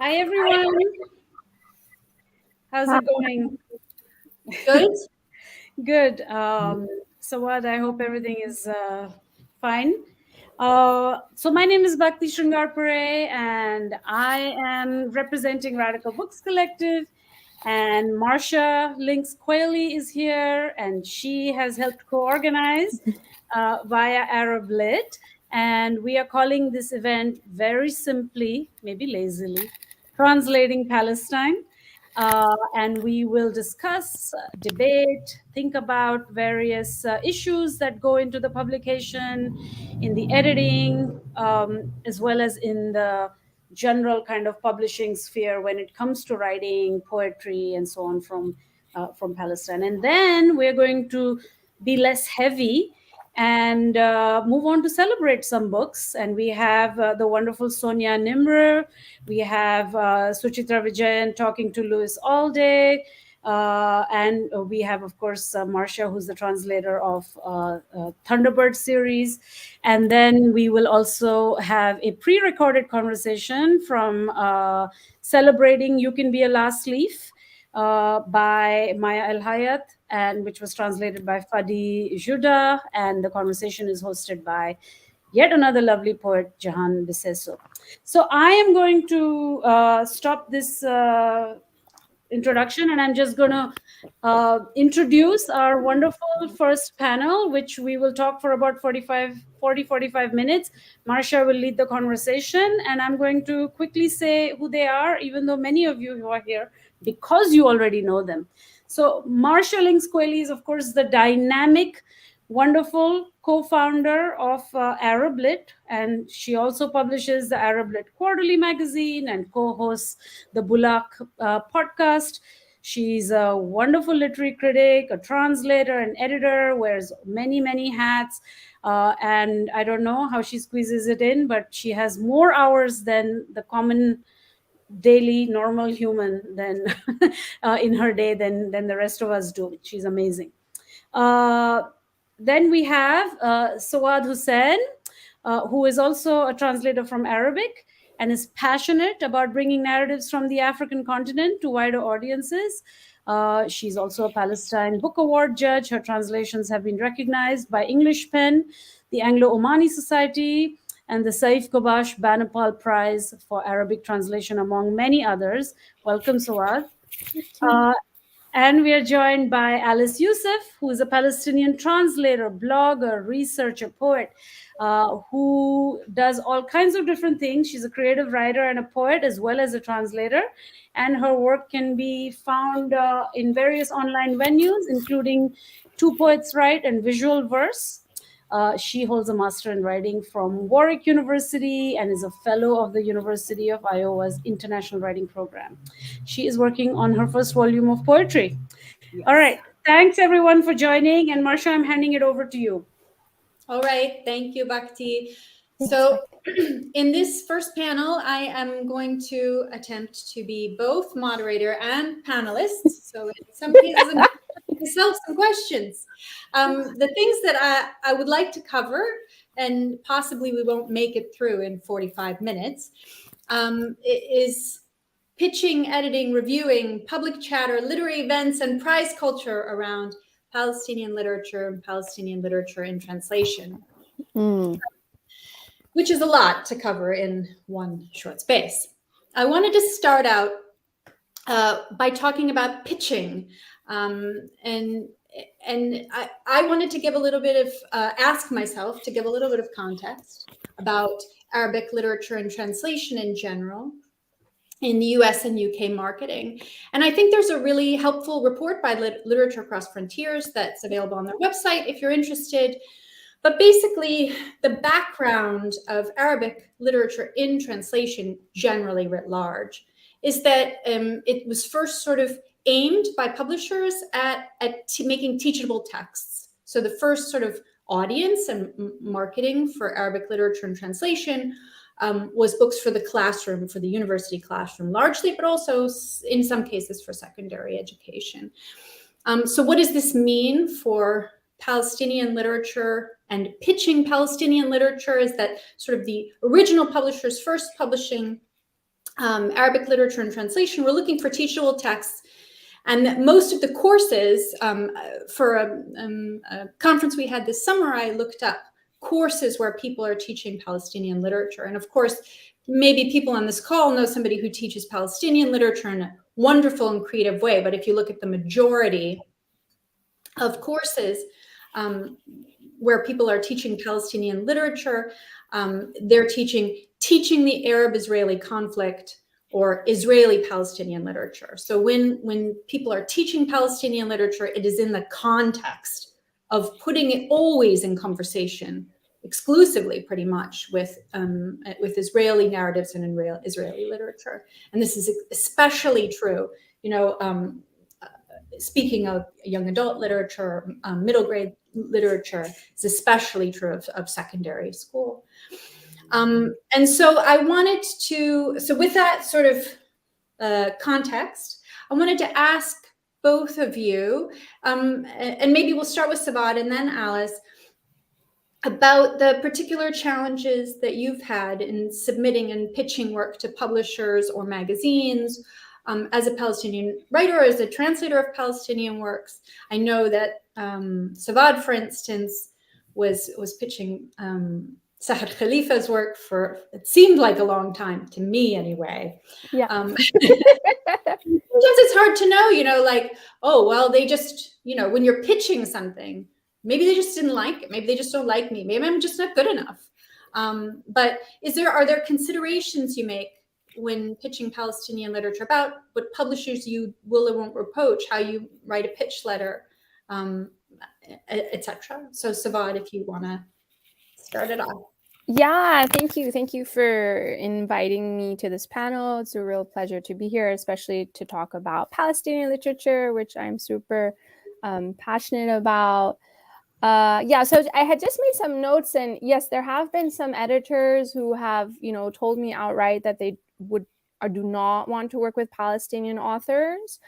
Hi, everyone. How's it going? Good. Good. Sawad, I hope everything is fine. So my name is Bhakti Sringarpure, and I am representing Radical Books Collective. And Marcia Lynx Qualey is here, and she has helped co-organize via Arab Lit. And we are calling this event very simply, maybe lazily, Translating Palestine. And we will discuss, debate, think about various issues that go into the publication, in the editing, as well as in the general kind of publishing sphere when it comes to writing, poetry, and so on from Palestine. And then we're going to be less heavy and move on to celebrate some books. And we have the wonderful Sonia Nimr. We have Suchitra Vijayan talking to Louis Allday. And we have, of course, Marcia, who's the translator of Thunderbird series. And then we will also have a pre-recorded conversation from celebrating You Can Be a Last Leaf by Maya Al-Hayyat, and which was translated by Fady Joudah, and the conversation is hosted by yet another lovely poet, Jehan Bseiso. So I am going to stop this introduction, and I'm just going to introduce our wonderful first panel, which we will talk for about 45 minutes. Marcia will lead the conversation, and I'm going to quickly say who they are, even though many of you who are here, because you already know them. So Marcia Lynx Qualey is, of course, the dynamic, wonderful co-founder of Arab Lit, and she also publishes the Arab Lit Quarterly magazine and co-hosts the Bulak podcast. She's a wonderful literary critic, a translator, an editor, wears many, many hats. And I don't know how she squeezes it in, but she has more hours than the common daily normal human than in her day than the rest of us do. She's amazing. Then we have Sawad Hussain, who is also a translator from Arabic and is passionate about bringing narratives from the African continent to wider audiences. She's also a Palestine Book Award judge. Her translations have been recognized by English Pen, the Anglo-Omani Society, and the Saif Kobash Banapal Prize for Arabic Translation, among many others. Welcome, Sawad. And we are joined by Alice Yousef, who is a Palestinian translator, blogger, researcher, poet, who does all kinds of different things. She's a creative writer and a poet, as well as a translator. And her work can be found in various online venues, including Two Poets Write and Visual Verse. She holds a master in writing from Warwick University and is a fellow of the University of Iowa's International Writing Program. She is working on her first volume of poetry. Yes. All right. Thanks, everyone, for joining. And Marcia, I'm handing it over to you. All right. Thank you, Bhakti. So in this first panel, I am going to attempt to be both moderator and panelist. So in some cases, I'm myself some questions. The things that I would like to cover, and possibly we won't make it through in 45 minutes, is pitching, editing, reviewing, public chatter, literary events, and prize culture around Palestinian literature and Palestinian literature in translation, which is a lot to cover in one short space. I wanted to start out by talking about pitching, and I wanted to give a little bit of, ask myself to give a little bit of context about Arabic literature and translation in general in the US and UK marketing. And I think there's a really helpful report by Literature Across Frontiers that's available on their website if you're interested. But basically, the background of Arabic literature in translation, generally writ large, is that it was first sort of aimed by publishers at making teachable texts. So the first sort of audience and marketing for Arabic literature and translation was books for the classroom, for the university classroom largely, but also in some cases for secondary education. So what does this mean for Palestinian literature and pitching Palestinian literature? Is that sort of the original publishers first publishing Arabic literature and translation, we're looking for teachable texts. And most of the courses, for a conference we had this summer, I looked up courses where people are teaching Palestinian literature. And of course, maybe people on this call know somebody who teaches Palestinian literature in a wonderful and creative way. But if you look at the majority of courses where people are teaching Palestinian literature, they're teaching the Arab-Israeli conflict or Israeli-Palestinian literature. So when people are teaching Palestinian literature, it is in the context of putting it always in conversation, exclusively pretty much with Israeli narratives and Israeli literature. And this is especially true, speaking of young adult literature, middle grade literature, is especially true of secondary school. And so I wanted to, so with that sort of context, I wanted to ask both of you, and maybe we'll start with Sawad and then Alice, about the particular challenges that you've had in submitting and pitching work to publishers or magazines, as a Palestinian writer, or as a translator of Palestinian works. I know that Sawad, for instance, was pitching Sahar Khalifa's work for, it seemed like a long time, to me anyway. Yeah. Sometimes it's hard to know, like, oh, well, they just, when you're pitching something, maybe they just didn't like it. Maybe they just don't like me. Maybe I'm just not good enough. But are there considerations you make when pitching Palestinian literature about what publishers you will or won't approach, how you write a pitch letter, etc.? So Sawad, if you want to start it off. Yeah, thank you. Thank you for inviting me to this panel. It's a real pleasure to be here, especially to talk about Palestinian literature, which I'm super passionate about. So I had just made some notes, and yes, there have been some editors who have, told me outright that they would or do not want to work with Palestinian authors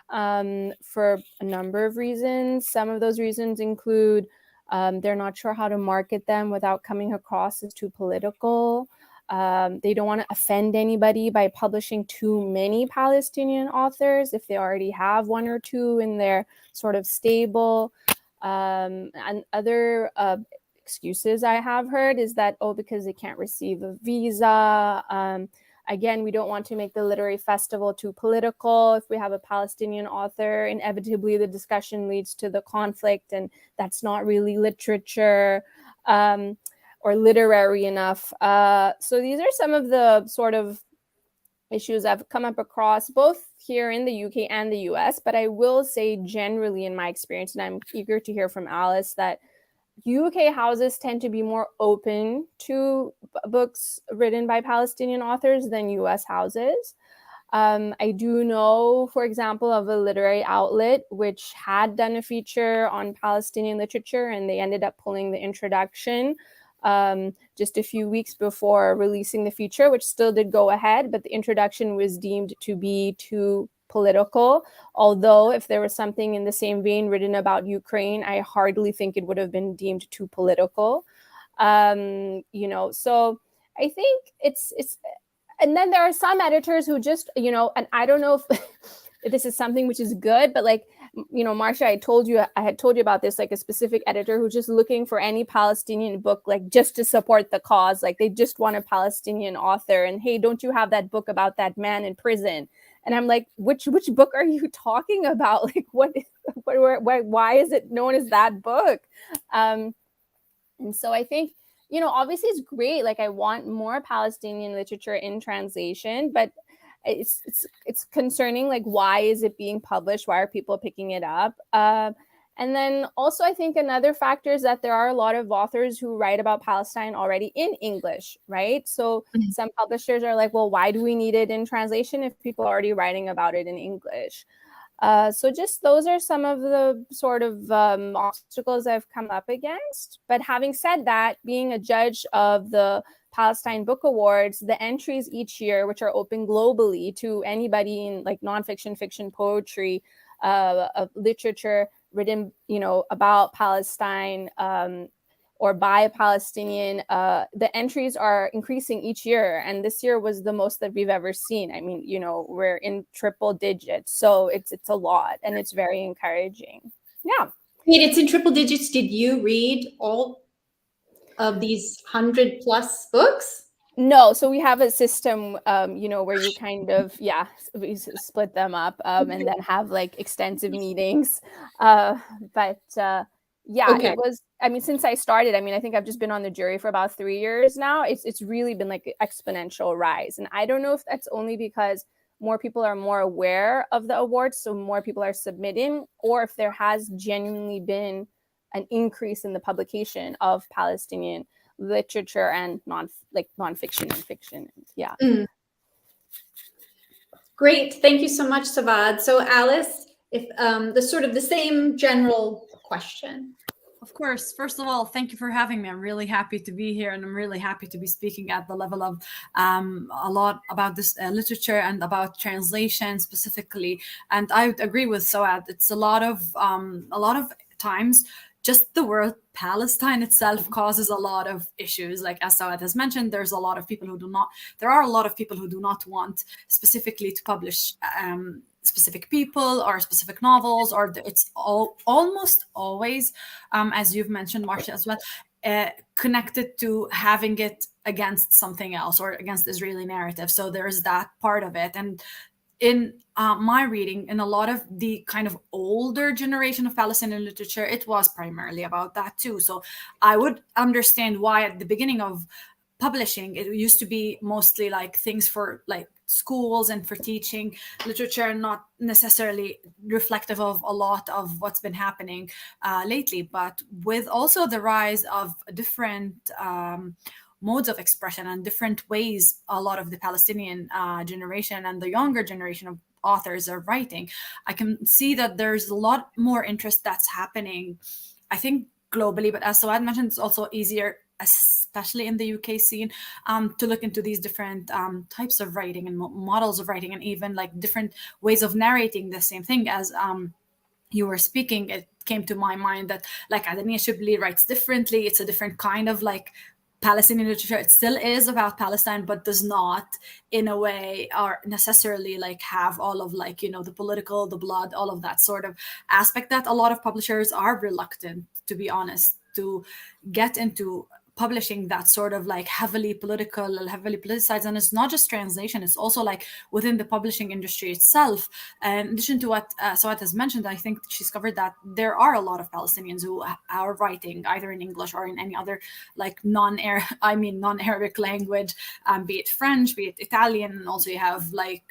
for a number of reasons. Some of those reasons include they're not sure how to market them without coming across as too political. They don't want to offend anybody by publishing too many Palestinian authors if they already have one or two in their sort of stable. And other excuses I have heard is that, because they can't receive a visa. Again, we don't want to make the literary festival too political. If we have a Palestinian author, inevitably the discussion leads to the conflict, and that's not really literature or literary enough. So these are some of the sort of issues I've come up across both here in the UK and the US, but I will say generally in my experience, and I'm eager to hear from Alice, that UK houses tend to be more open to books written by Palestinian authors than US houses. I do know, for example, of a literary outlet which had done a feature on Palestinian literature, and they ended up pulling the introduction just a few weeks before releasing the feature, which still did go ahead, but the introduction was deemed to be too political. Although if there was something in the same vein written about Ukraine, I hardly think it would have been deemed too political. So I think it's, and then there are some editors who just, and I don't know if this is something which is good, but like, Marcia, I had told you about this, like a specific editor who's just looking for any Palestinian book, like just to support the cause. Like they just want a Palestinian author, and hey, don't you have that book about that man in prison? And I'm like, which book are you talking about? Like, why is it known as that book? And so I think, obviously it's great. Like I want more Palestinian literature in translation, but it's concerning, like, why is it being published? Why are people picking it up? And then also I think another factor is that there are a lot of authors who write about Palestine already in English, right? So some publishers are like, well, why do we need it in translation if people are already writing about it in English? So just those are some of the sort of obstacles I've come up against. But having said that, being a judge of the Palestine Book Awards, the entries each year, which are open globally to anybody in like nonfiction, fiction, poetry, of literature written, about Palestine, or by a Palestinian, the entries are increasing each year. And this year was the most that we've ever seen. I mean, we're in triple digits. So it's a lot, and it's very encouraging. Yeah. Wait, it's in triple digits. Did you read all of these 100+ books? No, so we have a system, where you kind of, we split them up and then have like extensive meetings. But Okay. it was, I mean, since I started, I mean, I think I've just been on the jury for about 3 years now. It's really been like an exponential rise. And I don't know if that's only because more people are more aware of the awards, so more people are submitting, or if there has genuinely been an increase in the publication of Palestinian literature and nonfiction and fiction. Yeah. Great. Thank you so much, Sawad. So Alice, if the same general question. Of course. First of all, thank you for having me. I'm really happy to be here, and I'm really happy to be speaking at the level of a lot about this literature and about translation specifically. And I would agree with Sawad. It's a lot of times just the word Palestine itself causes a lot of issues. Like as Sawad has mentioned, there are a lot of people who do not want specifically to publish specific people or specific novels, or it's almost always, as you've mentioned, Marcia, as well, connected to having it against something else or against the Israeli narrative. So there's that part of it. And in my reading, in a lot of the kind of older generation of Palestinian literature, it was primarily about that too. So I would understand why at the beginning of publishing, it used to be mostly like things for like schools and for teaching literature, not necessarily reflective of a lot of what's been happening lately. But with also the rise of different modes of expression and different ways a lot of the Palestinian generation and the younger generation of authors are writing, I can see that there's a lot more interest that's happening, I think, globally. But as Sawad mentioned, it's also easier, especially in the UK scene, to look into these different types of writing and models of writing, and even like different ways of narrating the same thing. As you were speaking, it came to my mind that like Adania Shibli writes differently. It's a different kind of like Palestinian literature. It still is about Palestine, but does not in a way or necessarily like have all of like, the political, the blood, all of that sort of aspect that a lot of publishers are reluctant, to be honest, to get into publishing that sort of like heavily politicized. And it's not just translation, it's also like within the publishing industry itself. And in addition to what Sawat has mentioned, I think she's covered that there are a lot of Palestinians who are writing either in English or in any other like non-Arabic language, be it French, be it Italian, and also you have like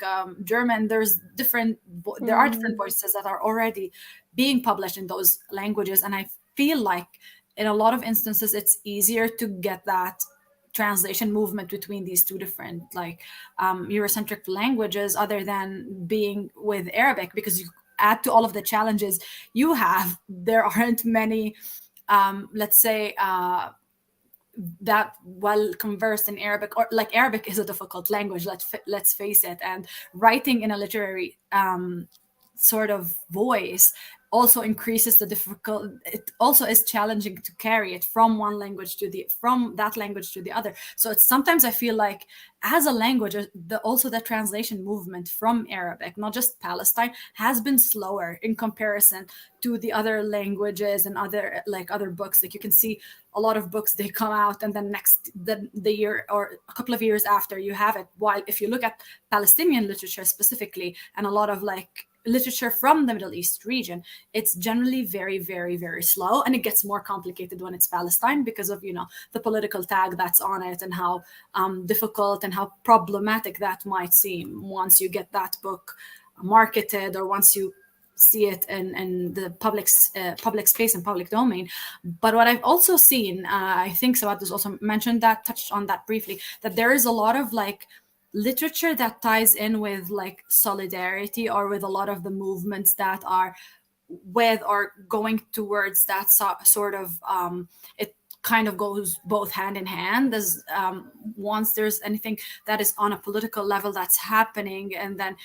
German. There are different voices that are already being published in those languages. And I feel like in a lot of instances, it's easier to get that translation movement between these two different like Eurocentric languages, other than being with Arabic, because you add to all of the challenges you have. There aren't many, let's say, that well conversed in Arabic, or like Arabic is a difficult language. Let's face it, and writing in a literary sort of voice also increases the difficult. It also is challenging to carry it from that language to the other. So it's sometimes I feel like as a language, also the translation movement from Arabic, not just Palestine, has been slower in comparison to the other languages and other books. Like you can see a lot of books, they come out and then the year or a couple of years after you have it. While if you look at Palestinian literature specifically, and a lot of like literature from the Middle East region, it's generally very, very, very slow, and it gets more complicated when it's Palestine because of the political tag that's on it, and how difficult and how problematic that might seem once you get that book marketed, or once you see it in the public space and public domain. But what I've also seen, I think Sawad has also mentioned that, touched on that briefly, that there is a lot of like literature that ties in with like solidarity, or with a lot of the movements that are with or going towards that sort of it kind of goes both hand in hand. There's once there's anything that is on a political level that's happening, and then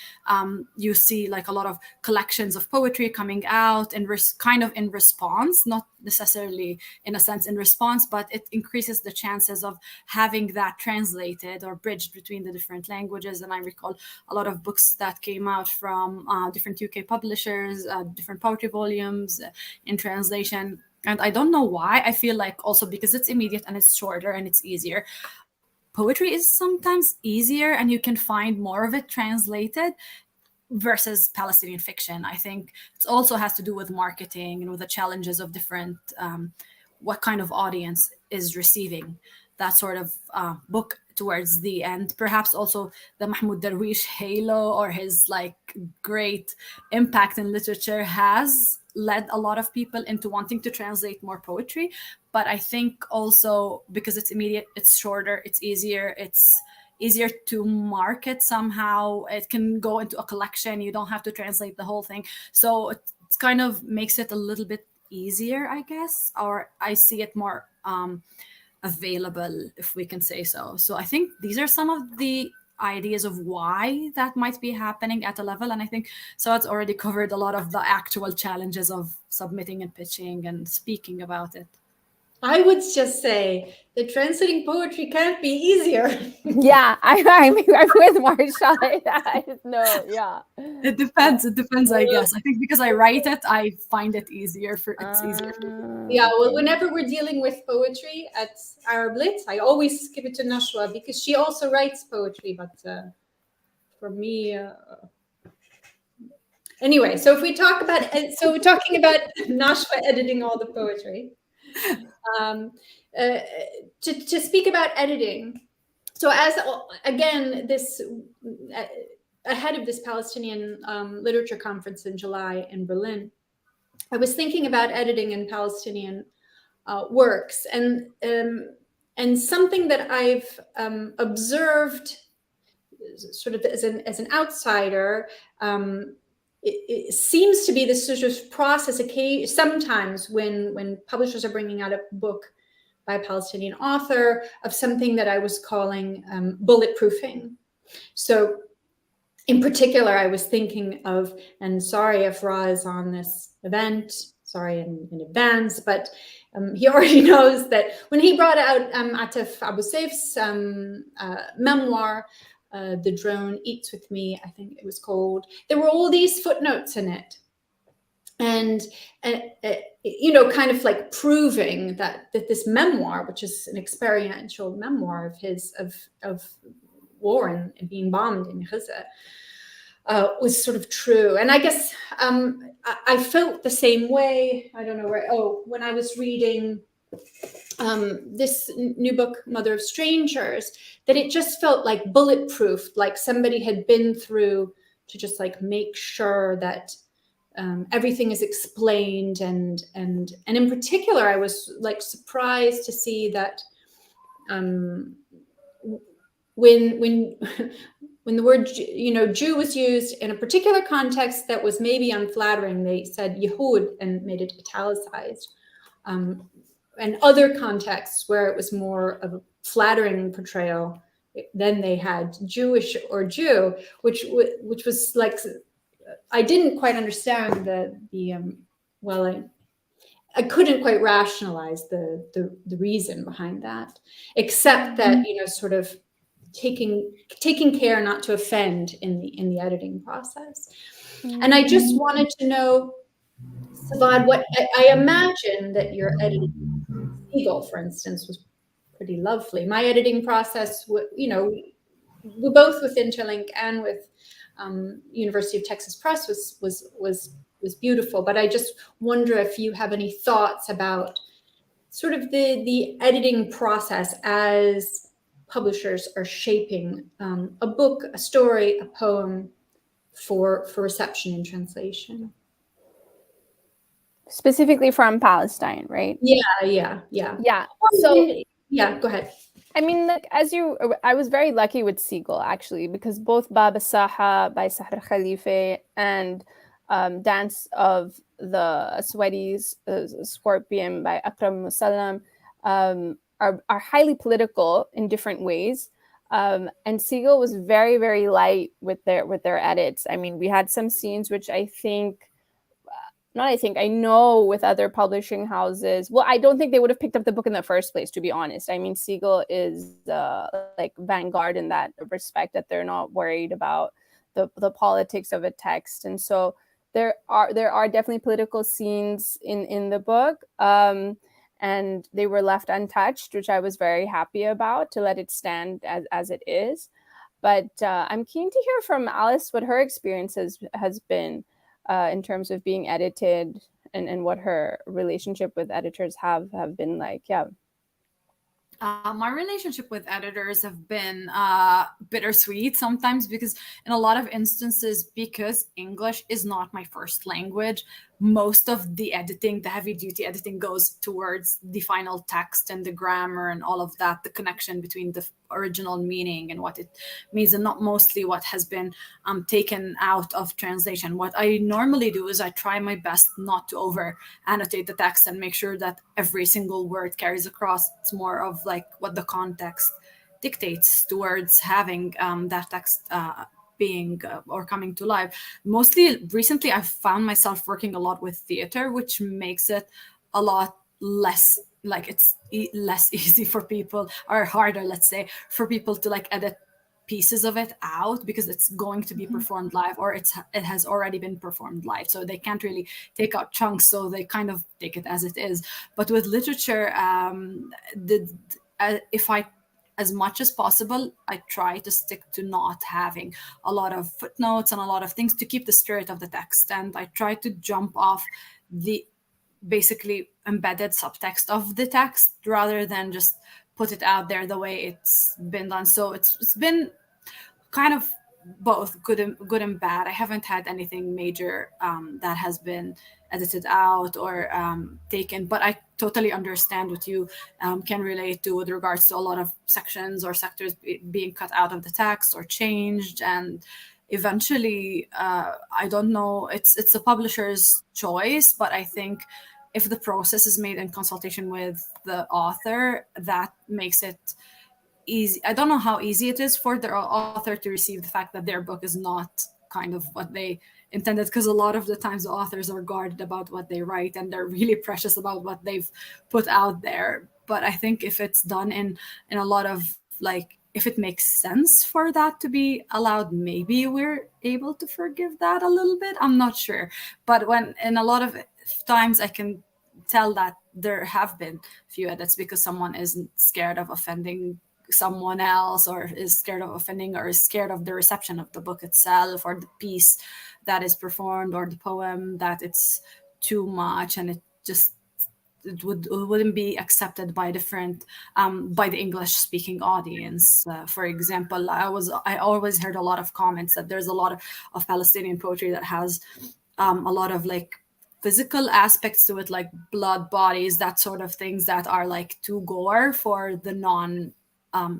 you see like a lot of collections of poetry coming out and kind of in response, not necessarily in a sense in response, but it increases the chances of having that translated or bridged between the different languages. And I recall a lot of books that came out from different UK publishers, different poetry volumes in translation. And I don't know why. I feel like also because it's immediate and it's shorter and it's easier. Poetry is sometimes easier and you can find more of it translated versus Palestinian fiction. I think it also has to do with marketing and with the challenges of different, what kind of audience is receiving that sort of book towards the end. Perhaps also the Mahmoud Darwish halo or his like great impact in literature has led a lot of people into wanting to translate more poetry. But I think also because it's immediate, it's shorter, it's easier to market somehow. It can go into a collection. You don't have to translate the whole thing. So it kind of makes it a little bit easier, I guess, or I see it more available, if we can say so. So I think these are some of the ideas of why that might be happening at a level. And I think so it's already covered a lot of the actual challenges of submitting and pitching and speaking about it. I would just say that translating poetry can't be easier. Yeah, I'm with Marsha. No, yeah. It depends, I guess. I think because I write it, I find it easier it's easier for me. Yeah, well, whenever we're dealing with poetry at Arab Lit, I always give it to Nashwa because she also writes poetry, but for me, anyway, so if we talk about, so we're talking about Nashwa editing all the poetry. To speak about editing, so as again, this ahead of this Palestinian literature conference in July in Berlin, I was thinking about editing in Palestinian works, and something that I've observed, sort of as an outsider. It seems to be this sort of process sometimes when publishers are bringing out a book by a Palestinian author of something that I was calling bulletproofing. So in particular, I was thinking of, and sorry if Ra is on this event, sorry in advance, but he already knows that when he brought out Atif Abu Saif's memoir, The Drone Eats With Me, I think it was called, there were all these footnotes in it. And you know, kind of like proving that this memoir, which is an experiential memoir of his, of war and being bombed in Gaza, was sort of true. And I guess I felt the same way, I don't know where, when I was reading this new book, Mother of Strangers, that it just felt like bulletproof, like somebody had been through to just like make sure that everything is explained. And in particular, I was like surprised to see that when the word, you know, Jew was used in a particular context that was maybe unflattering, they said Yehud and made it italicized. And other contexts where it was more of a flattering portrayal, then they had Jewish or Jew, which was like, I didn't quite understand I couldn't quite rationalize the reason behind that, except that, you know, sort of taking care not to offend in the editing process. And I just wanted to know, Sawad, what I imagine that your editing, Eagle, for instance, was pretty lovely. My editing process, you know, we both with Interlink and with University of Texas Press was beautiful. But I just wonder if you have any thoughts about sort of the editing process as publishers are shaping a book, a story, a poem for reception and translation. Specifically from Palestine, right? Yeah. So yeah, go ahead. I mean, like, I was very lucky with Seagull, actually, because both Bab Saha by Sahar Khalife and Dance of the Sweaties, Scorpion by Akram Musallam, are highly political in different ways. And Siegel was very, very light with their edits. I mean, we had some scenes which I know with other publishing houses. Well, I don't think they would have picked up the book in the first place, to be honest. I mean, Siegel is like vanguard in that respect, that they're not worried about the politics of a text. And so there are definitely political scenes in the book. And they were left untouched, which I was very happy about, to let it stand as it is. But I'm keen to hear from Alice what her experience has been in terms of being edited, and what her relationship with editors have been like. Yeah. My relationship with editors have been bittersweet sometimes, because in a lot of instances, because English is not my first language, most of the editing, the heavy duty editing, goes towards the final text and the grammar and all of that, the connection between the original meaning and what it means, and not mostly what has been taken out of translation. What I normally do is I try my best not to over annotate the text and make sure that every single word carries across. It's more of like what the context dictates towards having that text being or coming to life. Mostly recently, I've found myself working a lot with theater, which makes it a lot less, like it's less easy for people, or harder, let's say, for people to like edit pieces of it out, because it's going to be performed live, or it has already been performed live, so they can't really take out chunks, so they kind of take it as it is. But with literature, if I, as much as possible, I try to stick to not having a lot of footnotes and a lot of things, to keep the spirit of the text. And I try to jump off the basically embedded subtext of the text, rather than just put it out there the way it's been done. So it's been kind of both good and bad. I haven't had anything major that has been edited out or taken, but I totally understand what you can relate to with regards to a lot of sections or sectors being cut out of the text or changed. And eventually, I don't know, it's a publisher's choice, but I think if the process is made in consultation with the author, that makes it easy. I don't know how easy it is for the author to receive the fact that their book is not kind of what they intended, because a lot of the times the authors are guarded about what they write, and they're really precious about what they've put out there. But I think if it's done in a lot of, like, if it makes sense for that to be allowed, maybe we're able to forgive that a little bit. I'm not sure. But when in a lot of times I can tell that there have been few edits because someone isn't scared of offending someone else, or is scared of offending, or is scared of the reception of the book itself, or the piece that is performed, or the poem, that it's too much and it wouldn't be accepted by different by the English speaking audience. For example, I always heard a lot of comments that there's a lot of Palestinian poetry that has a lot of like physical aspects to it, like blood, bodies, that sort of things, that are like too gore for the non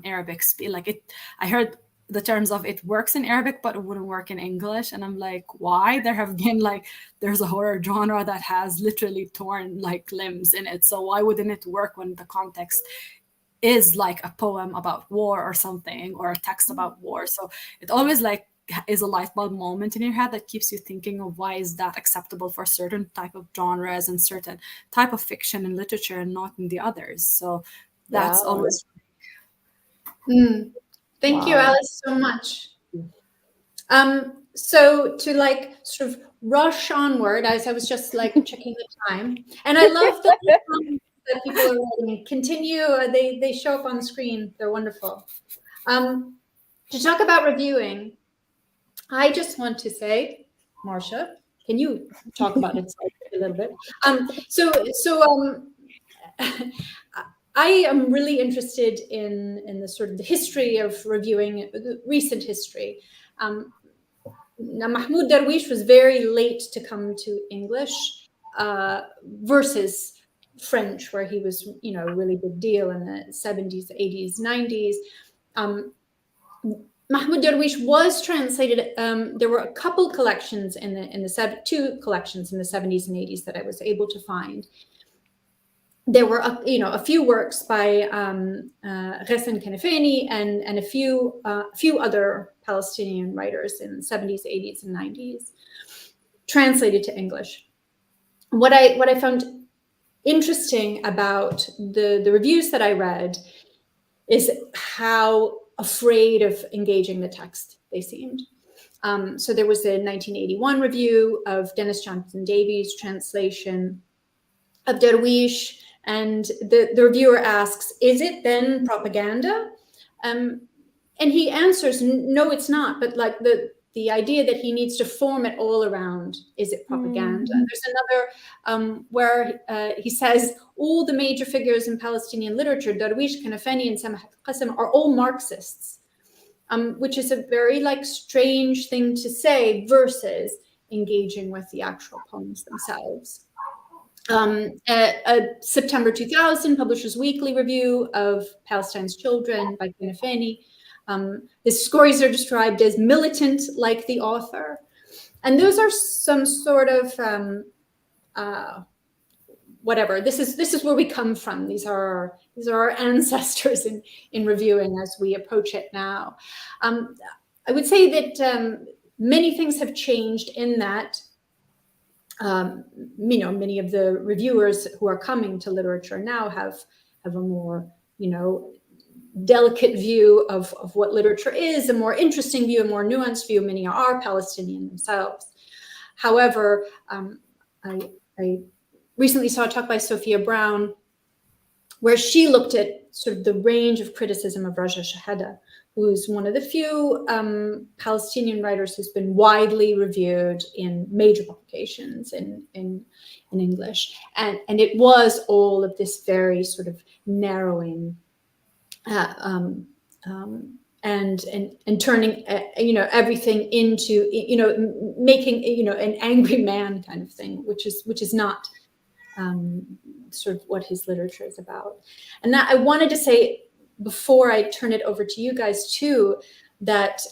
Arabic speak. Like it, I heard the terms of it works in Arabic, but it wouldn't work in English. And I'm like, why? There have been like, there's a horror genre that has literally torn like limbs in it. So why wouldn't it work when the context is like a poem about war or something, or a text about war? So it always like is a light bulb moment in your head that keeps you thinking of why is that acceptable for certain type of genres and certain type of fiction and literature, and not in the others. So that's always. Thank you, Alice, so much. So to like sort of rush onward, as I was just like checking the time, and I love the that people are writing. Continue. They show up on the screen. They're wonderful. To talk about reviewing, I just want to say, Marcia, can you talk about it a little bit? I am really interested in the sort of the history of reviewing, the recent history. Now, Mahmoud Darwish was very late to come to English versus French, where he was, you know, a really big deal in the 70s, 80s, 90s. Mahmoud Darwish was translated. There were a couple collections two collections in the 70s and 80s that I was able to find. there were a few works by Ghassan Kanafani and a few other Palestinian writers in the 70s, 80s, and 90s, translated to English. What I found interesting about the reviews that I read is how afraid of engaging the text they seemed. So there was a 1981 review of Dennis Johnson Davies' translation of Darwish, and the reviewer asks, "Is it then propaganda?" And he answers, "No, it's not." But like the idea that he needs to form it all around, is it propaganda? There's another where he says all the major figures in Palestinian literature, Darwish, Kanafani, and Samah Qasim, are all Marxists, which is a very strange thing to say versus engaging with the actual poems themselves. A September 2000 Publishers Weekly review of Palestine's Children by Kanafani. The stories are described as militant, like the author. And those are some sort of whatever. This is where we come from. These are our ancestors in reviewing as we approach it now. I would say that many things have changed in that. Many of the reviewers who are coming to literature now have a more, delicate view of what literature is, a more interesting view, a more nuanced view. Many are Palestinian themselves. However, I recently saw a talk by Sophia Brown where she looked at sort of the range of criticism of Raja Shahada, who's one of the few Palestinian writers who's been widely reviewed in major publications in English. And it was all of this very sort of narrowing and turning, everything into, making, an angry man kind of thing, which is not sort of what his literature is about. And that I wanted to say, before I turn it over to you guys too, that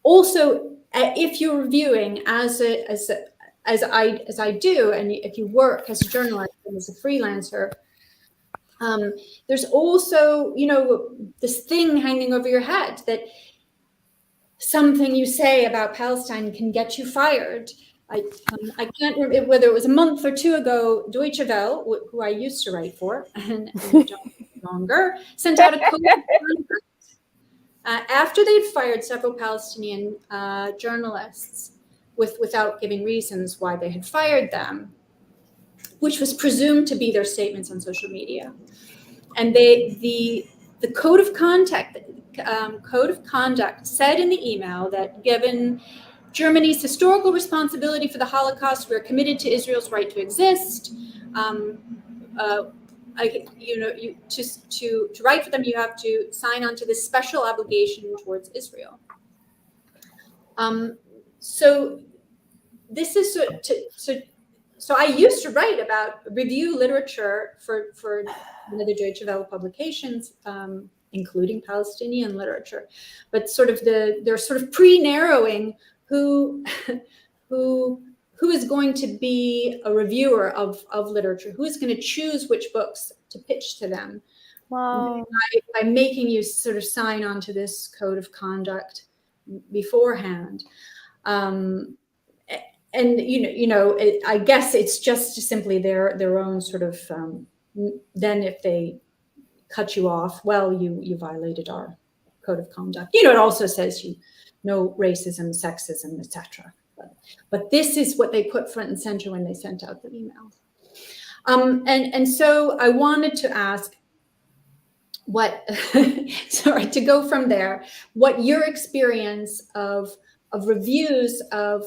also if you're reviewing as I do, and if you work as a journalist and as a freelancer, there's also this thing hanging over your head that something you say about Palestine can get you fired. I can't remember whether it was a month or two ago. Deutsche Welle, who I used to write for, and don't longer, sent out a code of conduct after they'd fired several Palestinian journalists without giving reasons why they had fired them, which was presumed to be their statements on social media. And the code of conduct said in the email that given Germany's historical responsibility for the Holocaust, we're committed to Israel's right to exist. To write for them, you have to sign on to this special obligation towards Israel. So this is so I used to write about review literature for one of the Deutsche Welle publications, including Palestinian literature, but they're sort of pre-narrowing who is going to be a reviewer of literature, who is going to choose which books to pitch to them. Wow. By making you sort of sign on to this code of conduct beforehand. And I guess it's just simply their own sort of, then if they cut you off, well, you violated our code of conduct. It also says no racism, sexism, etc. But this is what they put front and center when they sent out the email. And so I wanted to ask to go from there, what your experience of reviews of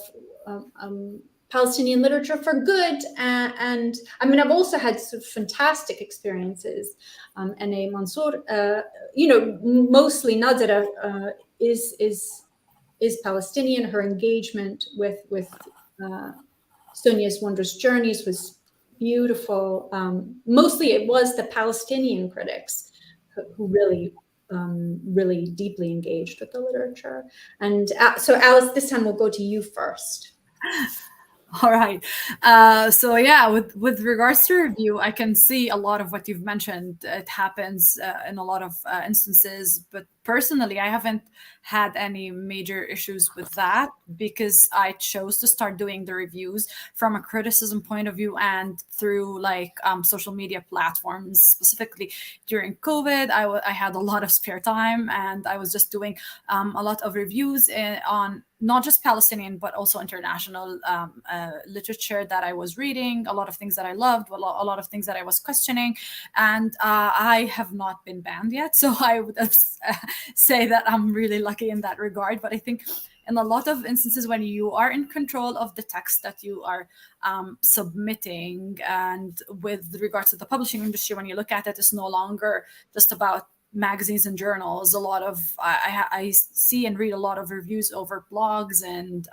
Palestinian literature for good, and I mean, I've also had some fantastic experiences. And a Mansour, mostly Nadira is Palestinian. Her engagement with Sonia's Wondrous Journeys was beautiful. Mostly it was the Palestinian critics who really deeply engaged with the literature. And so Alice, this time we'll go to you first. All right. So yeah, with regards to review, I can see a lot of what you've mentioned. It happens in a lot of instances, but personally, I haven't had any major issues with that because I chose to start doing the reviews from a criticism point of view and through like social media platforms. Specifically during COVID, I had a lot of spare time and I was just doing a lot of reviews on not just Palestinian, but also international literature that I was reading, a lot of things that I loved, a lot of things that I was questioning. And I have not been banned yet. So I would say that I'm really lucky in that regard. But I think in a lot of instances, when you are in control of the text that you are submitting, and with regards to the publishing industry, when you look at it, it's no longer just about magazines and journals. A lot of I see and read a lot of reviews over blogs and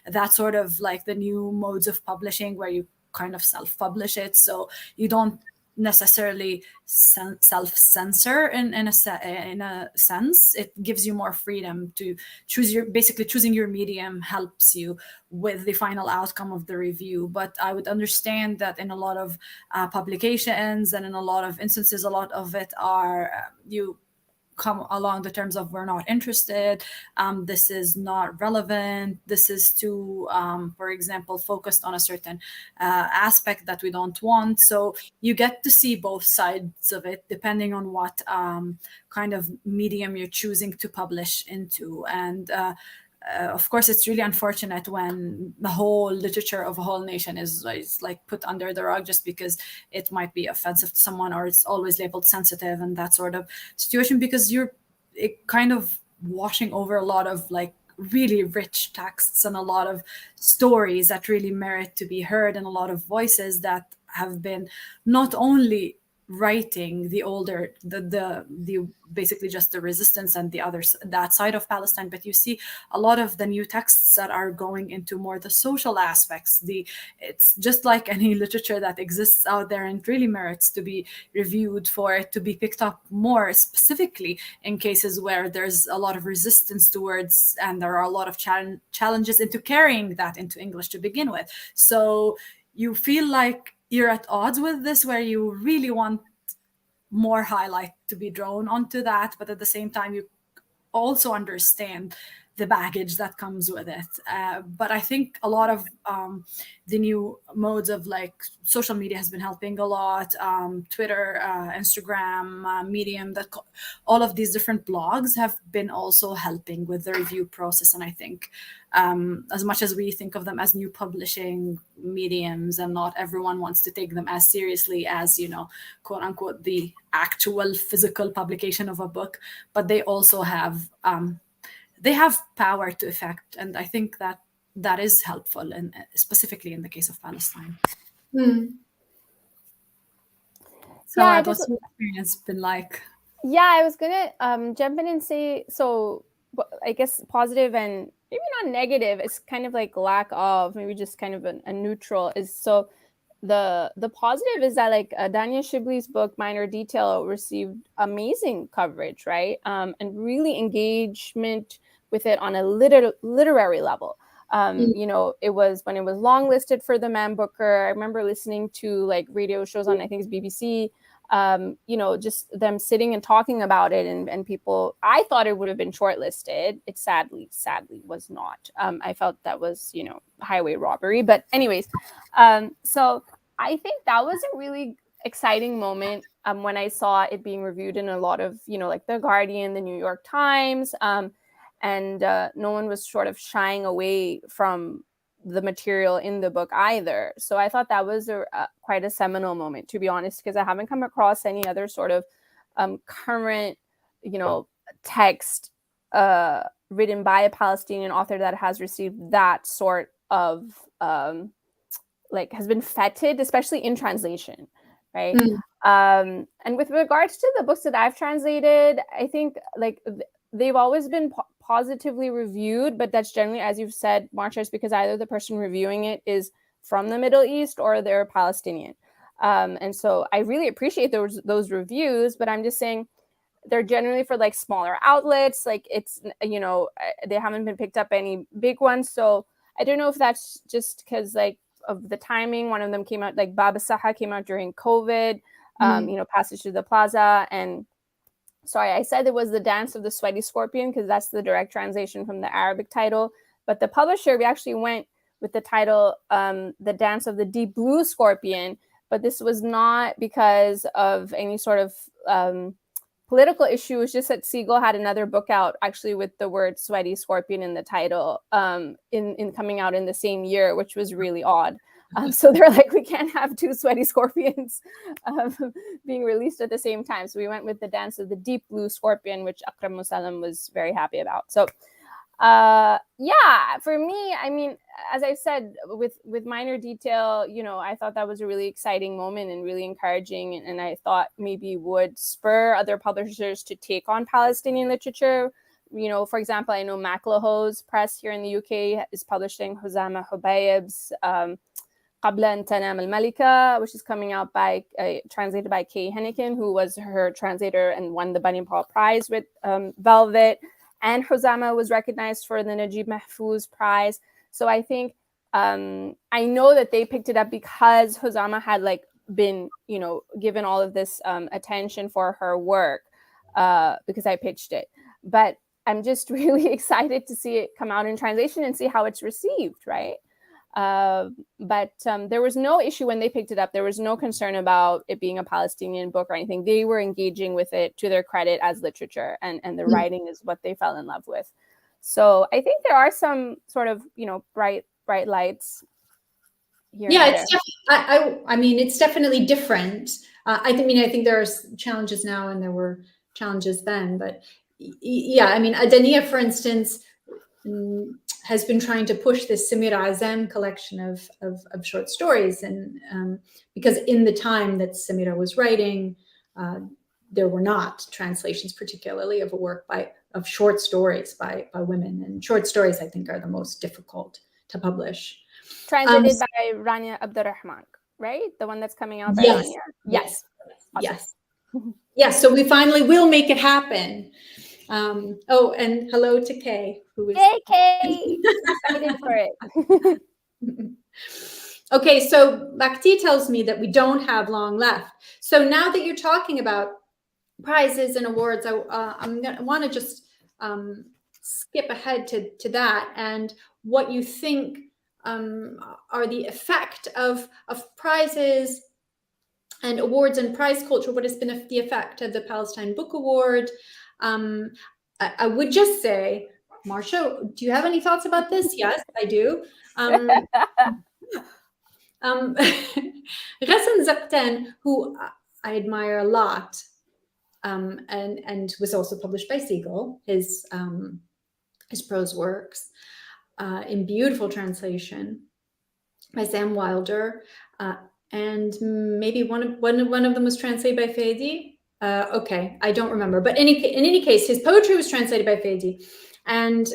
that sort of like the new modes of publishing where you kind of self-publish it, so you don't necessarily self-censor in a sense. It gives you more freedom to choose your, basically choosing your medium helps you with the final outcome of the review. But I would understand that in a lot of publications and in a lot of instances, a lot of it are you come along the terms of we're not interested, this is not relevant, this is too for example focused on a certain aspect that we don't want. So you get to see both sides of it depending on what kind of medium you're choosing to publish into. And of course, it's really unfortunate when the whole literature of a whole nation is like put under the rug just because it might be offensive to someone or it's always labeled sensitive and that sort of situation, because you're kind of washing over a lot of like really rich texts and a lot of stories that really merit to be heard and a lot of voices that have been not only writing the older the basically just the resistance and the others that side of Palestine, but you see a lot of the new texts that are going into more the social aspects. It's just like any literature that exists out there and really merits to be reviewed for it to be picked up more, specifically in cases where there's a lot of resistance towards and there are a lot of challenges into carrying that into English to begin with. So you feel like you're at odds with this, where you really want more highlight to be drawn onto that, but at the same time you also understand the baggage that comes with it. But I think a lot of the new modes of like social media has been helping a lot. Twitter, Instagram, Medium, that all of these different blogs have been also helping with the review process. And I think as much as we think of them as new publishing mediums and not everyone wants to take them as seriously as, quote unquote, the actual physical publication of a book, but they also have power to affect. And I think that is helpful, and specifically in the case of Palestine. So what's your experience been like? Yeah, I was gonna jump in and say, so I guess positive and maybe not negative, it's kind of like lack of, maybe just kind of a neutral is. So the positive is that like Dania Shibley's book Minor Detail received amazing coverage, right? And really engagement with it on a literary level. It was when it was longlisted for the Man Booker. I remember listening to like radio shows on, I think it's BBC, just them sitting and talking about it, and people, I thought it would have been shortlisted. It sadly was not. I felt that was, highway robbery. But anyways, so I think that was a really exciting moment when I saw it being reviewed in a lot of, like The Guardian, the New York Times, and no one was sort of shying away from the material in the book either. So I thought that was quite a seminal moment, to be honest, because I haven't come across any other sort of current, text written by a Palestinian author that has received that sort of has been feted, especially in translation, right? And with regards to the books that I've translated, I think they've always been positively reviewed, but that's generally, as you've said, Marsha, is because either the person reviewing it is from the Middle East or they're Palestinian. And so I really appreciate those reviews, but I'm just saying they're generally for like smaller outlets. Like it's, they haven't been picked up any big ones. So I don't know if that's just because like of the timing. One of them came out, like Baba Saha came out during COVID, Passage to the Plaza. And sorry, I said it was The Dance of the Sweaty Scorpion because that's the direct translation from the Arabic title. But the publisher, we actually went with the title The Dance of the Deep Blue Scorpion. But this was not because of any sort of political issue. It's just that Siegel had another book out actually with the word sweaty scorpion in the title in coming out in the same year, which was really odd. So they're like, we can't have two sweaty scorpions being released at the same time. So we went with The Dance of the Deep Blue Scorpion, which Akram Musallam was very happy about. So for me, I mean, as I said, with Minor Detail, I thought that was a really exciting moment and really encouraging. And I thought maybe would spur other publishers to take on Palestinian literature. For example, I know Macleho's Press here in the UK is publishing Huzama Hubayeb's Qabla an Tanam al-Malika, which is coming out translated by Kay Hennigan, who was her translator and won the Bunny Paul Prize with Velvet. And Huzama was recognized for the Najib Mahfouz Prize. So I think I know that they picked it up because Huzama had been, given all of this attention for her work because I pitched it. But I'm just really excited to see it come out in translation and see how it's received, right? But there was no issue when they picked it up. There was no concern about it being a Palestinian book or anything. They were engaging with it to their credit as literature, and the writing is what they fell in love with. So I think there are some sort of, bright lights here. Yeah, it's definitely different. I think there are challenges now and there were challenges then, but Adania, for instance, has been trying to push this Samir Azam collection of short stories. And because in the time that Samira was writing, there were not translations particularly of a work of short stories by women. And short stories, I think, are the most difficult to publish. Translated by Rania Abdurrahman, right? The one that's coming out by Rania? Yes. Awesome. Yes. So we finally will make it happen. And hello to Kay, who is Kay. Excited for it. Okay, so Bhakti tells me that we don't have long left. So now that you're talking about prizes and awards, I want to just skip ahead to that and what you think are the effect of prizes and awards and prize culture. What has been the effect of the Palestine Book Award? I would just say, Marsha, do you have any thoughts about this? Yes, I do. Ghassan Kanafani, who I admire a lot, and was also published by Siegel, his prose works in beautiful translation by Sam Wilder, and maybe one of them was translated by Fady. Okay, I don't remember, but in any case, his poetry was translated by Fady, and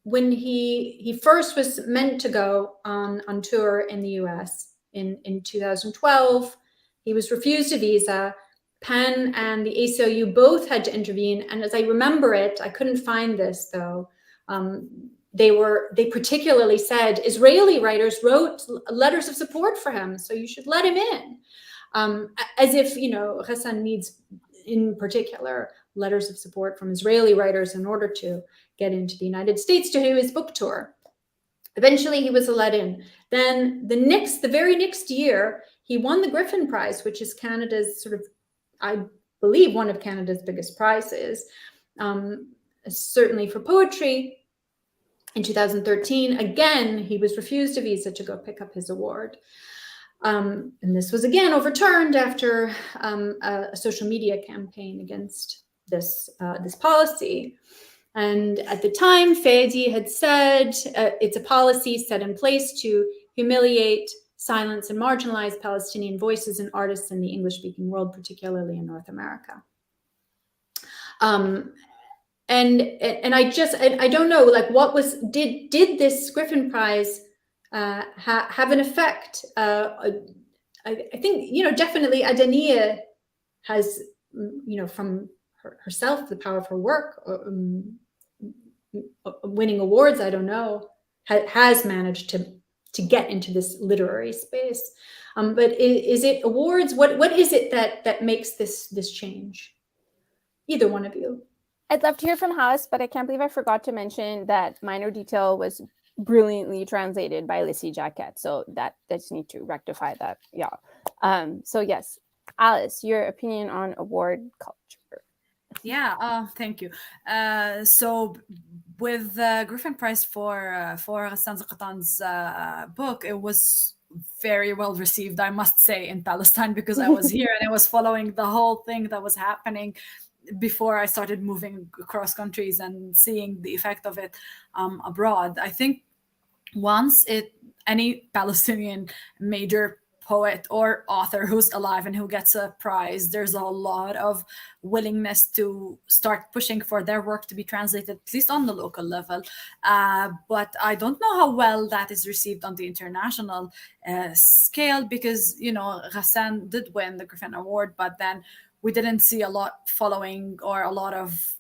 when he first was meant to go on tour in the U.S. in 2012, he was refused a visa. PEN and the ACLU both had to intervene, and as I remember it, I couldn't find this though. They particularly said Israeli writers wrote letters of support for him, so you should let him in. As if, Ghassan needs, in particular, letters of support from Israeli writers in order to get into the United States to do his book tour. Eventually, he was let in. Then the very next year, he won the Griffin Prize, which is Canada's I believe, one of Canada's biggest prizes, certainly for poetry. In 2013, again, he was refused a visa to go pick up his award. And this was again overturned after a social media campaign against this policy. And at the time, Fady had said it's a policy set in place to humiliate, silence, and marginalize Palestinian voices and artists in the English-speaking world, particularly in North America. And I don't know, did this Griffin Prize have an effect? I think, definitely Adania has, from herself, the power of her work, winning awards, I don't know. has managed to get into this literary space. But is it awards? What is it that makes this change? Either one of you. I'd love to hear from House, but I can't believe I forgot to mention that Minor Detail was brilliantly translated by Lissy Jacquette. So that just need to rectify that. Yeah. So yes, Alice, your opinion on award culture. Yeah, thank you. So with the Griffin Prize for Ghassan Kanafani's book, it was very well received, I must say, in Palestine, because I was here and I was following the whole thing that was happening before I started moving across countries and seeing the effect of it abroad. I think once any Palestinian major poet or author who's alive and who gets a prize, there's a lot of willingness to start pushing for their work to be translated, at least on the local level. But I don't know how well that is received on the international scale, because, Ghassan did win the Griffin Award, but then we didn't see a lot following, or a lot of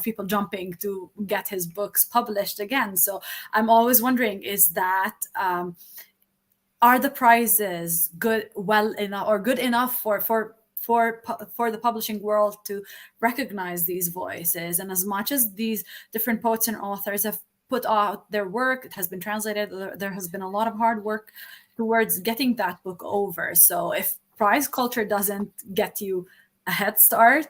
people jumping to get his books published again. So I'm always wondering, is that are the prizes good enough for the publishing world to recognize these voices? And as much as these different poets and authors have put out their work, it has been translated, there has been a lot of hard work towards getting that book over. So if prize culture doesn't get you a head start,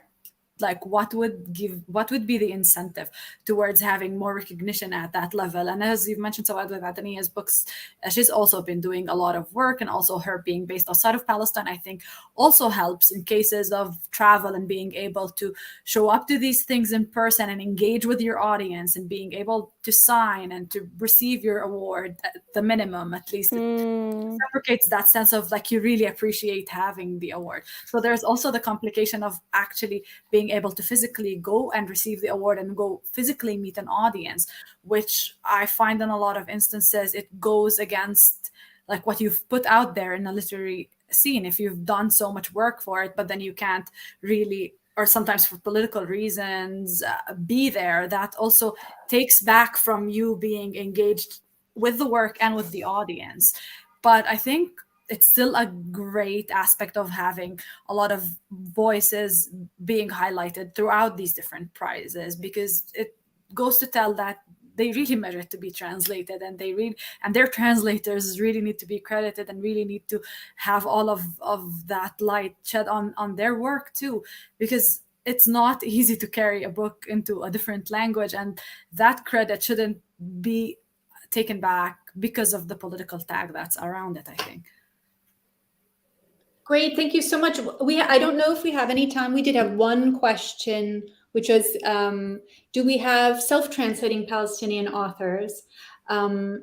like what would be the incentive towards having more recognition at that level? And as you've mentioned, Sawad, with Adaniya's books, she's also been doing a lot of work, and also her being based outside of Palestine, I think, also helps in cases of travel and being able to show up to these things in person and engage with your audience, and being able to sign and to receive your award at the minimum, at least. It reciprocates that sense of like you really appreciate having the award. So there's also the complication of actually being able to physically go and receive the award and go physically meet an audience, which I find in a lot of instances it goes against like what you've put out there in a literary scene. If you've done so much work for it, but then you can't really, or sometimes for political reasons, be there, that also takes back from you being engaged with the work and with the audience. But I think it's still a great aspect of having a lot of voices being highlighted throughout these different prizes, because it goes to tell that they really merit to be translated, and their translators really need to be credited and really need to have all of that light shed on their work too, because it's not easy to carry a book into a different language, and that credit shouldn't be taken back because of the political tag that's around it, I think. Great, thank you so much. I don't know if we have any time. We did have one question, which was, do we have self-translating Palestinian authors? I know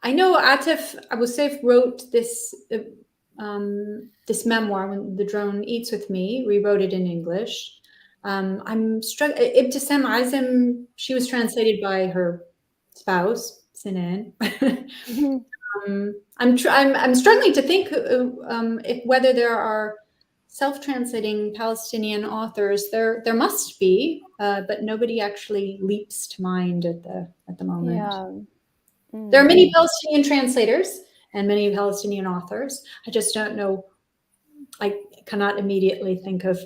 Atif Abu Saif wrote this memoir, When the Drone Eats with Me, rewrote it in English. I'm struck. Ibtisam Azim, she was translated by her spouse, Sinan. I'm struggling to think if whether there are self-translating Palestinian authors. There must be, but nobody actually leaps to mind at the moment. Yeah. There are many Palestinian translators and many Palestinian authors. I just don't know. I cannot immediately think of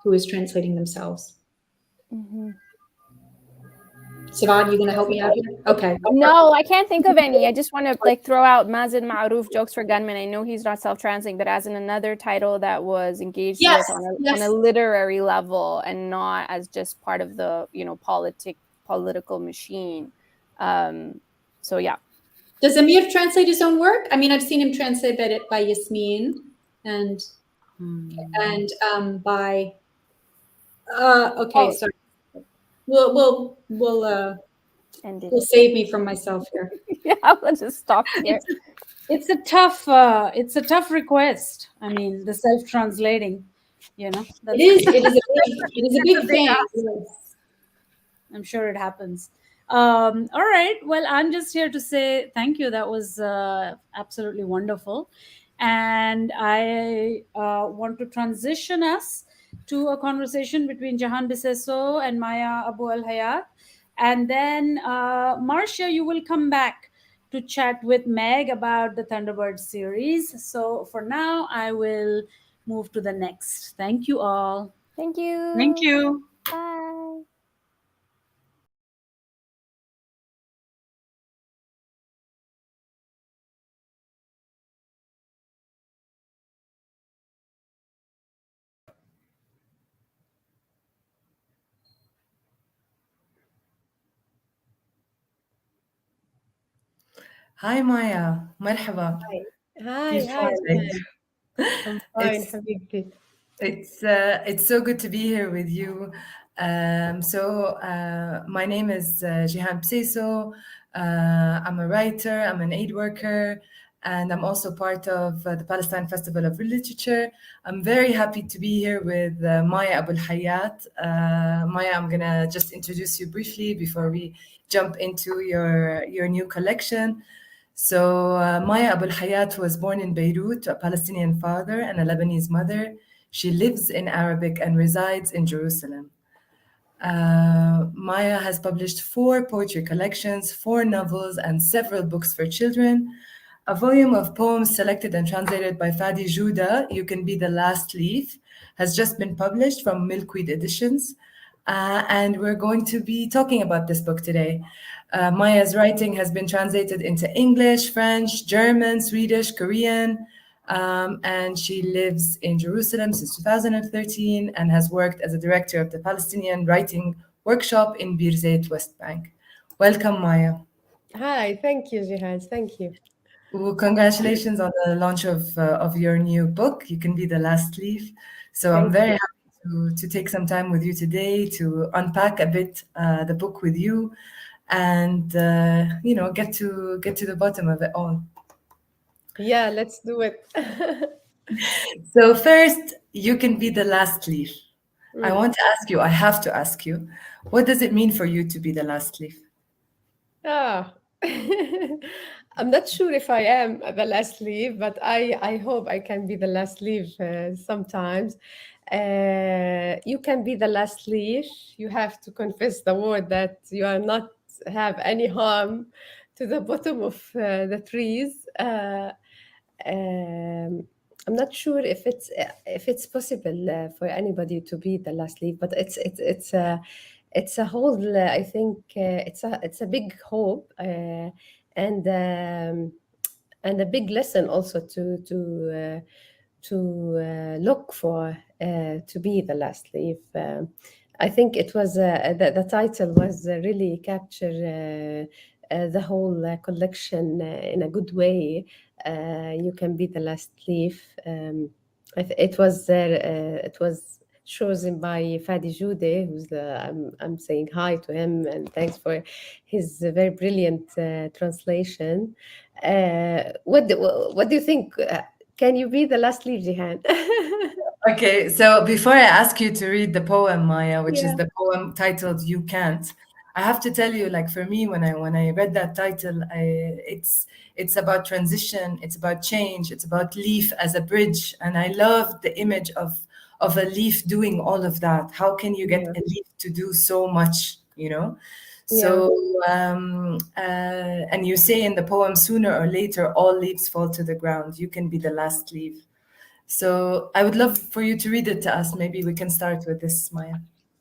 who is translating themselves. Sawad, you going to help me out here? Okay. No, I can't think of any. I just want to throw out Mazin Ma'ruf, Jokes for Gunmen. I know he's not self-translating, but as in another title that was engaged with on a literary level, and not as just part of the political machine. So yeah. Does Amir translate his own work? I mean, I've seen him translated it by Yasmin and by sorry. We'll save me from myself here. Yeah, we'll just stop here. It's a tough request. I mean, the self-translating, It is a big thing. I'm sure it happens. All right. Well, I'm just here to say thank you. That was absolutely wonderful. And I want to transition us to a conversation between Jehan Bseiso and Maya Abu Al-Hayyat. And then, Marcia, you will come back to chat with Meg about the Thunderbird series. So for now, I will move to the next. Thank you all. Thank you. Thank you. Bye. Hi Maya, مرحبا. Hi, كيف hi, حالك؟ Jehan. I'm fine, It's حبيبتي. it's so good to be here with you. My name is Jehan Bseiso. I'm a writer, I'm an aid worker, and I'm also part of the Palestine Festival of Literature. I'm very happy to be here with Maya Abu Al-Hayyat. Maya, I'm gonna just introduce you briefly before we jump into your new collection. So Maya Abu Al-Hayyat was born in Beirut to a Palestinian father and a Lebanese mother. She lives in Arabic and resides in Jerusalem. Maya has published 4 poetry collections, 4 novels, and several books for children. A volume of poems selected and translated by Fady Joudah, You Can Be the Last Leaf, has just been published from Milkweed Editions. And we're going to be talking about this book today. Maya's writing has been translated into English, French, German, Swedish, Korean, and she lives in Jerusalem since 2013 and has worked as a director of the Palestinian Writing Workshop in Birzeit, West Bank. Welcome, Maya. Hi, thank you, Jehan. Thank you. Well, congratulations on the launch of your new book, You Can Be the Last Leaf. So I'm very happy to take some time with you today to unpack a bit the book with you and get to the bottom of it all. Yeah, let's do it. So first, You Can Be the Last Leaf. I want to ask you, I have to ask you, what does it mean for you to be the last leaf? I'm not sure if I am the last leaf, but I hope I can be the last leaf sometimes. You can be the last leaf. You have to confess the word that you are not have any harm to the bottom of the trees. I'm not sure if it's possible for anybody to be the last leaf, but it's a whole. I think it's a big hope and a big lesson also to look for to be the last leaf. I think it was the title was really capture the whole collection in a good way. You can be the last leaf. It was chosen by Fady Joudah, who's I'm saying hi to him and thanks for his very brilliant translation. What do you think? Can you be the last leaf, Jehan? Okay, so before I ask you to read the poem, Maya, which is the poem titled "You Can't," I have to tell you, like for me, when I read that title, it's about transition, it's about change, it's about leaf as a bridge, and I love the image of a leaf doing all of that. How can you get a leaf to do so much, you know? So, and you say in the poem, sooner or later, all leaves fall to the ground. You can be the last leaf. So I would love for you to read it to us. Maybe we can start with this, Maya.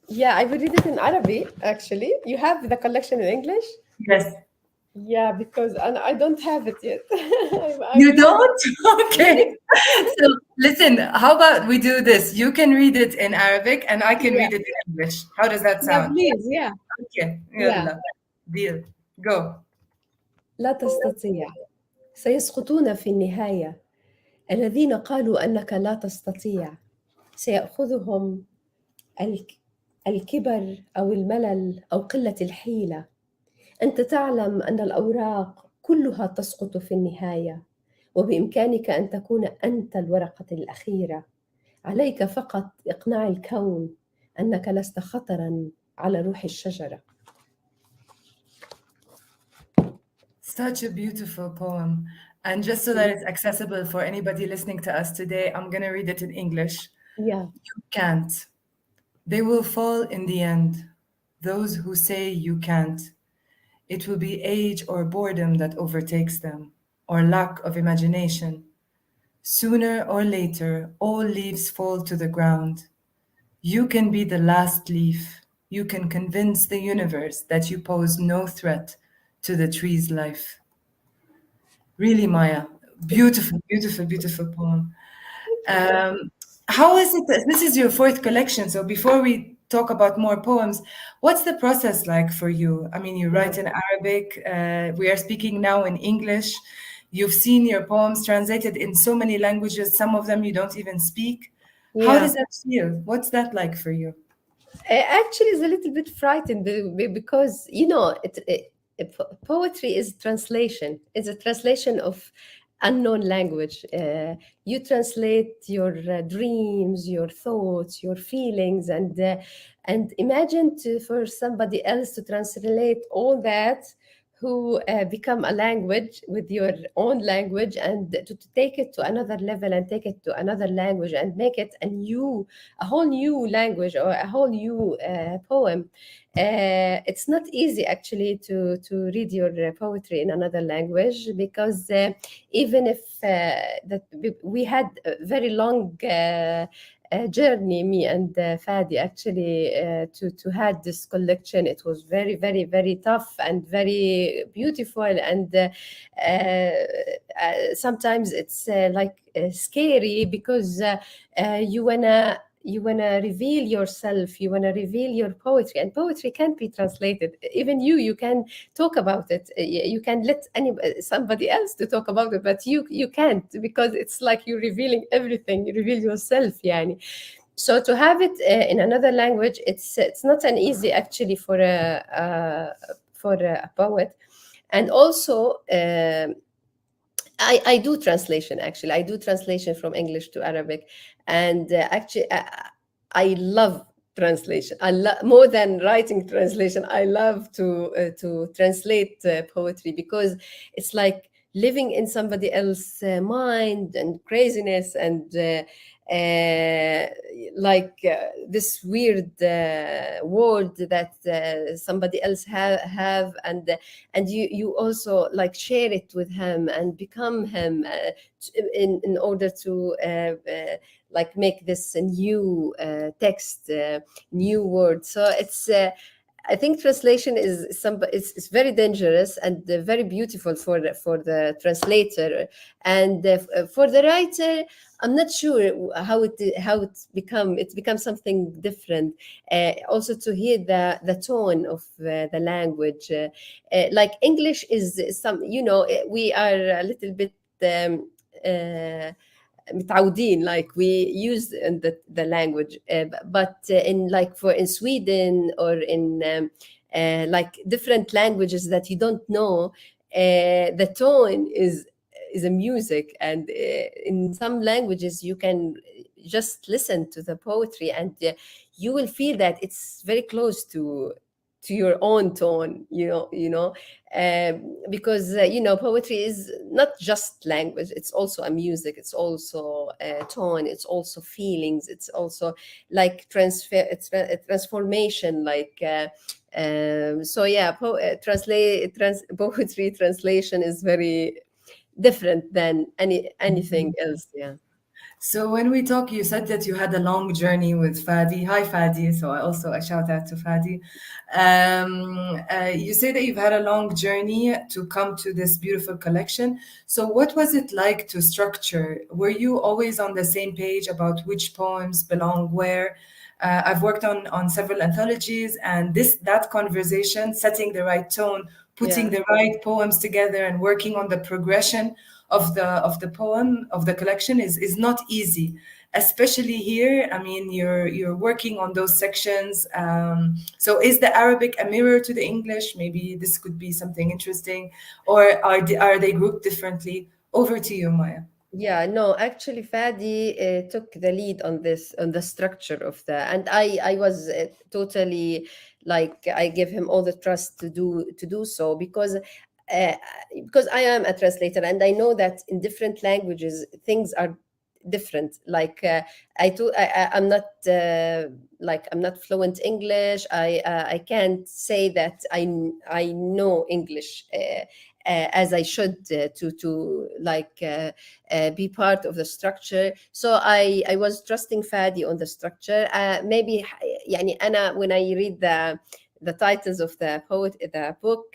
Yeah, I will read it in Arabic, actually. You have the collection in English? Yes. Yeah, because I don't have it yet. You don't? Okay. So listen, how about we do this? You can read it in Arabic and I can read it in English. How does that Yeah, sound? please, yeah. Okay. يلا. Deal. Go. لا تستطيع. سيسقطون في النهاية. الذين قالوا أنك لا تستطيع. سيأخذهم الكبر أو الملل أو قلة الحيلة. أنت تعلم أن الأوراق كلها تسقط في النهاية، وبإمكانك أن تكون أنت الورقة الأخيرة. عليك فقط إقناع الكون أنك لست خطراً على روح الشجرة. Such a beautiful poem. And just so that it's accessible for anybody listening to us today, I'm going to read it in English. Yeah. You can't. They will fall in the end. those who say you can't. It will be age or boredom that overtakes them, or lack of imagination. Sooner or later, all leaves fall to the ground. You can be the last leaf. You can convince the universe that you pose no threat to the tree's life. Really, Maya, beautiful, beautiful, beautiful poem. Um, how is it that this is your fourth collection? So before we talk about more poems, what's the process like for you? I mean, you write in Arabic. We are speaking now in English. You've seen your poems translated in so many languages. Some of them you don't even speak. How Yeah. does that feel? What's that like for you? Actually, is a little bit frightened because poetry is translation. It's a translation of unknown language. You translate your dreams, your thoughts, your feelings, and imagine for somebody else to translate all that, who become a language with your own language, and to take it to another level and take it to another language and make it a whole new language or a whole new poem. It's not easy actually to read your poetry in another language, because even if that we had a very long journey, me and Fady, actually to had this collection. It was very, very, very tough and very beautiful, and sometimes it's scary, because you wanna reveal yourself, you wanna reveal your poetry, and poetry can't be translated. Even you can talk about it, you can let somebody else to talk about it, but you can't, because it's like you're revealing everything. You reveal yourself, yani. So to have it in another language, it's not an easy actually for a poet. And also I do translation, actually. I do translation from English to Arabic. And actually, I love translation. More than writing translation, I love to translate poetry, because it's like living in somebody else's mind and craziness, and this weird word that somebody else have, and you also like share it with him and become him, in order to like make this a new text, new word. So it's I think translation is very dangerous and very beautiful for the translator, and for the writer. I'm not sure how it becomes something different. Also to hear the tone of the language, like English is some, we are a little bit. متعودين, like we use the language, but in Sweden or in like different languages that you don't know, the tone is a music, and in some languages you can just listen to the poetry, and you will feel that it's very close to your own tone, because poetry is not just language. It's also a music, it's also a tone, it's also feelings, it's also like transformation, like so yeah, poetry translation is very different than anything else. Yeah. So when we talk, you said that you had a long journey with Fady. Hi, Fady. So I shout out to Fady. You say that you've had a long journey to come to this beautiful collection. So what was it like to structure? Were you always on the same page about which poems belong where? I've worked on several anthologies, and that conversation, setting the right tone, putting the right poems together, and working on the progression of the poem of the collection is not easy, especially here. I mean, you're working on those sections. So is the Arabic a mirror to the English? Maybe this could be something interesting, or are they grouped differently? Over to you, Maya. Yeah, no, actually, Fady took the lead on the structure of and I was totally, like, I give him all the trust to do so, because I am a translator, and I know that in different languages things are different. Like I'm not I'm not fluent English. I can't say that I know English as I should to be part of the structure. So I was trusting Fady on the structure. Maybe يعني أنا when I read the titles of the book,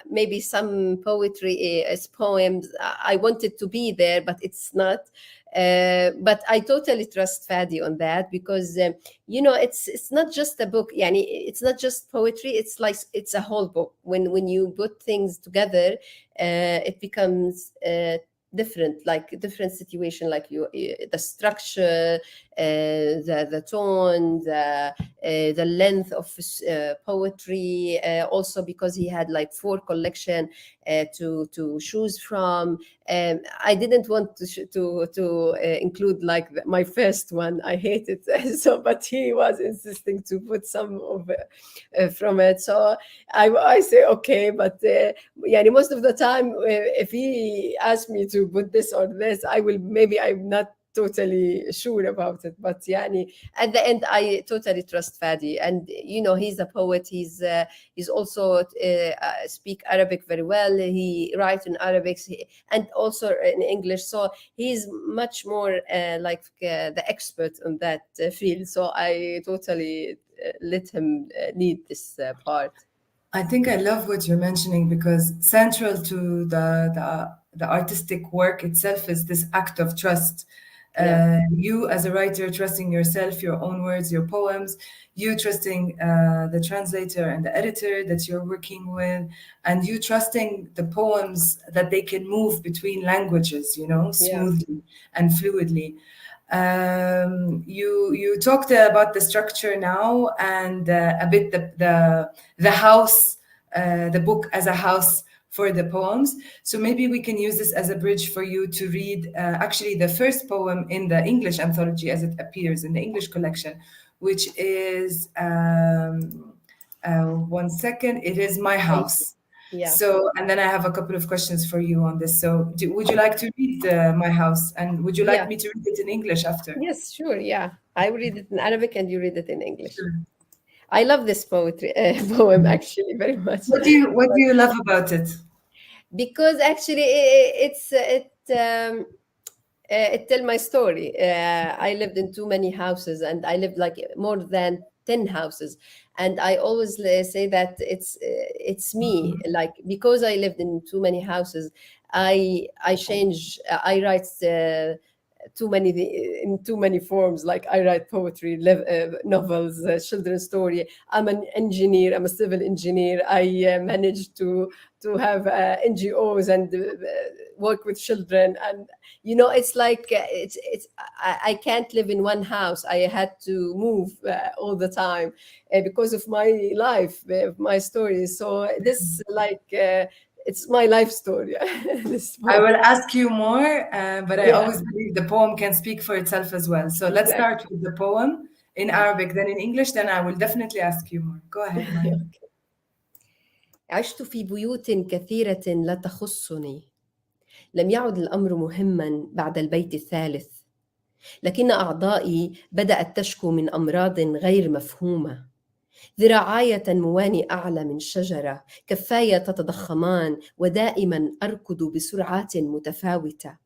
maybe some poetry is poems. I wanted to be there, but it's not. But I totally trust Fady on that, because it's not just a book. It's not just poetry. It's like it's a whole book. When you put things together, it becomes different, like different situation, like the structure, the tone, the length of poetry, also because he had like 4 collection to choose from. I didn't want to include like my first one. I hate it so, but he was insisting to put some of from it. So I say okay, but most of the time if he asks me to put this or this, I'm not totally sure about it. But at the end, I totally trust Fady, and he's a poet. He's also speak Arabic very well. He writes in Arabic and also in English, so he's much more the expert on that field. So I totally let him lead this part. I think I love what you're mentioning, because central to the artistic work itself is this act of trust. You as a writer trusting yourself, your own words, your poems, you trusting the translator and the editor that you're working with, and you trusting the poems that they can move between languages, smoothly and fluidly. You talked about the structure now, and a bit the house, the book as a house for the poems. So maybe we can use this as a bridge for you to read actually the first poem in the English anthology as it appears in the English collection, which is one second. It is My House. Yeah. So, and then I have a couple of questions for you on this. So would you like to read My House, and would you like me to read it in English after? Yes, sure. Yeah, I will read it in Arabic and you read it in English. Sure. I love this poem actually very much. What do you love about it? Because actually it tell my story. I lived in too many houses, and I lived like more than 10 houses, and I always say that it's me, like, because I lived in too many houses, I change. I write in too many forms. Like I write poetry, novels, children's story. I'm an engineer. I'm a civil engineer. I managed to have NGOs and work with children, and it's like I can't live in one house. I had to move all the time because of my life, my stories. So this it's my life story. I will ask you more, but I always believe the poem can speak for itself as well. So let's start with the poem in Arabic, then in English, then I will definitely ask you more. Go ahead, Maya. عشت في بيوت كثيرة لا تخصني. لم يعد الأمر مهما بعد البيت الثالث، لكن أعضائي بدأت تشكو من أمراض غير مفهومة. ذراعاي تنموان أعلى من شجرة، كفاي تتضخمان، ودائما أركض بسرعات متفاوتة.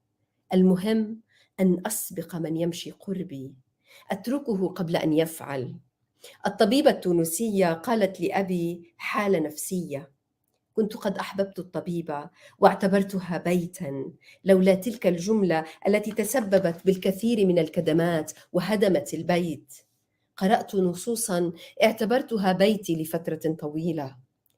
المهم أن أسبق من يمشي قربي، أتركه قبل أن يفعل. الطبيبة التونسية قالت لأبي حالة نفسية. كنت قد أحببت الطبيبة واعتبرتها بيتاً، لولا تلك الجملة التي تسببت بالكثير من الكدمات وهدمت البيت. قرأت نصوصاً اعتبرتها بيتي لفترة طويلة.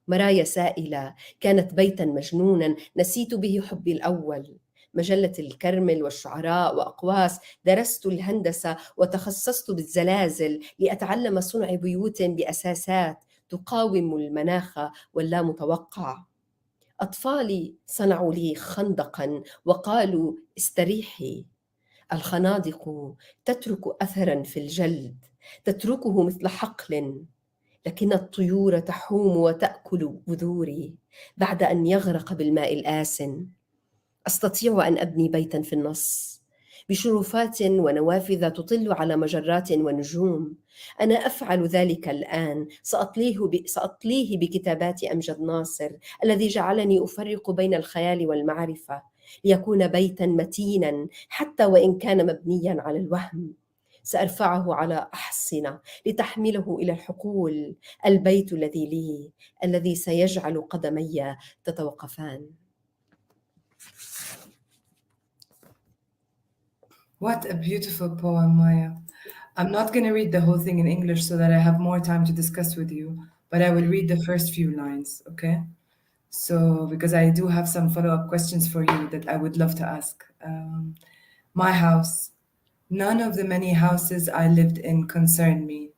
مرايا سائلة كانت بيتاً مجنوناً نسيت به حبي الأول. مجلة الكرمل والشعراء وأقواس. درست الهندسة وتخصصت بالزلازل لأتعلم صنع بيوت بأساسات تقاوم المناخ واللا متوقع. أطفالي صنعوا لي خندقاً وقالوا استريحي. الخنادق تترك أثراً في الجلد، تتركه مثل حقل، لكن الطيور تحوم وتأكل بذوري بعد أن يغرق بالماء الآسن. أستطيع أن أبني بيتاً في النص، بشرفات ونوافذ تطل على مجرات ونجوم. أنا أفعل ذلك الآن، سأطليه بكتابات أمجد ناصر الذي جعلني أفرق بين الخيال والمعرفة، ليكون بيتا متينا حتى وإن كان مبنيا على الوهم. سأرفعه على أحصنة لتحمله إلى الحقول، البيت الذي لي، الذي سيجعل قدمي تتوقفان. What a beautiful poem, Maya. I'm not going to read the whole thing in English so that I have more time to discuss with you, but I will read the first few lines, okay? So, because I do have some follow-up questions for you that I would love to ask. My house. None of the many houses I lived in concerned me.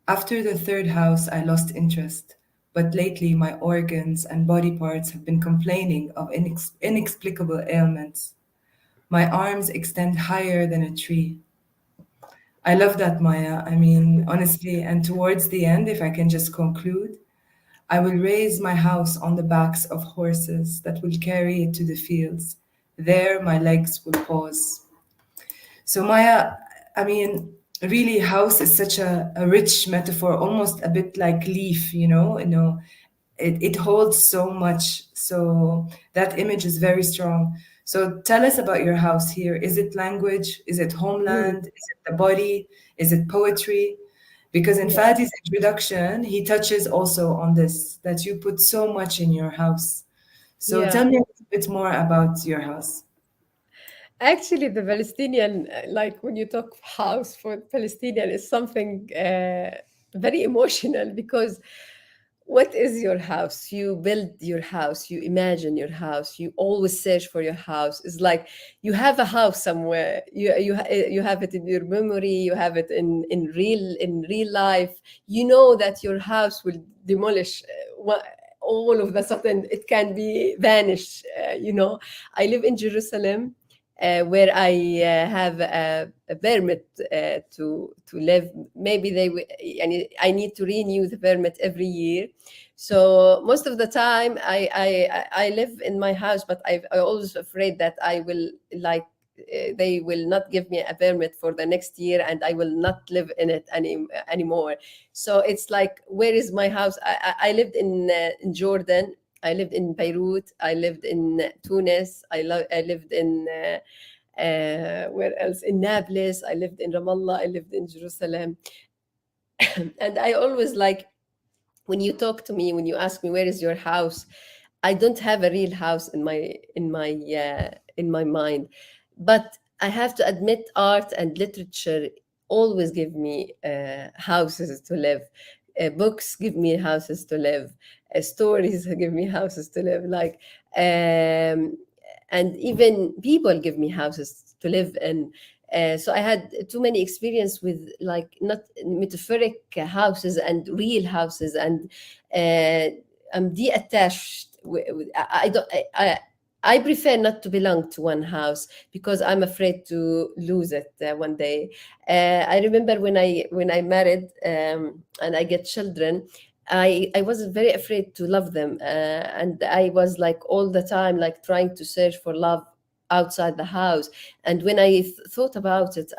After the third house, I lost interest, but lately my organs and body parts have been complaining of inexplicable ailments. My arms extend higher than a tree. I love that, Maya. I mean, honestly, and towards the end, if I can just conclude, I will raise my house on the backs of horses that will carry it to the fields. There, my legs will pause. So, Maya, I mean, really, house is such a rich metaphor, almost a bit like leaf, it holds so much. So that image is very strong. So tell us about your house here. Is it language? Is it homeland? Is it the body? Is it poetry? Because in Fady's introduction, he touches also on this, that you put so much in your house. So tell me a little bit more about your house. Actually, the Palestinian, like when you talk house for Palestinian, is something very emotional, because what is your house? You build your house, you imagine your house, you always search for your house. It's like you have a house somewhere. You have it in your memory. You have it in real life. You know that your house will demolish. All of the sudden, it can be vanished. I live in Jerusalem. Where I have a permit to live. Maybe I need to renew the permit every year. So most of the time I live in my house, but I'm always afraid that I will they will not give me a permit for the next year and I will not live in it anymore. So it's like, where is my house? I lived in Jordan. I lived in Beirut. I lived in Tunis. I lived in where else? In Nablus. I lived in Ramallah. I lived in Jerusalem. And I always when you talk to me, when you ask me where is your house, I don't have a real house in my mind, but I have to admit, art and literature always give me houses to live. Books give me houses to live. Stories give me houses to live. And even people give me houses to live in. So I had too many experience with not metaphoric houses and real houses, and I'm detached. I prefer not to belong to one house because I'm afraid to lose it one day. I remember when I married and I get children, I was very afraid to love them, and I was all the time trying to search for love outside the house. And when I thought about it,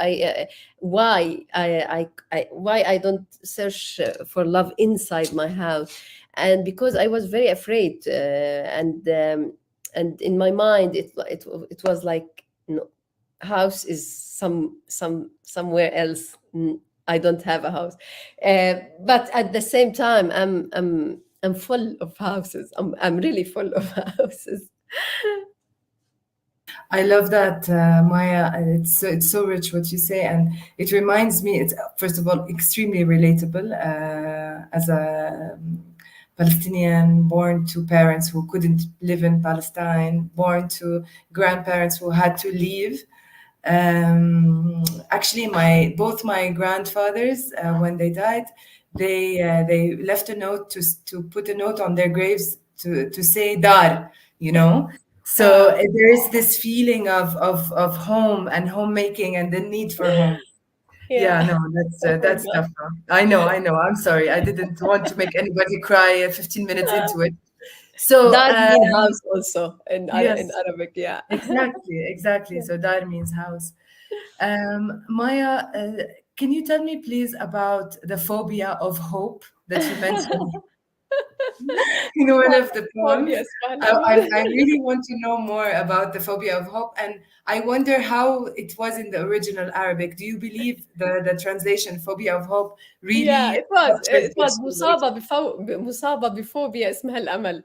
why I don't search for love inside my house, and because I was very afraid, and in my mind it was house is somewhere else. I don't have a house, but at the same time I'm full of houses. I'm really full of houses. I love that, Maya. It's so rich what you say, and it reminds me. It's first of all extremely relatable as a Palestinian born to parents who couldn't live in Palestine, born to grandparents who had to leave. Actually, both my grandfathers, when they died, they left a note to put a note on their graves to say dar, So there is this feeling of home and homemaking and the need for home. Yeah, no, that's tough. I know. I'm sorry. I didn't want to make anybody cry 15 minutes into it. So Dar means house also in yes, Arabic. Yeah. exactly. So dar means house. Maya, can you tell me please about the phobia of hope that you mentioned in one of the poems? Phobias, Amal. I really want to know more about the phobia of hope, and I wonder how it was in the original Arabic. Do you believe the translation phobia of hope Yeah, really it was. captures It what was you wrote? مصابة بفوبيا اسمها الأمل.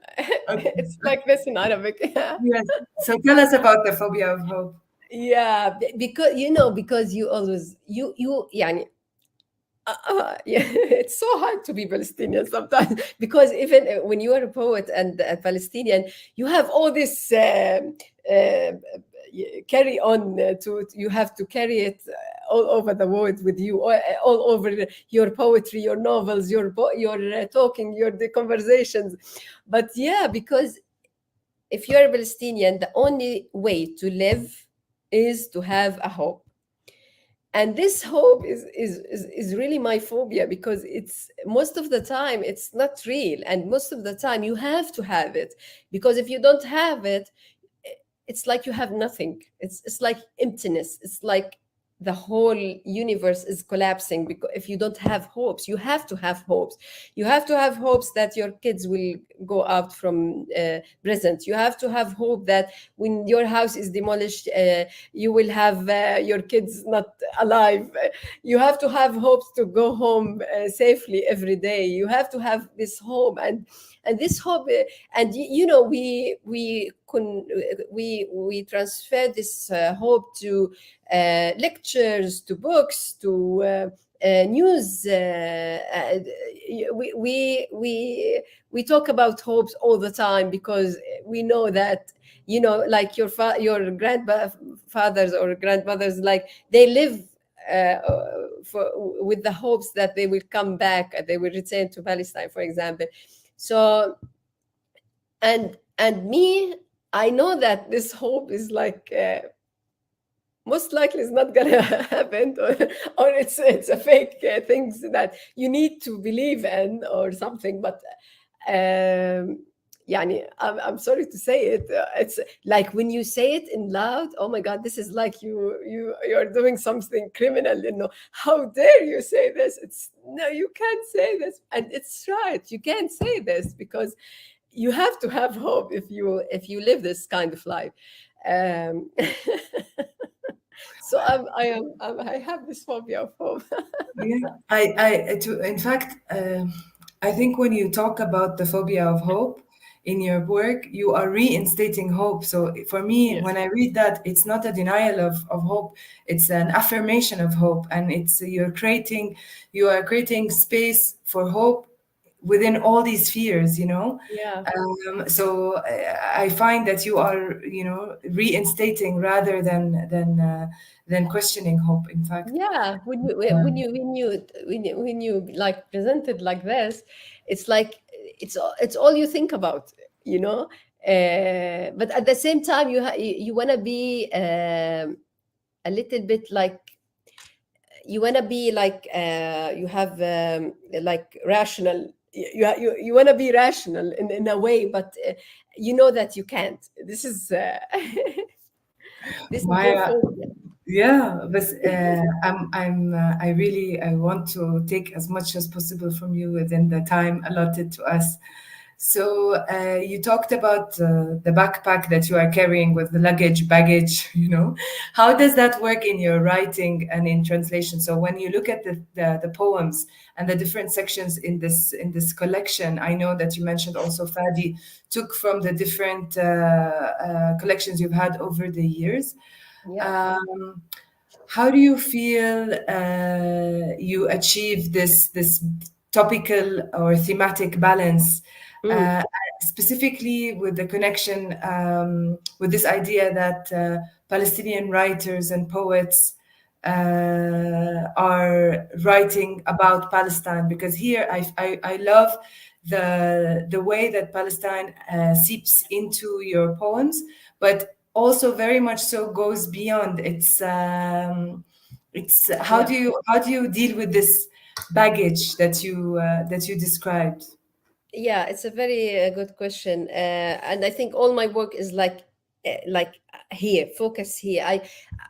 Okay. It's like this in Arabic. Yeah. Yes. So tell us about the phobia of hope. Yeah, because because you always يعني yeah, it's so hard to be Palestinian sometimes because even when you are a poet and a Palestinian, you have all this uh, carry on you have to carry it all over the world with you, all over your poetry, your novels, your talking, the conversations. But yeah, because if you're a Palestinian, the only way to live is to have a hope, and this hope is really my phobia because it's most of the time it's not real, and most of the time you have to have it, because if you don't have it, it's like you have nothing. It's like emptiness. It's like the whole universe is collapsing, because if you don't have hopes, you have to have hopes. You have to have hopes that your kids will go out from present. You have to have hope that when your house is demolished, you will have your kids not alive. You have to have hopes to go home safely every day. You have to have this hope, and this hope, and we transfer this hope to lectures, to books, to news. We talk about hopes all the time because we know that, like your grandfathers or grandmothers, like they live uh, with the hopes that they will come back, they will return to Palestine, for example. So, and me, I know that this hope is like most likely it's not gonna happen, or it's a fake things that you need to believe in or something. But يعني, I'm sorry to say it, it's like when you say it in loud, oh my god, this is like you're doing something criminal, how dare you say this? It's no, you can't say this, and it's right, you can't say this because you have to have hope if you live this kind of life. um so I have this phobia of hope. Yeah, in fact, I think when you talk about the phobia of hope in your work, you are reinstating hope. So for me, Yes. when I read that, it's not a denial of hope; it's an affirmation of hope, and you are creating space for hope within all these fears. Yeah. So I find that you are, reinstating rather than questioning hope. In fact. Yeah, when you like presented like this, it's like it's all you think about, you know. But at the same time, you want to be a little bit like, you want to be like you have like rational. You want to be rational in a way, but you know that you can't. This is this is your Maya, phobia. yeah, but I want to take as much as possible from you within the time allotted to us. So you talked about the backpack that you are carrying with the baggage. How does that work in your writing and in translation? So when you look at the poems and the different sections in this collection, I know that you mentioned also Fady took from the different collections you've had over the years. Yeah. Um, how do you feel you achieve this topical or thematic balance, Mm. uh, specifically with the connection with this idea that Palestinian writers and poets are writing about Palestine? Because here I love the way that Palestine seeps into your poems, but also very much so goes beyond. It's how Yeah. do you deal with this baggage that you described? Yeah, it's a very good question, and I think all my work is like like here, focus here. I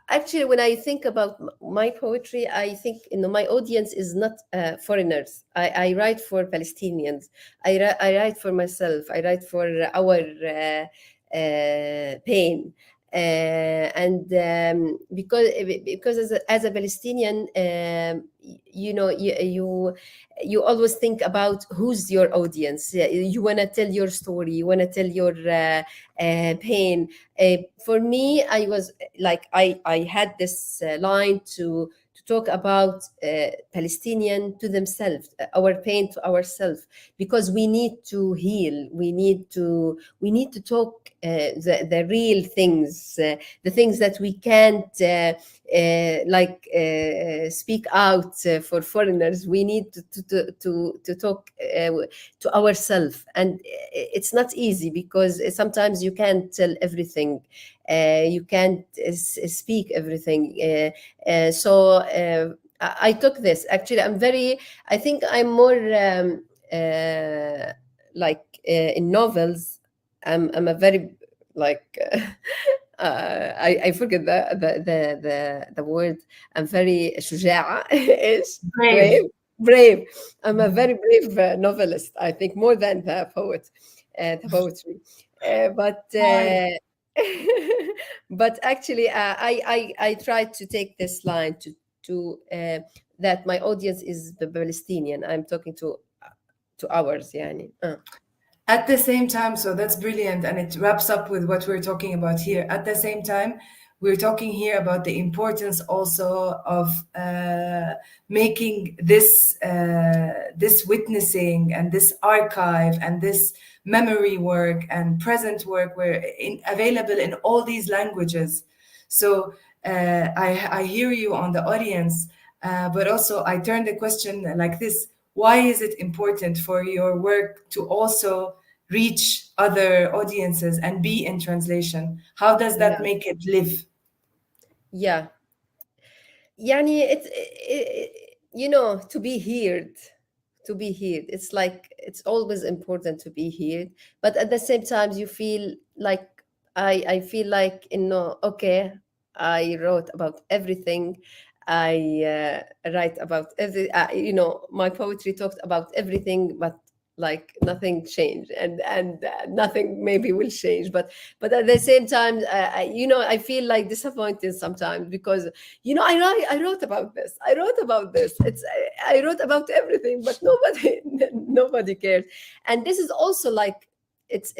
actually, when I think about my poetry, I think, my audience is not foreigners. I write for Palestinians. I write for myself. I write for our pain. And because as a Palestinian, you always think about who's your audience. You want to tell your story. You want to tell your pain. For me, I was like, I had this line to talk about Palestinian to themselves, our pain to ourselves, because we need to heal. We need to talk the real things, the things that we can't speak out for foreigners. We need to talk to ourselves, and it's not easy because sometimes you can't tell everything. You can't speak everything. So I took this. Actually, I think I'm more in novels. I'm a very I forget the word. I'm very شجاعة إيش brave. I'm a very brave novelist. I think more than the poetry. But actually, I tried to take this line to that my audience is the Palestinian. I'm talking to ours, yani. At the same time, so that's brilliant, and it wraps up with what we're talking about here. At the same time, we're talking here about the importance also of making this witnessing and this archive and this memory work and present work available in all these languages. So I hear you on the audience, but also I turn the question like this: why is it important for your work to also reach other audiences and be in translation? How does that make it live? Yeah. Yani it's to be heard. It's like, it's always important to be heard, but at the same time you feel like, I feel like, okay, I wrote about everything. I write about my poetry talked about everything, but like nothing changed, and nothing maybe will change, but at the same time, I feel like disappointed sometimes, because I wrote about this. I wrote about everything, but nobody cares. And this is also like, it's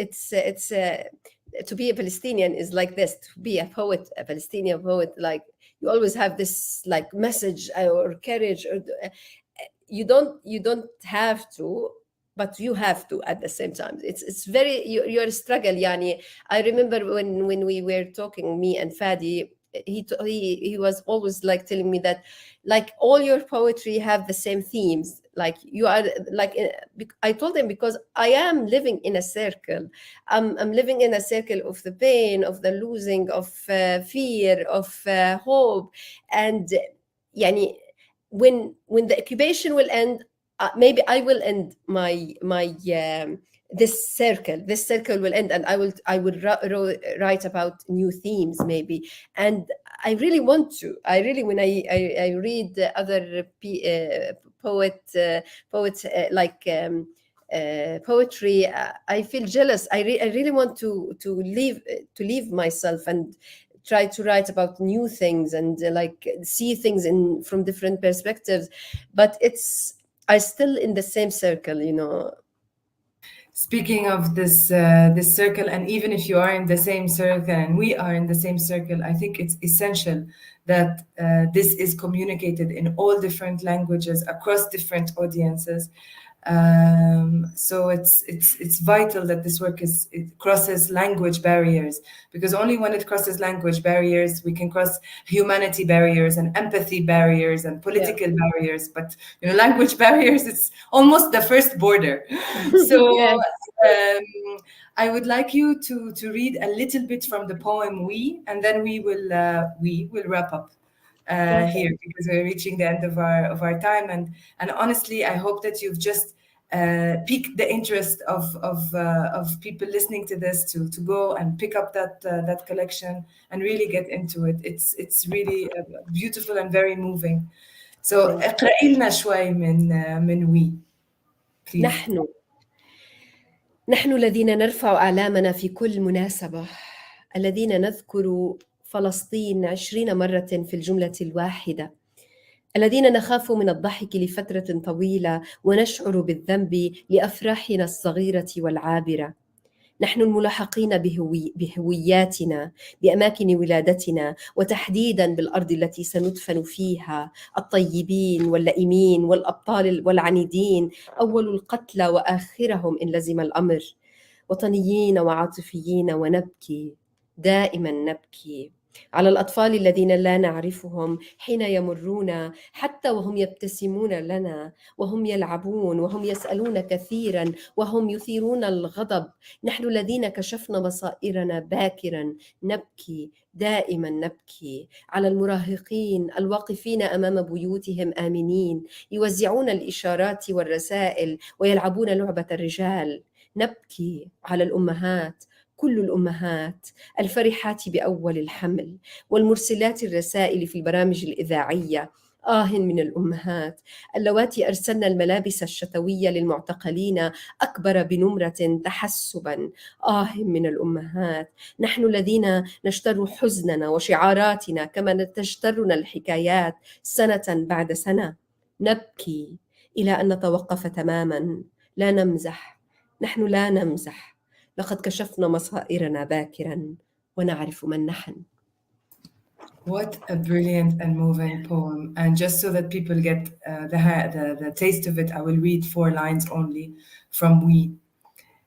to be a Palestinian is like this. To be a poet, a Palestinian poet, like, you always have this like message or courage, or you don't have to, but you have to at the same time. It's very, you're a struggle, yani. I remember when we were talking, me and Fady, he was always like telling me that, like, all your poetry have the same themes. Like, you are like, I told him, because I am living in a circle. I'm living in a circle of the pain, of the losing, of fear, of hope. And yani, when the occupation will end, maybe I will end my this circle will end, and I will write about new themes maybe. And I really want to. I really, when I read the other poets like poetry, I feel jealous. I really want to leave myself and try to write about new things, and like see things from different perspectives. But I still in the same circle. Speaking of this circle, and even if you are in the same circle and we are in the same circle, I think it's essential that this is communicated in all different languages across different audiences. So it's vital that this work it crosses language barriers, because only when it crosses language barriers we can cross humanity barriers and empathy barriers and political barriers. But language barriers, it's almost the first border. So Yes. I would like you to read a little bit from the poem "We," and then we will wrap up here, because we're reaching the end of our time. And honestly, I hope that you've just pique the interest of people listening to this to go and pick up that collection and really get into it. It's really beautiful and very moving. So اقرأي لنا شوي من وي please. نحن الذين نرفع أعلامنا في كل مناسبة، الذين نذكر فلسطين 20 مرة في الجملة الواحدة، الذين نخاف من الضحك لفترة طويلة ونشعر بالذنب لأفراحنا الصغيرة والعابرة. نحن الملحقين بهوياتنا، بأماكن ولادتنا، وتحديداً بالأرض التي سندفن فيها، الطيبين واللئيمين والأبطال والعنيدين، أول القتلى وآخرهم إن لزم الأمر، وطنيين وعاطفيين، ونبكي دائماً نبكي على الأطفال الذين لا نعرفهم حين يمرون، حتى وهم يبتسمون لنا، وهم يلعبون، وهم يسألون كثيرا، وهم يثيرون الغضب. نحن الذين كشفنا بصائرنا باكرا نبكي دائما نبكي على المراهقين الواقفين أمام بيوتهم آمنين، يوزعون الإشارات والرسائل ويلعبون لعبة الرجال. نبكي على الأمهات، كل الأمهات الفرحات بأول الحمل، والمرسلات الرسائل في البرامج الإذاعية. من الأمهات اللواتي أرسلن الملابس الشتوية للمعتقلين أكبر بنمرة تحسبا. من الأمهات، نحن الذين نشتر حزننا وشعاراتنا كما تشترنا الحكايات سنة بعد سنة. نبكي إلى أن نتوقف تماما، لا نمزح، نحن لا نمزح، لقد كشفنا مصائرنا باكرا ونعرف من نحن. What a brilliant and moving poem. And just so that people get the taste of it, I will read 4 lines only from We.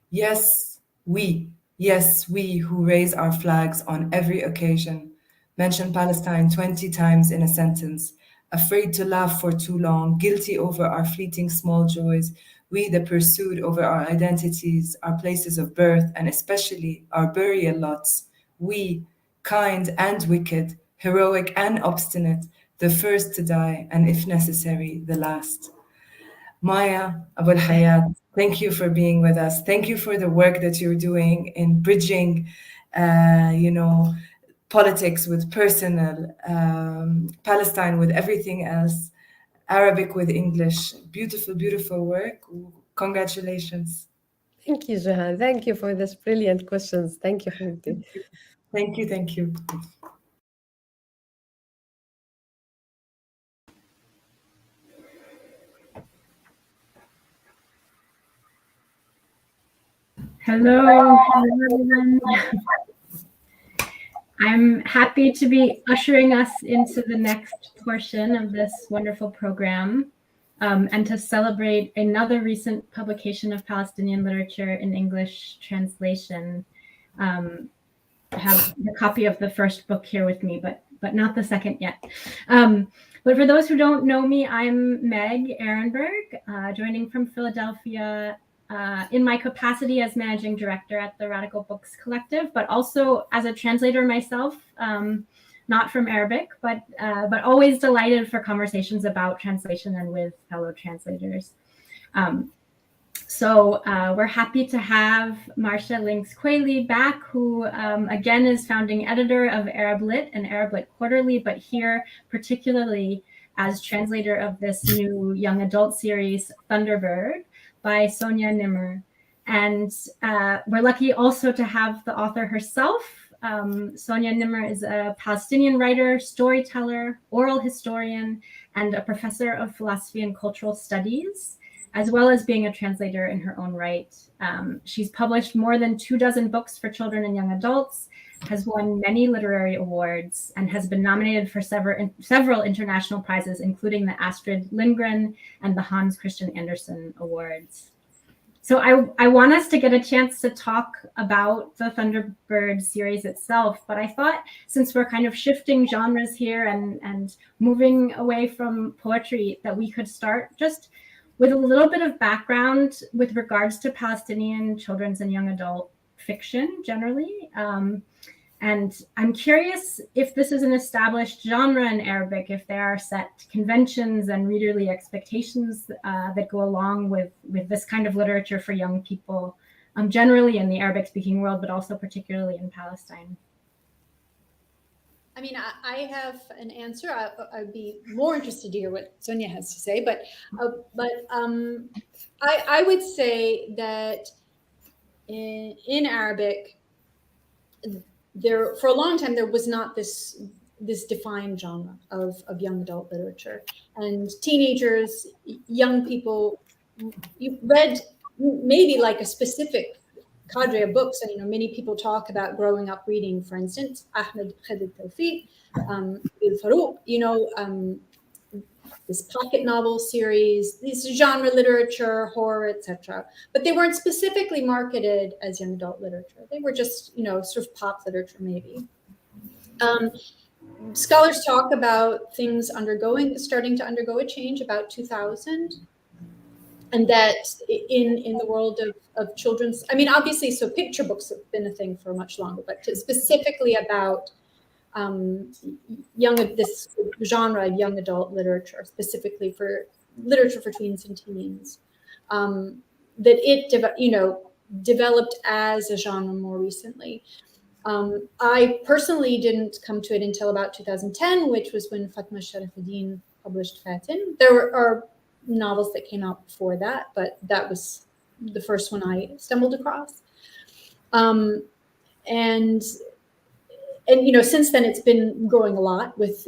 Yes, we. Yes, we who raise our flags on every occasion, mention Palestine 20 times in a sentence, afraid to laugh for too long, guilty over our fleeting small joys, we the pursued over our identities, our places of birth, and especially our burial lots. We, kind and wicked, heroic and obstinate, the first to die, and if necessary, the last. Maya Abu Al-Hayyat, thank you for being with us. Thank you for the work that you're doing in bridging, politics with personal, Palestine with everything else, Arabic with English. Beautiful, beautiful work. Congratulations. Thank you, Jehan. Thank you for this brilliant questions. Thank you, Fady. Thank you, thank you. Hello, everyone. I'm happy to be ushering us into the next portion of this wonderful program, and to celebrate another recent publication of Palestinian literature in English translation. I have the copy of the first book here with me, but not the second yet. But for those who don't know me, I'm Meg Arenberg, joining from Philadelphia, in my capacity as managing director at the Radical Books Collective, but also as a translator myself, not from Arabic, but always delighted for conversations about translation and with fellow translators. So we're happy to have Marcia Lynx Qualey back, who again is founding editor of Arab Lit and Arab Lit Quarterly, but here particularly as translator of this new young adult series, Thunderbird, by Sonia Nimr. And we're lucky also to have the author herself. Sonia Nimr is a Palestinian writer, storyteller, oral historian, and a professor of philosophy and cultural studies, as well as being a translator in her own right. She's published more than 24 books for children and young adults, has won many literary awards, and has been nominated for several international prizes, including the Astrid Lindgren and the Hans Christian Andersen Awards. So I want us to get a chance to talk about the Thunderbird series itself, but I thought since we're kind of shifting genres here and moving away from poetry, that we could start just with a little bit of background with regards to Palestinian children's and young adult fiction generally. And I'm curious if this is an established genre in Arabic, if there are set conventions and readerly expectations that go along with this kind of literature for young people, generally in the Arabic-speaking world, but also particularly in Palestine. I mean, I have an answer. I'd be more interested to hear what Sonia has to say, but I would say that in Arabic, there for a long time there was not this defined genre of young adult literature, and teenagers, young people, you read maybe like a specific cadre of books. And many people talk about growing up reading, for instance, Ahmed Khalid Tawfiq, Farouk, this pocket novel series, this genre literature, horror, etc. But they weren't specifically marketed as young adult literature. They were just, sort of pop literature, maybe. Scholars talk about things starting to undergo a change about 2000. And that in the world of children's, I mean, obviously, so picture books have been a thing for much longer, but specifically about this genre of young adult literature, specifically for literature for tweens and teens, that it developed as a genre more recently. I personally didn't come to it until about 2010, which was when Fatma Sharafuddin published Fatin. There are novels that came out before that, but that was the first one I stumbled across. And since then it's been growing a lot with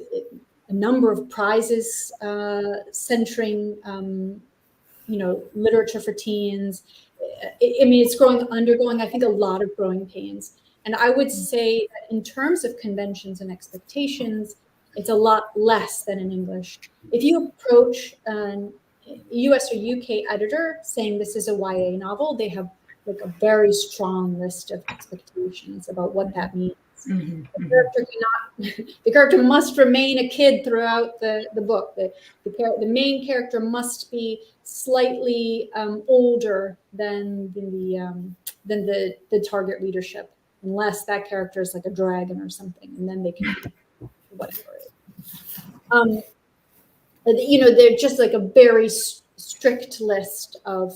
a number of prizes centering literature for teens. I mean, it's undergoing, I think, a lot of growing pains. And I would say that in terms of conventions and expectations, it's a lot less than in English. If you approach an US or UK editor saying this is a YA novel, they have like a very strong list of expectations about what that means. Mm-hmm. The character must remain a kid throughout the book. The main character must be slightly older than the target readership, unless that character is like a dragon or something, and then they can be whatever. They're just like a very strict list of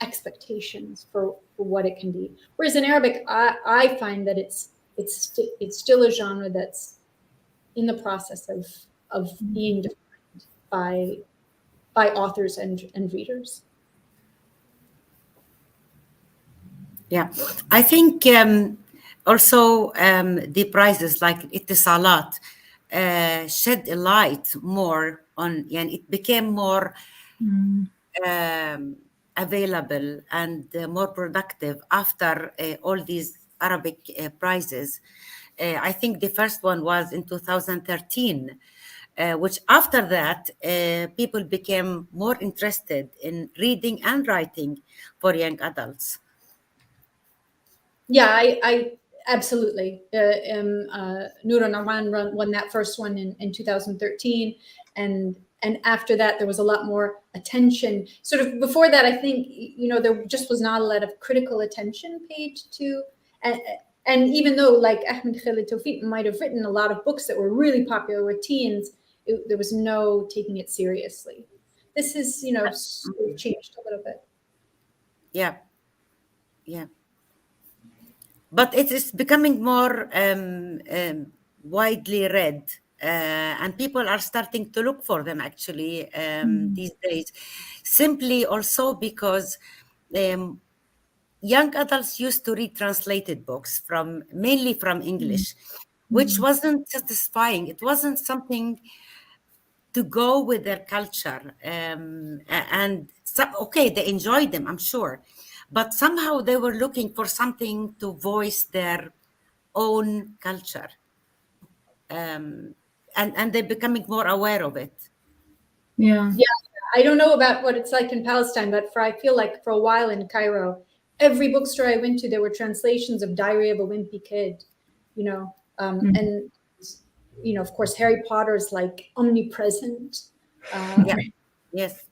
expectations for what it can be. Whereas in Arabic, I find that it's still a genre that's in the process of being defined by authors and readers. Yeah, I think also the prizes like Ittisalat shed a light more on, and it became more available and more productive after all these Arabic prizes. I think the first one was in 2013, which after that, people became more interested in reading and writing for young adults. Yeah, I absolutely. Noura Narwan won that first one in 2013. And after that, there was a lot more attention. Sort of before that, I think, there just was not a lot of critical attention paid to. And even though like Ahmed Khalid Tawfiq might have written a lot of books that were really popular with teens, there was no taking it seriously. This has, changed a little bit. Yeah. Yeah. But it is becoming more widely read, and people are starting to look for them actually these days, simply also because young adults used to read translated books mainly from English, which wasn't satisfying. It wasn't something to go with their culture. And so, okay, they enjoyed them, I'm sure. But somehow they were looking for something to voice their own culture. And they're becoming more aware of it. Yeah. Yeah. I don't know about what it's like in Palestine, but I feel like for a while in Cairo, every bookstore I went to, there were translations of Diary of a Wimpy Kid, and, of course, Harry Potter is like omnipresent. Yeah. Yes.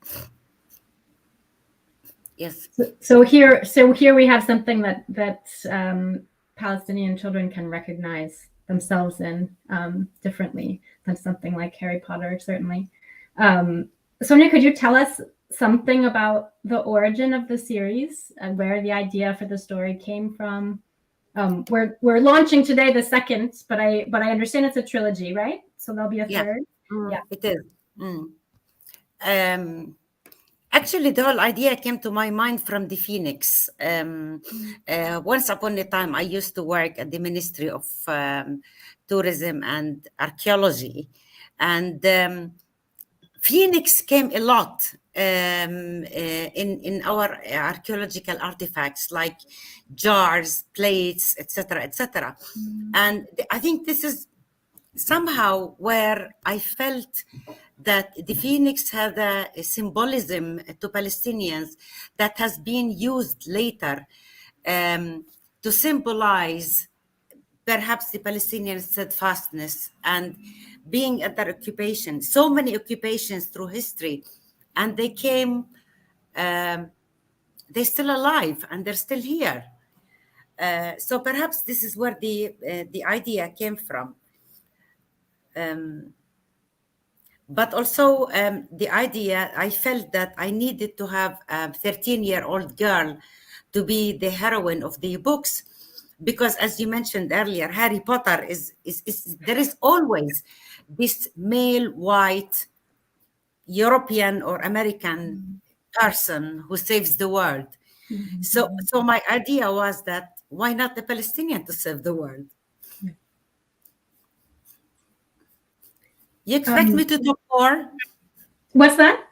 Yes. So here we have something that's Palestinian children can recognize themselves in differently than something like Harry Potter, certainly. Sonia, could you tell us something about the origin of the series and where the idea for the story came from? We're launching today the second, but I understand it's a trilogy, right? So there'll be a third. Yeah, it is. Actually, the whole idea came to my mind from the Phoenix. Once upon a time, I used to work at the Ministry of Tourism and Archaeology, and Phoenix came a lot in our archaeological artifacts, like jars, plates, etc., etc. And I think this is somehow where I felt that the Phoenix had a symbolism to Palestinians that has been used later to symbolize perhaps the Palestinian steadfastness and being under occupation, so many occupations through history, and they came, they're still alive and they're still here. So perhaps this is where the idea came from. But also the idea, I felt that I needed to have a 13-year-old girl to be the heroine of the books, because as you mentioned earlier, Harry Potter is there is always this male, white, European or American person who saves the world. So my idea was that why not the Palestinian to save the world? You expect me to talk more? What's that?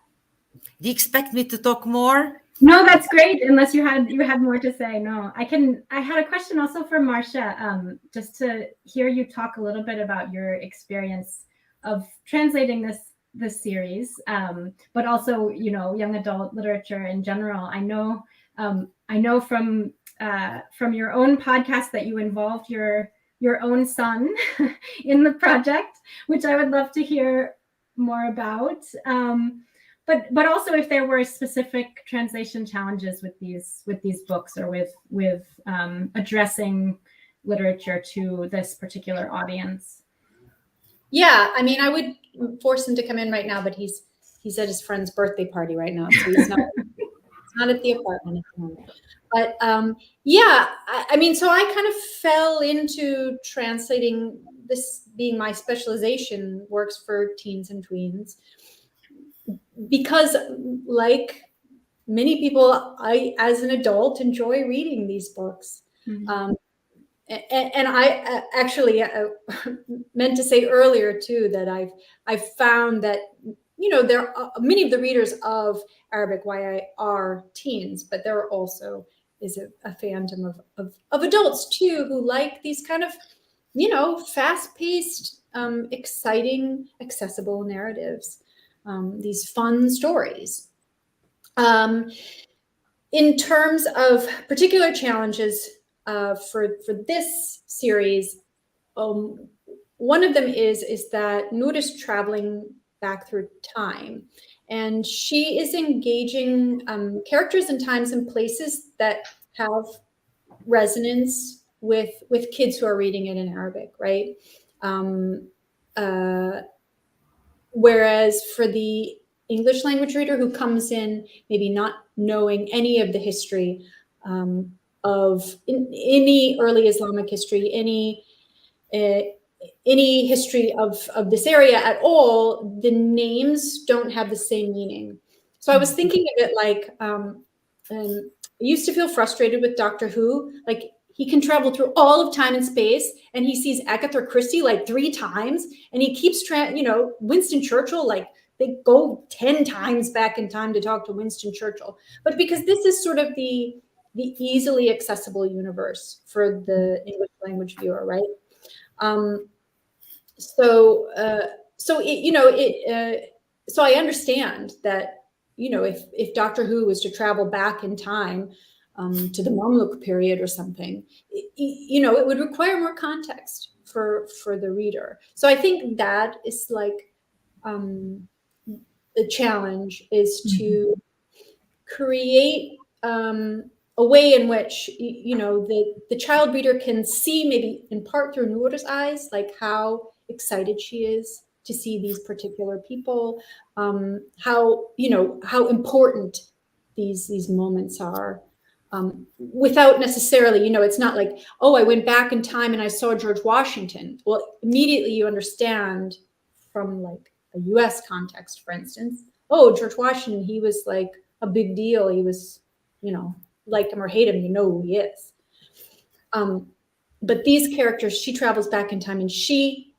Do you expect me to talk more? No, that's great. Unless you had more to say. No, I had a question also for Marcia, just to hear you talk a little bit about your experience of translating this series, but also, you know, young adult literature in general. I know from your own podcast that you involved your own son in the project, which I would love to hear more about. But also if there were specific translation challenges with these books, or with addressing literature to this particular audience. Yeah, I mean, I would force him to come in right now, but he's at his friend's birthday party right now, so he's not at the apartment at the moment. But yeah, I mean, so I kind of fell into translating, this being my specialization, works for teens and tweens, because like many people, I, as an adult, enjoy reading these books. And I actually meant to say earlier too that I've found that, you know, there are many of the readers of Arabic YA are teens, but there also is a fandom of adults too who like these kind of, you know, fast-paced, exciting, accessible narratives, these fun stories. In terms of particular challenges for this series, one of them is that Noor is traveling back through time, and she is engaging characters in times and places that have resonance with kids who are reading it in Arabic, right? Whereas for the English language reader who comes in maybe not knowing any of the history of any early Islamic history, any history of this area at all, the names don't have the same meaning. So I was thinking of it like, I used to feel frustrated with Doctor Who. Like, he can travel through all of time and space, and he sees Agatha Christie like 3 times, and he keeps Winston Churchill, like they go 10 times back in time to talk to Winston Churchill. But because this is sort of the easily accessible universe for the English language viewer, right? So I understand that, you know, if Doctor Who was to travel back in time to the Mamluk period or something, you know, it would require more context for the reader. So I think that is like the challenge is to create a way in which, you know, the child reader can see, maybe in part through Noor's eyes, like how excited she is to see these particular people, how, you know, how important these moments are, without necessarily, you know, it's not like, oh, I went back in time and I saw George Washington. Well, immediately you understand from like a US context, for instance, oh, George Washington, he was like a big deal. He was, you know, like him or hate him, you know who he is. But these characters, she travels back in time and she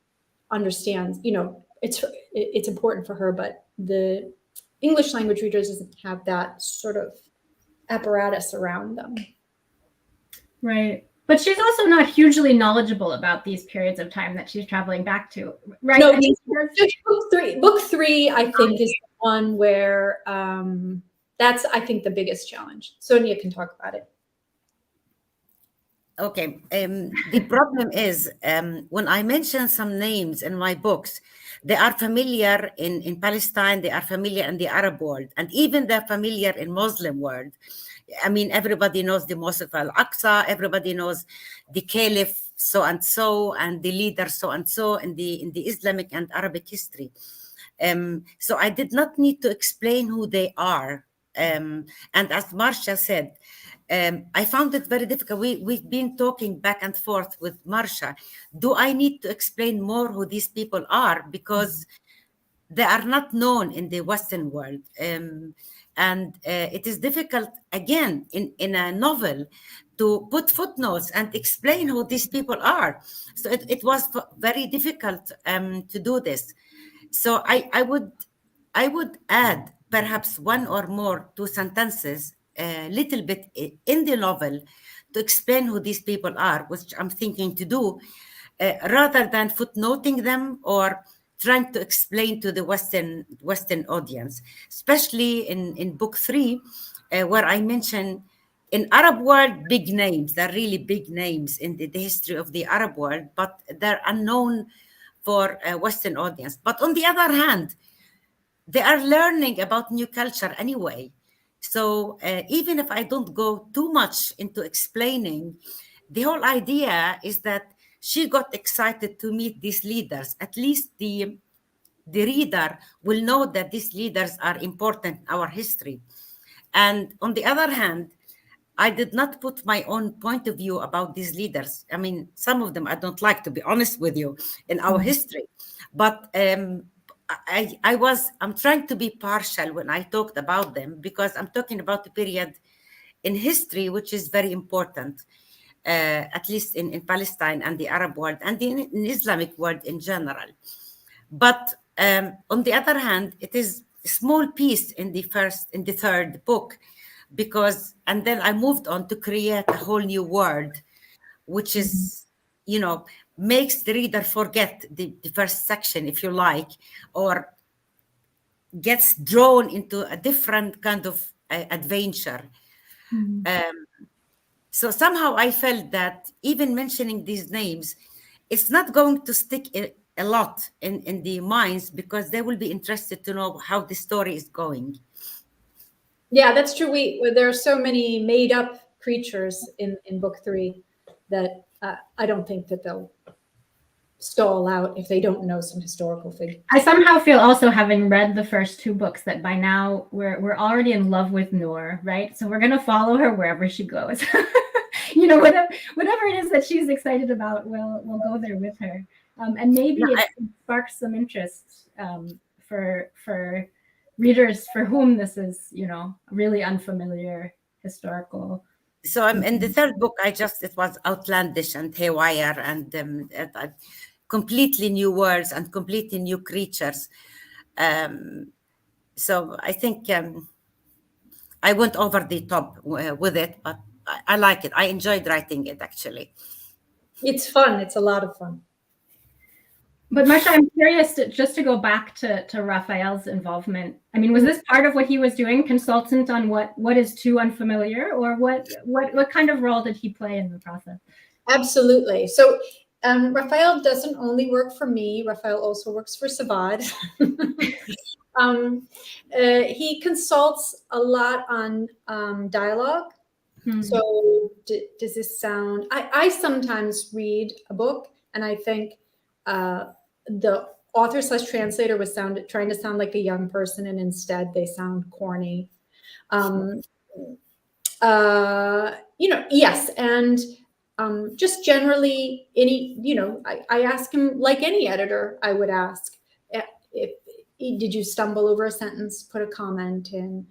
understands, you know, it's important for her, but the English language readers doesn't have that sort of apparatus around them. Right. But she's also not hugely knowledgeable about these periods of time that she's traveling back to, right? No, I mean, book three, I think, is the one where that's, I think, the biggest challenge. Sonia can talk about it. Okay. The problem is when I mention some names in my books, they are familiar in Palestine, they are familiar in the Arab world, and even they're familiar in Muslim world. I mean, everybody knows the Mosque of Al-Aqsa, everybody knows the Caliph so-and-so and the leader so-and-so in the Islamic and Arabic history. So I did not need to explain who they are. And as Marcia said, I found it very difficult. We've been talking back and forth with Marcia. Do I need to explain more who these people are? Because they are not known in the Western world. And it is difficult, again, in a novel to put footnotes and explain who these people are. So it was very difficult to do this. So I would add perhaps one or more, two sentences, a little bit in the novel to explain who these people are, which I'm thinking to do, rather than footnoting them or trying to explain to the Western audience, especially in book 3, where I mention in Arab world, big names. They're really big names in the history of the Arab world, but they're unknown for a Western audience. But on the other hand, they are learning about new culture anyway. So even if I don't go too much into explaining, the whole idea is that she got excited to meet these leaders. At least the reader will know that these leaders are important in our history. And on the other hand, I did not put my own point of view about these leaders. I mean, some of them I don't like, to be honest with you, in our history. But I'm trying to be partial when I talked about them, because I'm talking about a period in history which is very important, at least in Palestine and the Arab world and in Islamic world in general. But on the other hand, it is a small piece in the third book, because, and then I moved on to create a whole new world, which is, you know, makes the reader forget the first section, if you like, or gets drawn into a different kind of adventure. So somehow I felt that even mentioning these names, it's not going to stick a lot in the minds, because they will be interested to know how the story is going. Yeah, that's true. There are so many made up creatures in book 3 that I don't think that they'll stall out if they don't know some historical figure. I somehow feel also, having read the first 2 books, that by now we're already in love with Noor, right? So we're gonna follow her wherever she goes. You know, whatever it is that she's excited about, we'll go there with her. And maybe it sparks some interest for readers for whom this is, you know, really unfamiliar historical. So in the third book, it was outlandish and haywire and completely new worlds and completely new creatures. So I think I went over the top with it, but I like it. I enjoyed writing it, actually. It's fun. It's a lot of fun. But Marcia, I'm curious just to go back to Raphael's involvement. I mean, was this part of what he was doing, consultant on what is too unfamiliar, or what kind of role did he play in the process? Absolutely. So Raphael doesn't only work for me. Raphael also works for Sawad. He consults a lot on dialogue So does this sound, I sometimes read a book and I think the author / translator was trying to sound like a young person, and instead they sound corny. Yes. And just generally I ask him, like any editor, I would ask, if did you stumble over a sentence, put a comment in.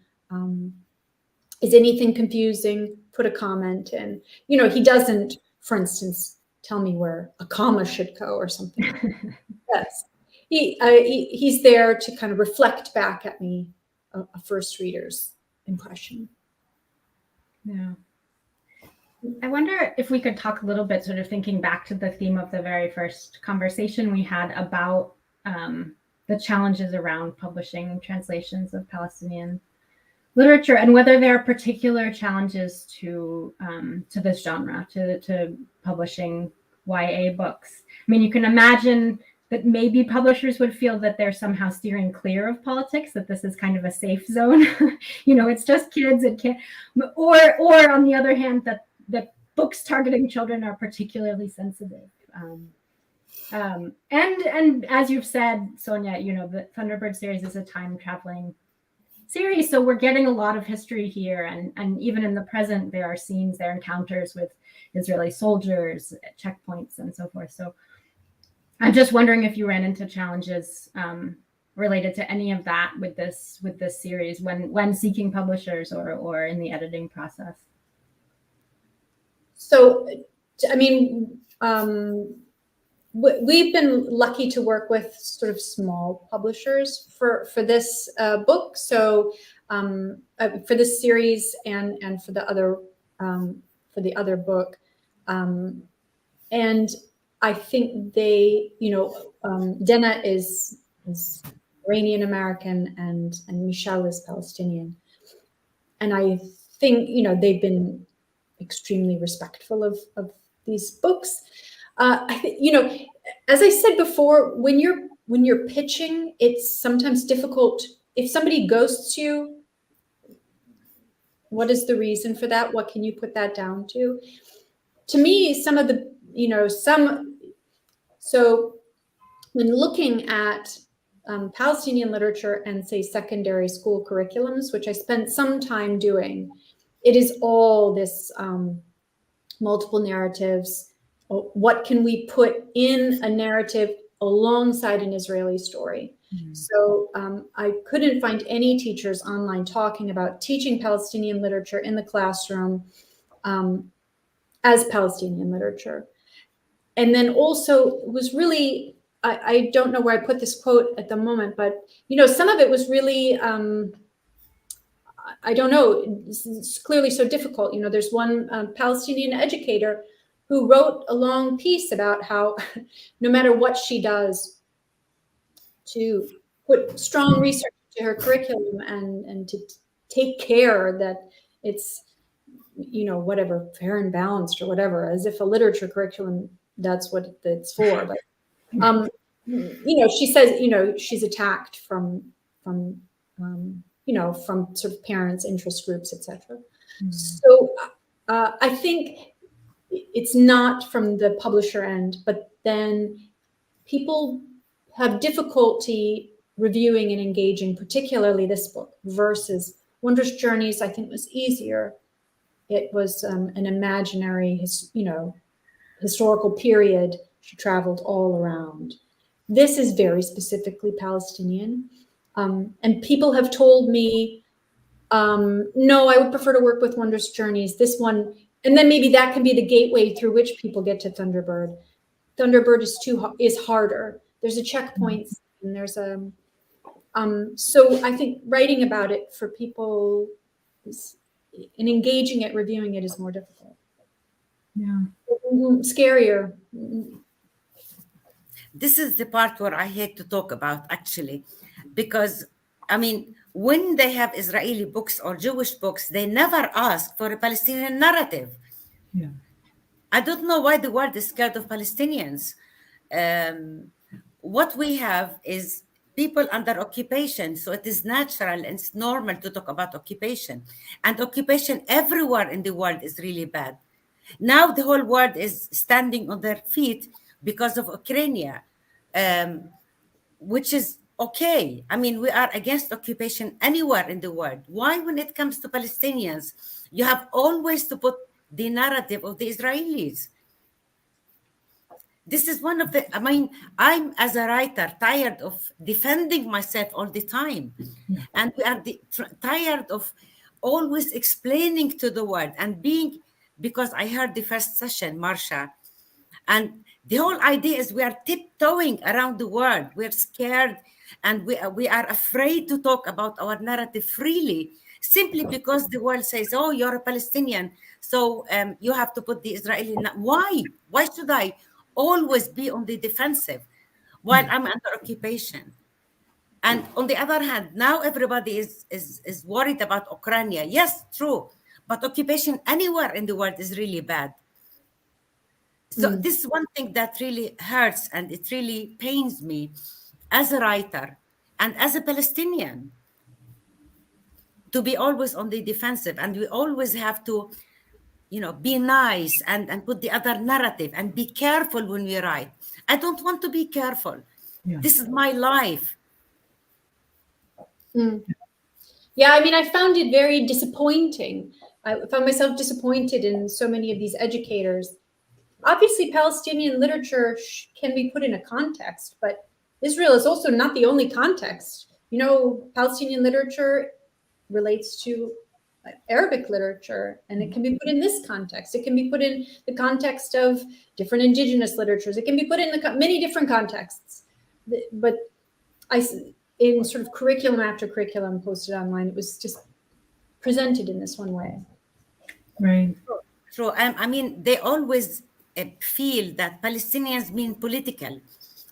Is anything confusing? Put a comment in. He doesn't, for instance, tell me where a comma should go or something. Yes. He's there to kind of reflect back at me a first reader's impression. Yeah. I wonder if we could talk a little bit, sort of thinking back to the theme of the very first conversation we had about the challenges around publishing translations of Palestinian literature, and whether there are particular challenges to this genre, to publishing YA books. I mean, you can imagine that maybe publishers would feel that they're somehow steering clear of politics, that this is kind of a safe zone. It's just kids, it can't, or on the other hand, that books targeting children are particularly sensitive. And as you've said, Sonia, the Thunderbird series is a time traveling series, so we're getting a lot of history here, and even in the present there are scenes, there are encounters with Israeli soldiers at checkpoints and so forth. So I'm just wondering if you ran into challenges related to any of that with this series when seeking publishers or in the editing process. So, I mean, we've been lucky to work with sort of small publishers for this book. So for this series and for the other book, and I think they, Dena is Iranian American and Michelle is Palestinian, and I think they've been extremely respectful of these books. I think, as I said before, when you're pitching, it's sometimes difficult. If somebody ghosts you, what is the reason for that? What can you put that down to? To me, some of the, so when looking at Palestinian literature and say secondary school curriculums, which I spent some time doing, it is all this multiple narratives. What can we put in a narrative alongside an Israeli story? Mm-hmm. So I couldn't find any teachers online talking about teaching Palestinian literature in the classroom as Palestinian literature. And then also it was really, I don't know where I put this quote at the moment, but some of it was really, I don't know, it's clearly so difficult. There's one Palestinian educator who wrote a long piece about how no matter what she does to put strong research to her curriculum and to take care that it's, whatever, fair and balanced or whatever, as if a literature curriculum, that's what it's for. But, she says, she's attacked from sort of parents, interest groups, etc. Mm-hmm. So I think it's not from the publisher end, but then people have difficulty reviewing and engaging, particularly this book, versus Wondrous Journeys, I think was easier. It was an imaginary, historical period. She traveled all around. This is very specifically Palestinian. And people have told me, no, I would prefer to work with Wondrous Journeys. This one, and then maybe that can be the gateway through which people get to Thunderbird. Thunderbird is harder. There's a checkpoint, and there's a. So I think writing about it for people and engaging it, reviewing it is more difficult. Yeah, scarier. This is the part where I hate to talk about, actually, because I mean, when they have Israeli books or Jewish books, they never ask for a Palestinian narrative. Yeah. I don't know why the world is scared of Palestinians. What we have is people under occupation. So it is natural and it's normal to talk about occupation. And occupation everywhere in the world is really bad. Now the whole world is standing on their feet because of Ukraine, which is okay. I mean, we are against occupation anywhere in the world. Why, when it comes to Palestinians, you have always to put the narrative of the Israelis? This is one of the, I mean, I'm as a writer tired of defending myself all the time. And we are tired of always explaining to the world and being, because I heard the first session, Marsha, and the whole idea is we are tiptoeing around the world. We're scared and we are afraid to talk about our narrative freely, simply because the world says, oh, you're a Palestinian, so you have to put the Israeli. Why? Why should I always be on the defensive while I'm under occupation? And on the other hand, now everybody is worried about Ukraine. Yes, true. But occupation anywhere in the world is really bad. So this is one thing that really hurts and it really pains me as a writer and as a Palestinian to be always on the defensive. And we always have to, be nice and put the other narrative and be careful when we write. I don't want to be careful. Yeah. This is my life. Yeah, I mean, I found it very disappointing. I found myself disappointed in so many of these educators. Obviously, Palestinian literature can be put in a context, but Israel is also not the only context. Palestinian literature relates to Arabic literature, and it can be put in this context. It can be put in the context of different indigenous literatures. It can be put in many different contexts. But in sort of curriculum after curriculum posted online, it was just presented in this one way. Right. True. I mean, they always feel that Palestinians mean political,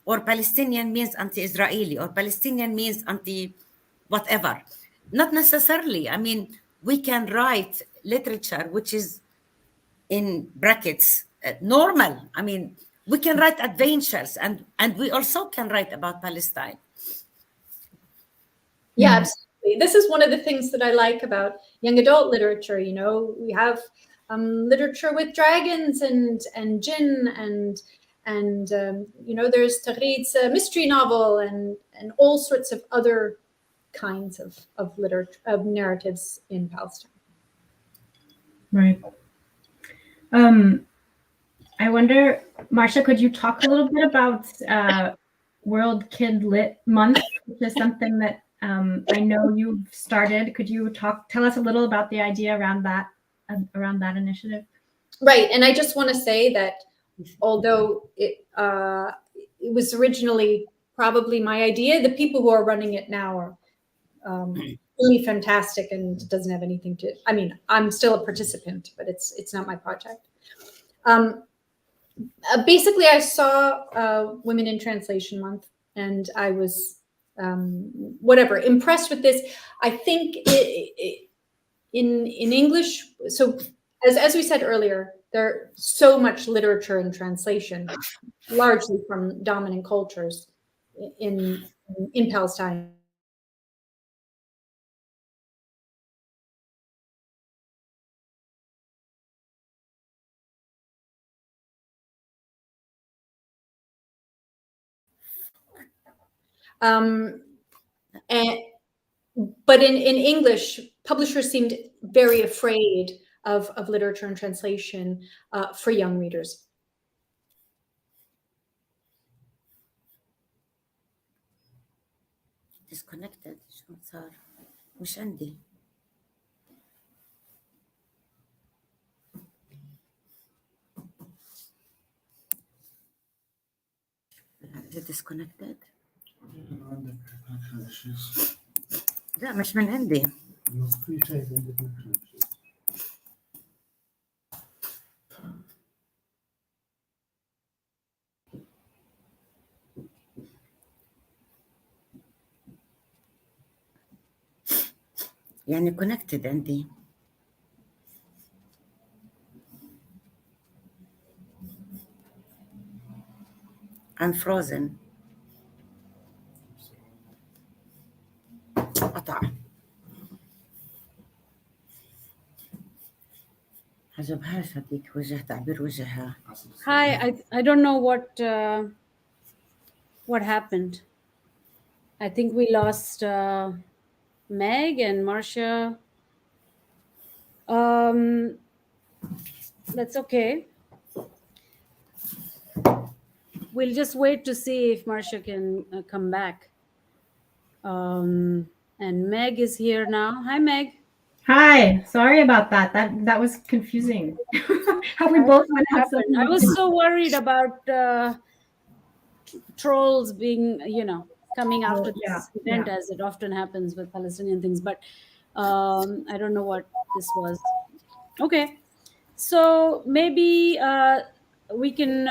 or Palestinian means anti-Israeli, or Palestinian means anti-whatever. Not necessarily. I mean, we can write literature which is, in brackets, normal. I mean, we can write adventures, and we also can write about Palestine. Yeah, absolutely. This is one of the things that I like about young adult literature. We have literature with dragons and jinn and there's Tahrid's mystery novel and all sorts of other kinds of literature, of narratives in Palestine. Right. I wonder, Marsha, could you talk a little bit about World Kid Lit Month, which is something that I know you've started. Could you tell us a little about the idea around that initiative? Right, and I just want to say that although it was originally probably my idea, the people who are running it now are really fantastic, and it doesn't have anything to. I mean, I'm still a participant, but it's not my project. Basically, I saw Women in Translation Month, and I was impressed with this. I think in English, so as we said earlier, there's so much literature and translation, largely from dominant cultures in Palestine. But in English, publishers seemed very afraid of literature and translation for young readers. Disconnected. شو صار؟ مش عندي. Is it disconnected؟ لا مش من عندي. يعني connected عندي. I'm frozen. عجبهاش هذيك وجه تعبير وجهها. Hi, I don't know what happened. I think we lost Meg and Marcia. That's okay. We'll just wait to see if Marcia can come back. And Meg is here now. Hi, Meg. Hi, sorry about that. That was confusing. How we both went out. I was so worried about trolls being, coming after this event, as it often happens with Palestinian things. But I don't know what this was. Okay, so maybe we can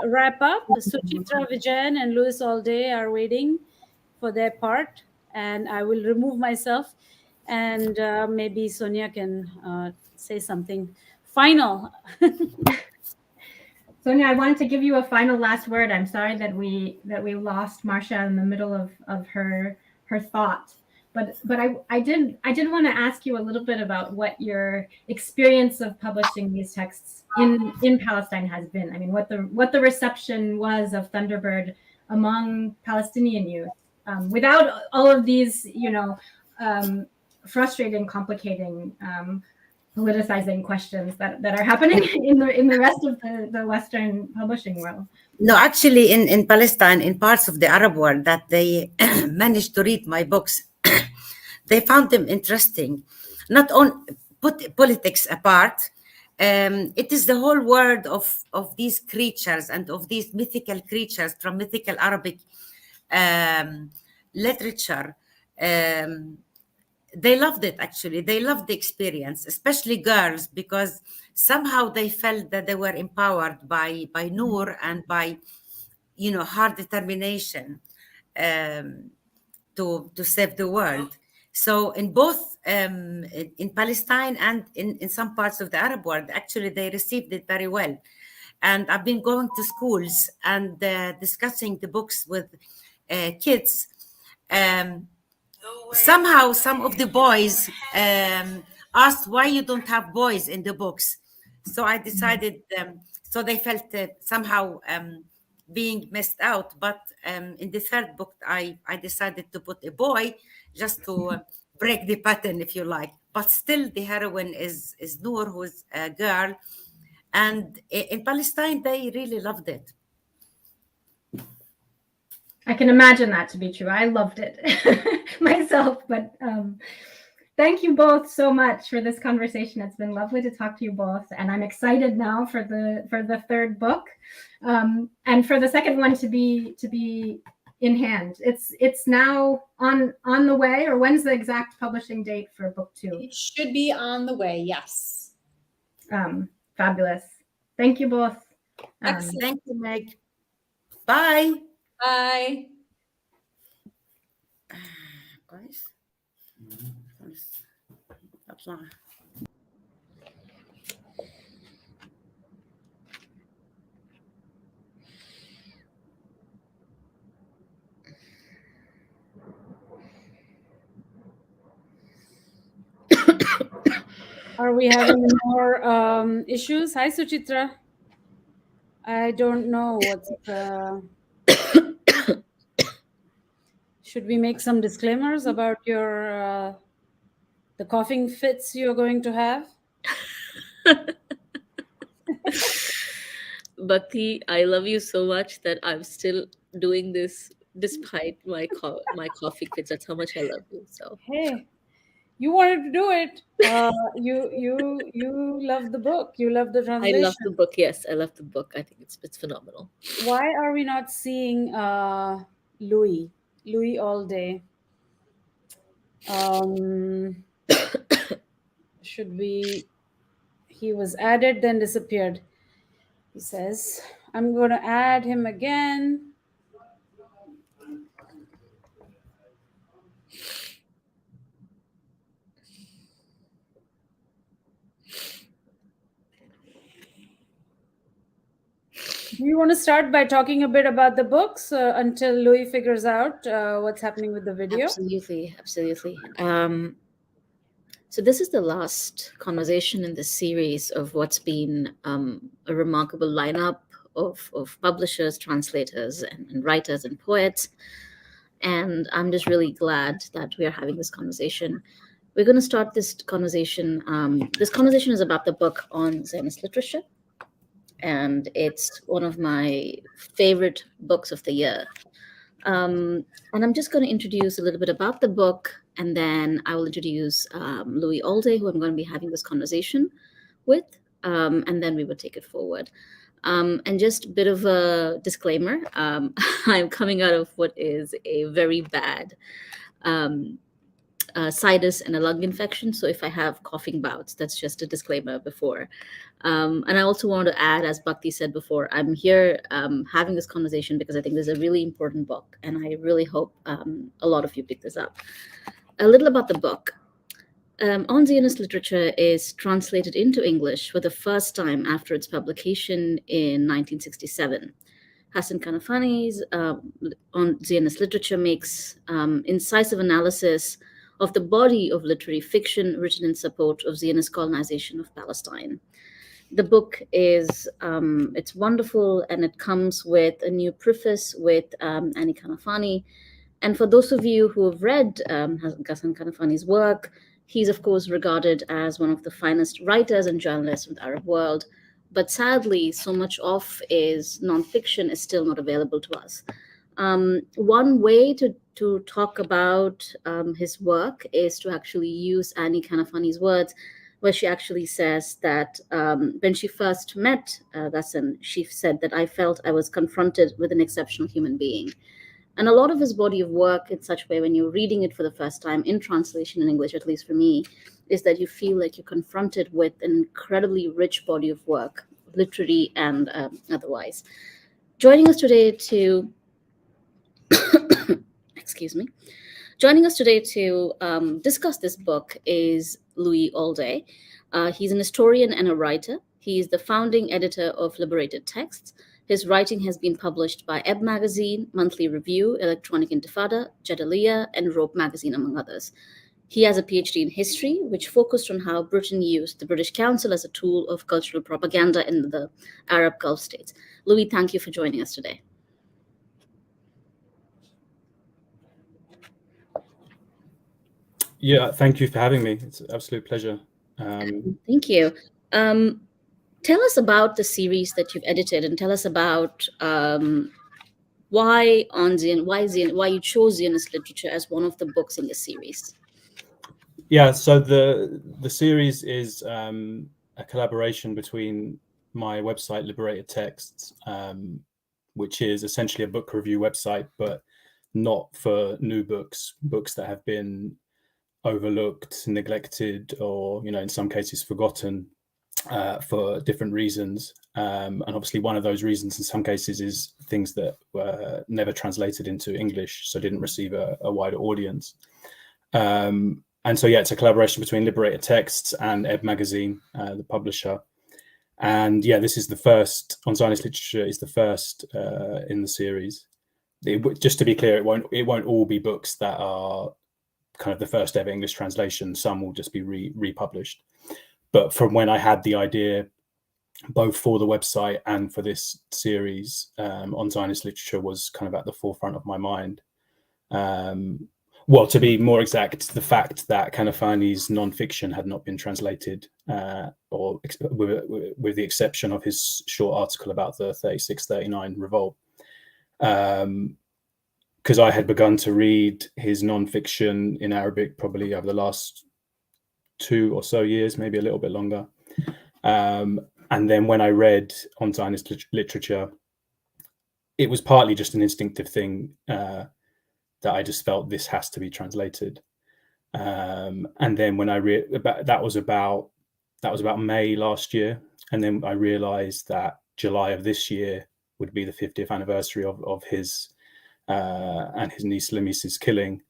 wrap up. Suchitra Vijayan and Louis Allday are waiting for their part, and I will remove myself, and maybe Sonia can say something final. Sonia, I wanted to give you a final last word. I'm sorry that we lost Marcia in the middle of her thought. But I did want to ask you a little bit about what your experience of publishing these texts in Palestine has been. I mean, what the reception was of Thunderbird among Palestinian youth, without all of these, frustrating, complicating, politicizing questions that are happening in the rest of the Western publishing world. No, actually, in Palestine, in parts of the Arab world that they managed to read my books, they found them interesting. Not on put politics apart, it is the whole world of these creatures and of these mythical creatures from mythical Arabic literature. They loved it, actually. They loved the experience, especially girls, because somehow they felt that they were empowered by Noor and by, hard determination to save the world. So in both in Palestine and in some parts of the Arab world, actually, they received it very well. And I've been going to schools and discussing the books with kids. Somehow, some of the boys asked why you don't have boys in the books. So I decided, so they felt somehow being missed out. But in the third book, I decided to put a boy just to break the pattern, if you like. But still, the heroine is Noor, who is a girl. And in Palestine, they really loved it. I can imagine that to be true. I loved it myself, but thank you both so much for this conversation. It's been lovely to talk to you both, and I'm excited now for the third book, and for the second one to be in hand. It's now on the way, or when's the exact publishing date for book 2? It should be on the way. Yes. Fabulous. Thank you both. Thank you, Meg. Bye. Bye. كويس. اطلع. Are we having more issues? Hi, Suchitra. I don't know what's should we make some disclaimers about your the coughing fits you're going to have? Bhakti, I love you so much that I'm still doing this despite my coughing fits. That's how much I love you. So hey, you wanted to do it. You love the book. You love the translation. I love the book. Yes, I love the book. I think it's phenomenal. Why are we not seeing Louis Allday? Should we? He was added, then disappeared. He says, I'm going to add him again. Do you want to start by talking a bit about the books until Louis figures out what's happening with the video? Absolutely. So this is the last conversation in this series of what's been a remarkable lineup of publishers, translators, and writers and poets. And I'm just really glad that we are having this conversation. We're going to start this conversation. This conversation is about the book On Zionist Literature, and it's one of my favorite books of the year. And I'm just going to introduce a little bit about the book, and then I will introduce Louis Allday, who I'm going to be having this conversation with, and then we will take it forward. And just a bit of a disclaimer, I'm coming out of what is a very bad sinus and a lung infection. So if I have coughing bouts, that's just a disclaimer before. And I also want to add, as Bhakti said before, I'm here having this conversation because I think this is a really important book, and I really hope a lot of you pick this up. A little about the book. On Zionist Literature is translated into English for the first time after its publication in 1967. Ghassan Kanafani's On Zionist Literature makes incisive analysis of the body of literary fiction written in support of Zionist colonization of Palestine. The book is, it's wonderful, and it comes with a new preface with Annie Kanafani. And for those of you who have read Ghassan Kanafani's work, he's of course regarded as one of the finest writers and journalists in the Arab world. But sadly, so much of his nonfiction is still not available to us. One way to talk about his work is to actually use Annie Kanafani's words, where she actually says that when she first met Ghassan, she said that I felt I was confronted with an exceptional human being. And a lot of his body of work, in such a way, when you're reading it for the first time in translation in English, at least for me, is that you feel like you're confronted with an incredibly rich body of work, literary and otherwise. Joining us today to, excuse me, joining us today to discuss this book is Louis Allday. He's an historian and a writer. He is the founding editor of Liberated Texts. His writing has been published by Ebb Magazine, Monthly Review, Electronic Intifada, Jadaliya, and Rope Magazine, among others. He has a PhD in history, which focused on how Britain used the British Council as a tool of cultural propaganda in the Arab Gulf states. Louis, thank you for joining us today. Yeah, thank you for having me. It's an absolute pleasure. Thank you. Tell us about the series that you've edited, and tell us about why you chose Zionist literature as one of the books in the series. Yeah, so the series is a collaboration between my website Liberated Texts, which is essentially a book review website, but not for new books that have been overlooked, neglected, or in some cases forgotten for different reasons. And obviously one of those reasons in some cases is things that were never translated into English, so didn't receive a wider audience. And so, yeah, it's a collaboration between Liberated Texts and Ebb Magazine, the publisher. And yeah, this is the first, On Zionist Literature is the first in the series. Just to be clear, it won't all be books that are kind of the first ever English translation. Some will just be republished. But from when I had the idea, both for the website and for this series, On Zionist Literature was kind of at the forefront of my mind. Well, to be more exact, the fact that Kanafani's non-fiction had not been translated, or with the exception of his short article about the 36-39 revolt, because I had begun to read his non-fiction in Arabic probably over the last 2 or so years, maybe a little bit longer. And then when I read On Zionist Literature, it was partly just an instinctive thing that I just felt this has to be translated. And then when I that was about May last year, and then I realized that July of this year would be the 50th anniversary of his and his niece Lamis's killing.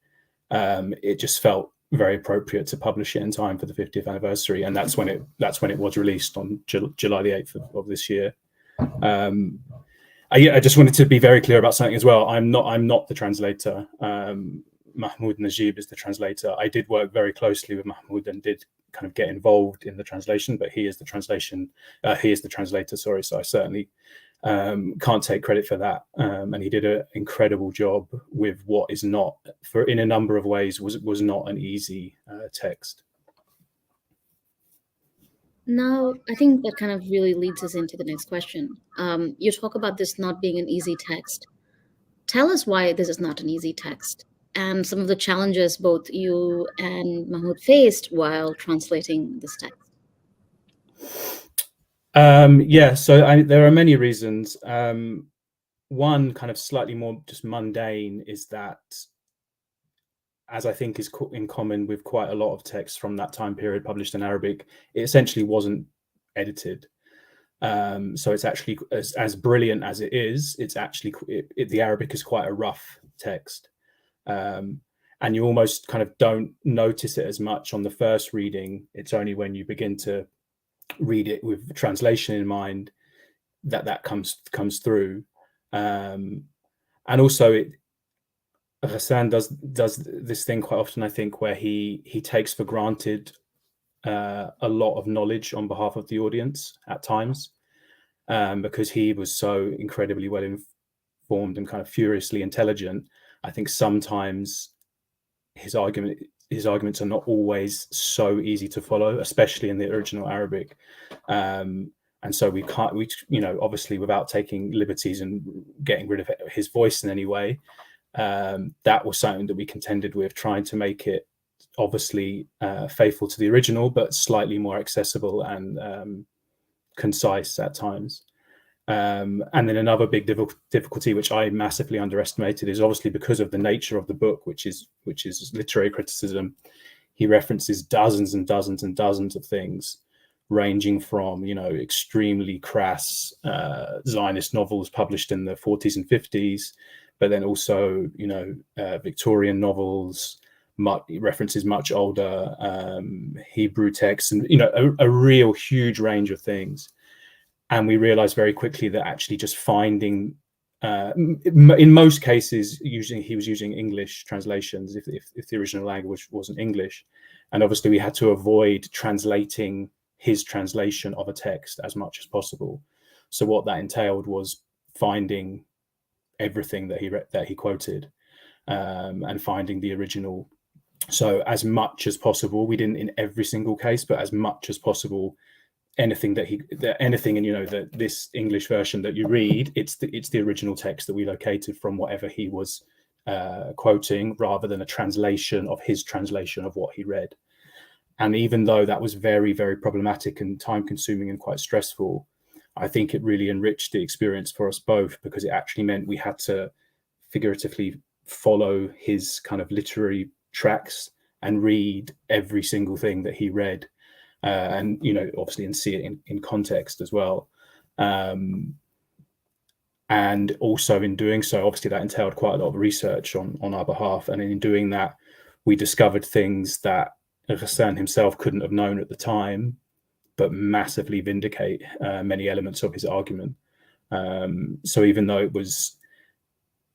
It just felt very appropriate to publish it in time for the 50th anniversary, and that's when it was released on July the 8th of this year. I just wanted to be very clear about something as well. I'm not the translator. Mahmoud Najib is the translator. I did work very closely with Mahmoud and did kind of get involved in the translation, but he is the translator, sorry. So I certainly can't take credit for that. And he did an incredible job with what is not, in a number of ways, was not an easy text. Now, I think that kind of really leads us into the next question. You talk about this not being an easy text. Tell us why this is not an easy text and some of the challenges both you and Mahmoud faced while translating this text. Yeah, so there are many reasons. One kind of slightly more just mundane is that, as I think is in common with quite a lot of texts from that time period published in Arabic, it essentially wasn't edited. So it's actually, as brilliant as it is, it's actually, the Arabic is quite a rough text. And you almost kind of don't notice it as much on the first reading. It's only when you begin to read it with translation in mind that comes through. And also Ghassan does this thing quite often, I think, where he takes for granted a lot of knowledge on behalf of the audience at times, because he was so incredibly well informed and kind of furiously intelligent. I think sometimes his arguments are not always so easy to follow, especially in the original Arabic. And so we obviously, without taking liberties and getting rid of his voice in any way, that was something that we contended with, trying to make it obviously faithful to the original, but slightly more accessible and concise at times. And then another big difficulty, which I massively underestimated, is obviously because of the nature of the book, which is literary criticism. He references dozens and dozens and dozens of things, ranging from extremely crass Zionist novels published in the 40s and 50s, but then also Victorian novels. References much older Hebrew texts, and a real huge range of things. And we realized very quickly that actually just finding, in most cases, he was using English translations if the original language wasn't English. And obviously we had to avoid translating his translation of a text as much as possible. So what that entailed was finding everything that he quoted, and finding the original. So as much as possible, we didn't in every single case, but as much as possible, anything in this English version that you read, it's the original text that we located from whatever he was quoting, rather than a translation of his translation of what he read. And even though that was very, very problematic and time consuming and quite stressful, I think it really enriched the experience for us both, because it actually meant we had to figuratively follow his kind of literary tracks and read every single thing that he read. And obviously, and see it in context as well. And also in doing so, obviously that entailed quite a lot of research on our behalf. And in doing that, we discovered things that Ghassan himself couldn't have known at the time, but massively vindicate many elements of his argument. So even though it was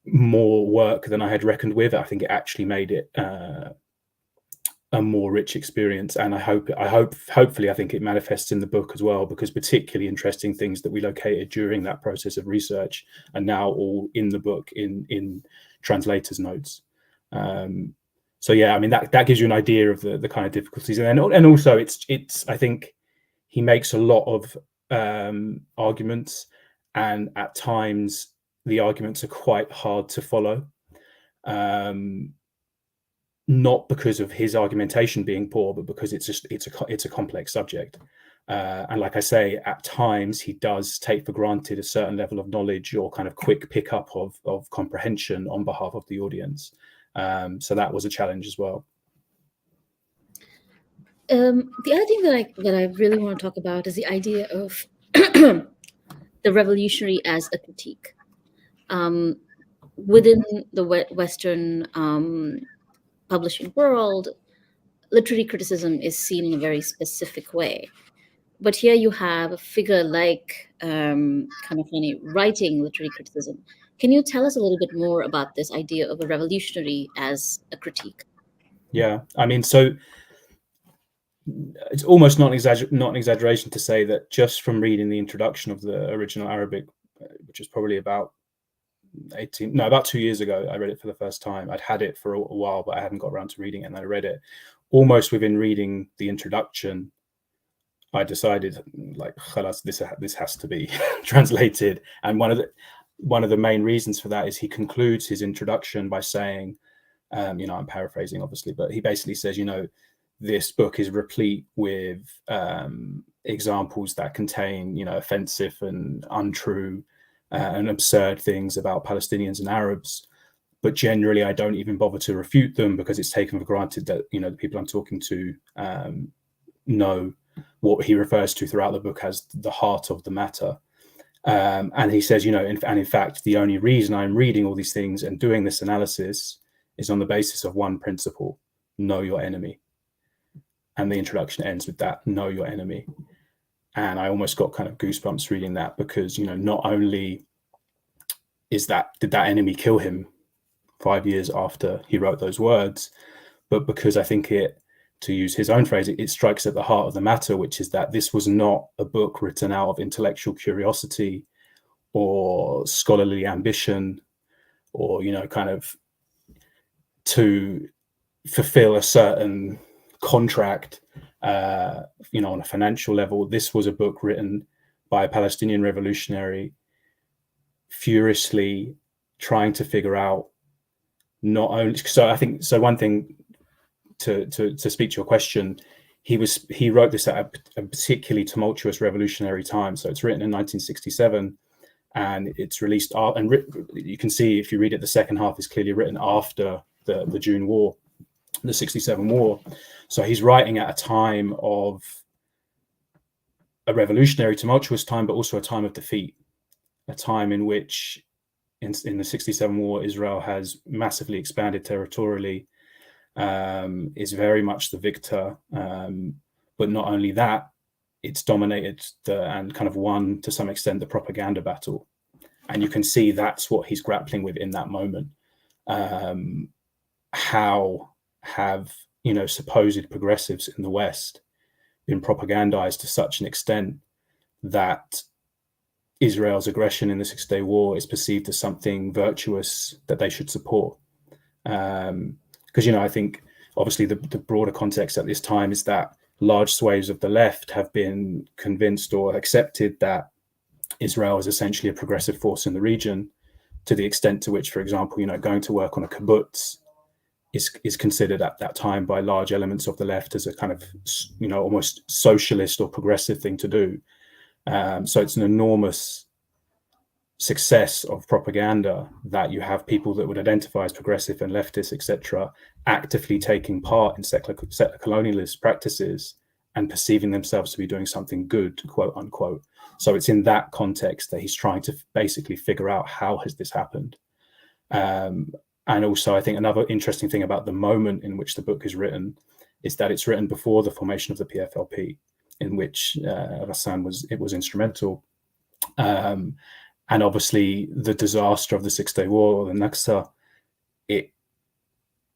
more work than I had reckoned with, I think it actually made it a more rich experience. And hopefully I think it manifests in the book as well, because particularly interesting things that we located during that process of research are now all in the book in translators' notes. So yeah, I mean that gives you an idea of the kind of difficulties, and also it's I think he makes a lot of arguments, and at times the arguments are quite hard to follow. Not because of his argumentation being poor, but because it's a complex subject. And like I say, at times he does take for granted a certain level of knowledge or kind of quick pickup of comprehension on behalf of the audience. So that was a challenge as well. The other thing that I really want to talk about is the idea of the revolutionary as a critique. Within the Western publishing world, literary criticism is seen in a very specific way. But here you have a figure like Kanafani writing literary criticism. Can you tell us a little bit more about this idea of a revolutionary as a critique? Yeah, I mean, so it's almost not an exaggeration to say that just from reading the introduction of the original Arabic, which is probably about 2 years ago, I read it for the first time. I'd had it for a while, but I hadn't got around to reading it, and I read it. Almost within reading the introduction, I decided, like, khalas, this has to be translated. And one of the main reasons for that is he concludes his introduction by saying, I'm paraphrasing obviously, but he basically says, this book is replete with examples that contain, offensive and untrue and absurd things about Palestinians and Arabs. But generally, I don't even bother to refute them because it's taken for granted that, the people I'm talking to know what he refers to throughout the book as the heart of the matter. And he says, in fact, the only reason I'm reading all these things and doing this analysis is on the basis of one principle: know your enemy. And the introduction ends with that: know your enemy. And I almost got kind of goosebumps reading that because, not only did that enemy kill him 5 years after he wrote those words, but because I think to use his own phrase, it strikes at the heart of the matter, which is that this was not a book written out of intellectual curiosity or scholarly ambition or, kind of to fulfill a certain contract, on a financial level. This was a book written by a Palestinian revolutionary, furiously trying to figure out not only. So I think one thing to speak to your question, he wrote this at a particularly tumultuous revolutionary time. So it's written in 1967, and it's released. And you can see if you read it, the second half is clearly written after the June War, the 67 War. So he's writing at a time of a revolutionary, tumultuous time, but also a time of defeat, a time in which in the 67 War, Israel has massively expanded territorially, is very much the victor. But not only that, it's dominated and kind of won to some extent the propaganda battle. And you can see that's what he's grappling with in that moment. How have, supposed progressives in the West been propagandized to such an extent that Israel's aggression in the Six-Day War is perceived as something virtuous that they should support? Because, I think obviously the broader context at this time is that large swathes of the left have been convinced or accepted that Israel is essentially a progressive force in the region, to the extent to which, for example, going to work on a kibbutz is considered at that time by large elements of the left as a kind of, almost socialist or progressive thing to do. So it's an enormous success of propaganda that you have people that would identify as progressive and leftist, etc., actively taking part in settler colonialist practices and perceiving themselves to be doing something good, quote unquote. So it's in that context that he's trying to basically figure out how has this happened. And also, I think another interesting thing about the moment in which the book is written is that it's written before the formation of the PFLP, in which Ghassan was instrumental. And obviously, the disaster of the Six-Day War, or the Naksa, it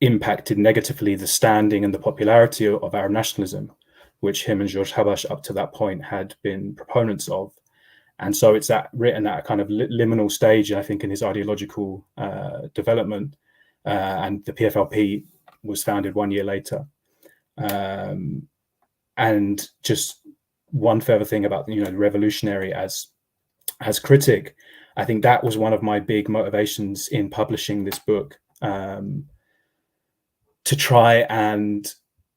impacted negatively the standing and the popularity of Arab nationalism, which him and George Habash up to that point had been proponents of. And so it's written at a kind of liminal stage, I think, in his ideological development. And the PFLP was founded 1 year later. And just one further thing about, the revolutionary as critic, I think that was one of my big motivations in publishing this book, to try and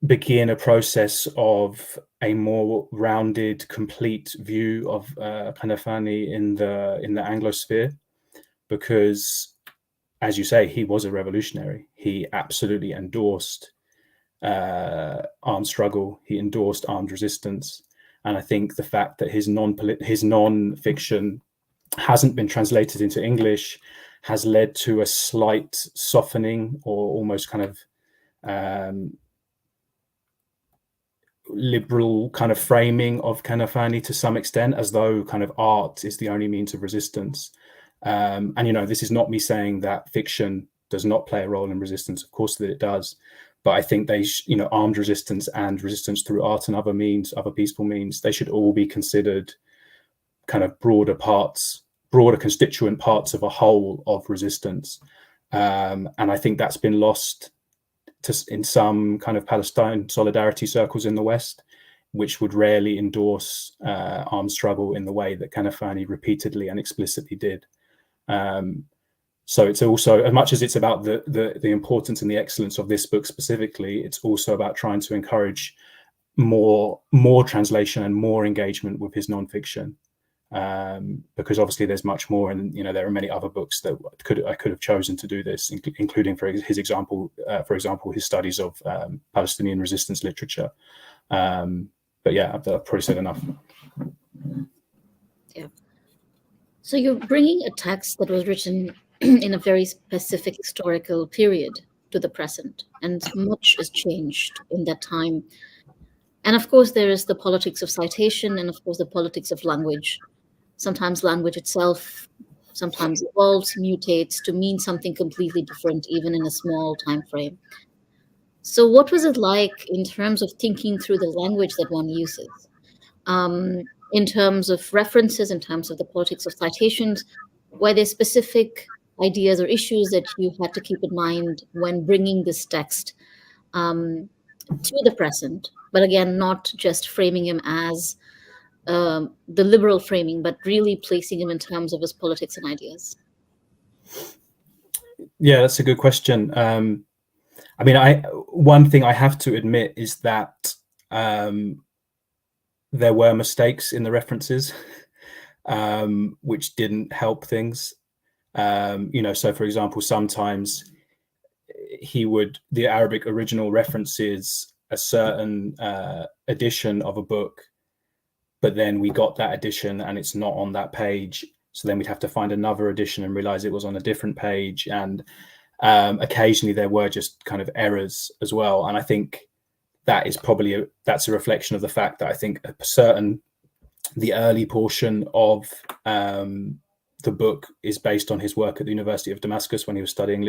begin a process of a more rounded, complete view of Kanafani in the Anglosphere, because, as you say, he was a revolutionary. He absolutely endorsed armed struggle. He endorsed armed resistance, and I think the fact that his non-fiction hasn't been translated into English has led to a slight softening or almost kind of liberal kind of framing of Kanafani to some extent, as though kind of art is the only means of resistance. And, you know, this is not me saying that fiction does not play a role in resistance. Of course that it does. But I think you know, armed resistance and resistance through art and other means, other peaceful means, they should all be considered kind of broader constituent parts of a whole of resistance. And I think that's been lost in some kind of Palestine solidarity circles in the West, which would rarely endorse armed struggle in the way that Kanafani repeatedly and explicitly did. So it's also, as much as it's about the importance and the excellence of this book specifically, it's also about trying to encourage more translation and more engagement with his nonfiction, because obviously there's much more, and you know, there are many other books that I could have chosen to do this, including for example, his studies of Palestinian resistance literature. But yeah, I've probably said enough. Yeah. So you're bringing a text that was written in a very specific historical period to the present, and much has changed in that time. And of course, there is the politics of citation, and of course, the politics of language. Sometimes language itself sometimes evolves, mutates to mean something completely different, even in a small time frame. So what was it like in terms of thinking through the language that one uses? In terms of references, in terms of the politics of citations, were there specific ideas or issues that you had to keep in mind when bringing this text to the present? But again, not just framing him as the liberal framing, but really placing him in terms of his politics and ideas. Yeah, that's a good question. I mean, one thing I have to admit is that there were mistakes in the references, which didn't help things. You know, so for example, sometimes the Arabic original references a certain edition of a book, but then we got that edition and it's not on that page. So then we'd have to find another edition and realize it was on a different page. And occasionally there were just kind of errors as well. And I think that is probably that's a reflection of the fact that I think the early portion of the book is based on his work at the University of Damascus when he was studying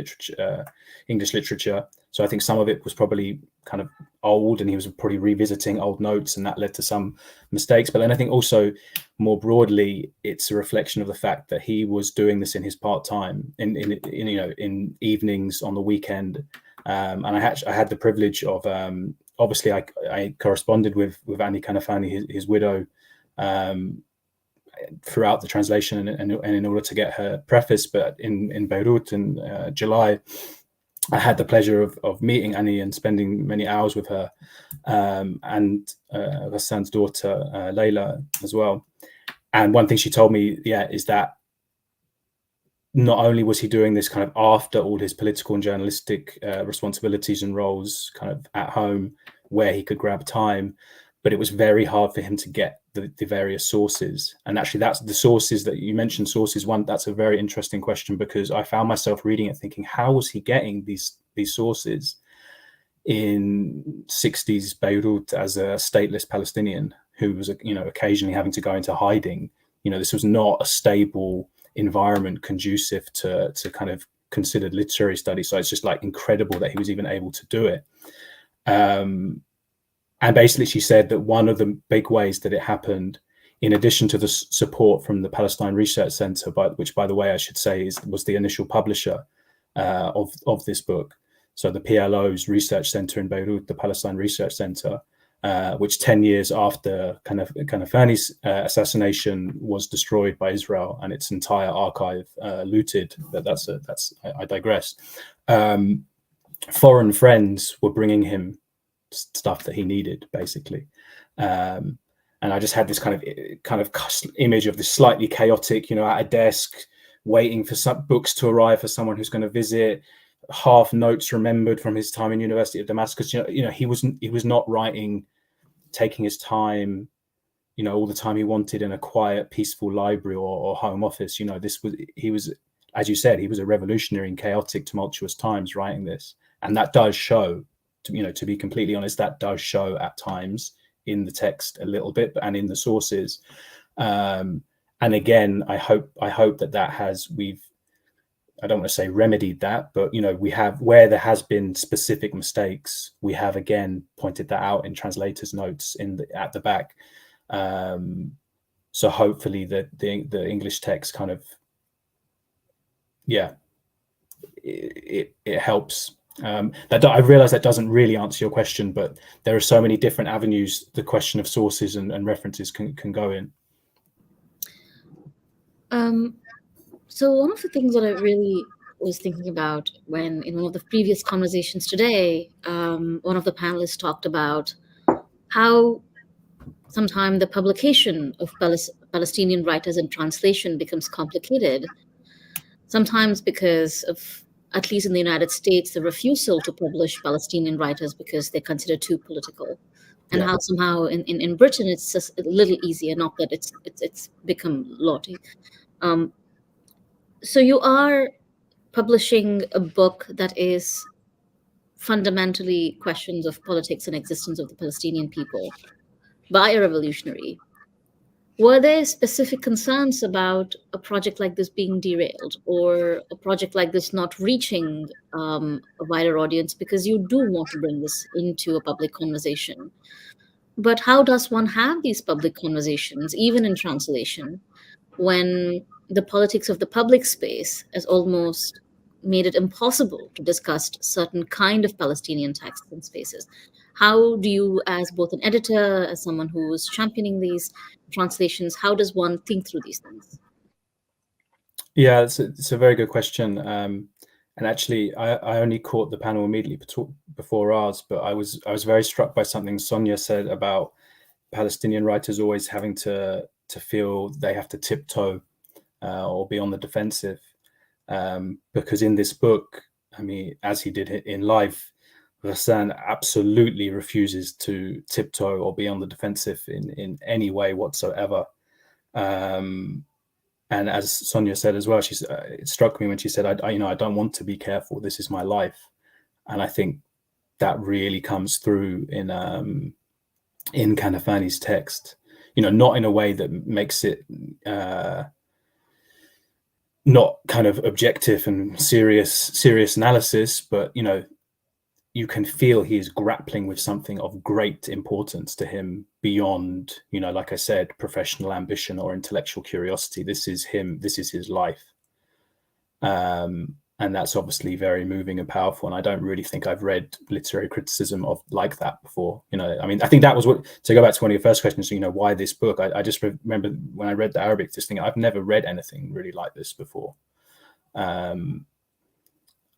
English literature. So I think some of it was probably kind of old, and he was probably revisiting old notes, and that led to some mistakes. But then I think also more broadly, it's a reflection of the fact that he was doing this in his part-time, in evenings on the weekend. And I had the privilege of obviously I corresponded with Annie Kanafani, his widow, throughout the translation and in order to get her preface. But in Beirut in July, I had the pleasure of meeting Annie and spending many hours with her, and Ghassan's daughter Layla as well. And one thing she told me, is that not only was he doing this kind of after all his political and journalistic responsibilities and roles kind of at home where he could grab time, but it was very hard for him to get the various sources. And actually that's the sources that you mentioned, sources one, that's a very interesting question, because I found myself reading it thinking, how was he getting these sources in 60s Beirut as a stateless Palestinian who was, occasionally having to go into hiding? This was not a stable environment conducive to kind of considered literary study. So it's just like incredible that he was even able to do it. And basically she said that one of the big ways that it happened, in addition to the support from the Palestine Research Center, which by the way, I should say was the initial publisher of this book. So the PLO's research center in Beirut, the Palestine Research Center, which 10 years after Kanafani's assassination was destroyed by Israel and its entire archive looted. I digress. Foreign friends were bringing him stuff that he needed, basically. And I just had this kind of image of this slightly chaotic, at a desk, waiting for some books to arrive for someone who's going to visit, half notes remembered from his time in University of Damascus. He was not writing, taking his time, all the time he wanted in a quiet, peaceful library or home office. He was, as you said, he was a revolutionary in chaotic, tumultuous times writing this. And that does show, to be completely honest, that does show at times in the text a little bit, and in the sources. And And again, I hope that I don't want to say remedied that, but we have, where there has been specific mistakes, we have again pointed that out in translators' notes at the back. So hopefully the English text kind of, it helps. That, I realize that doesn't really answer your question, but there are so many different avenues the question of sources and references can go in. So one of the things that I really was thinking about when in one of the previous conversations today, one of the panelists talked about how sometimes the publication of Palestinian writers in translation becomes complicated, sometimes because of, at least in the United States, the refusal to publish Palestinian writers because they're considered too political. And how somehow in Britain it's just a little easier, not that it's become lotty. So you are publishing a book that is fundamentally questions of politics and existence of the Palestinian people by a revolutionary. Were there specific concerns about a project like this being derailed, or a project like this not reaching a wider audience, because you do want to bring this into a public conversation? But how does one have these public conversations, even in translation, when the politics of the public space has almost made it impossible to discuss certain kind of Palestinian texts and spaces? How do you, as both an editor, as someone who is championing these translations, how does one think through these things? Yeah, it's a very good question. And actually, I only caught the panel immediately before ours, but I was very struck by something Sonia said about Palestinian writers always having to feel they have to tiptoe or be on the defensive, because in this book, I mean, as he did in life, Ghassan absolutely refuses to tiptoe or be on the defensive in any way whatsoever. And as Sonia said as well, it struck me when she said, I don't want to be careful. This is my life. And I think that really comes through in Kanafani's text, not in a way that makes it not kind of objective and serious analysis, but you can feel he is grappling with something of great importance to him beyond, like I said, professional ambition or intellectual curiosity. This is him. This is his life. And that's obviously very moving and powerful. And I don't really think I've read literary criticism like that before. I mean, I think that was to go back to one of your first questions, why this book? I just remember when I read the Arabic, just thinking, I've never read anything really like this before.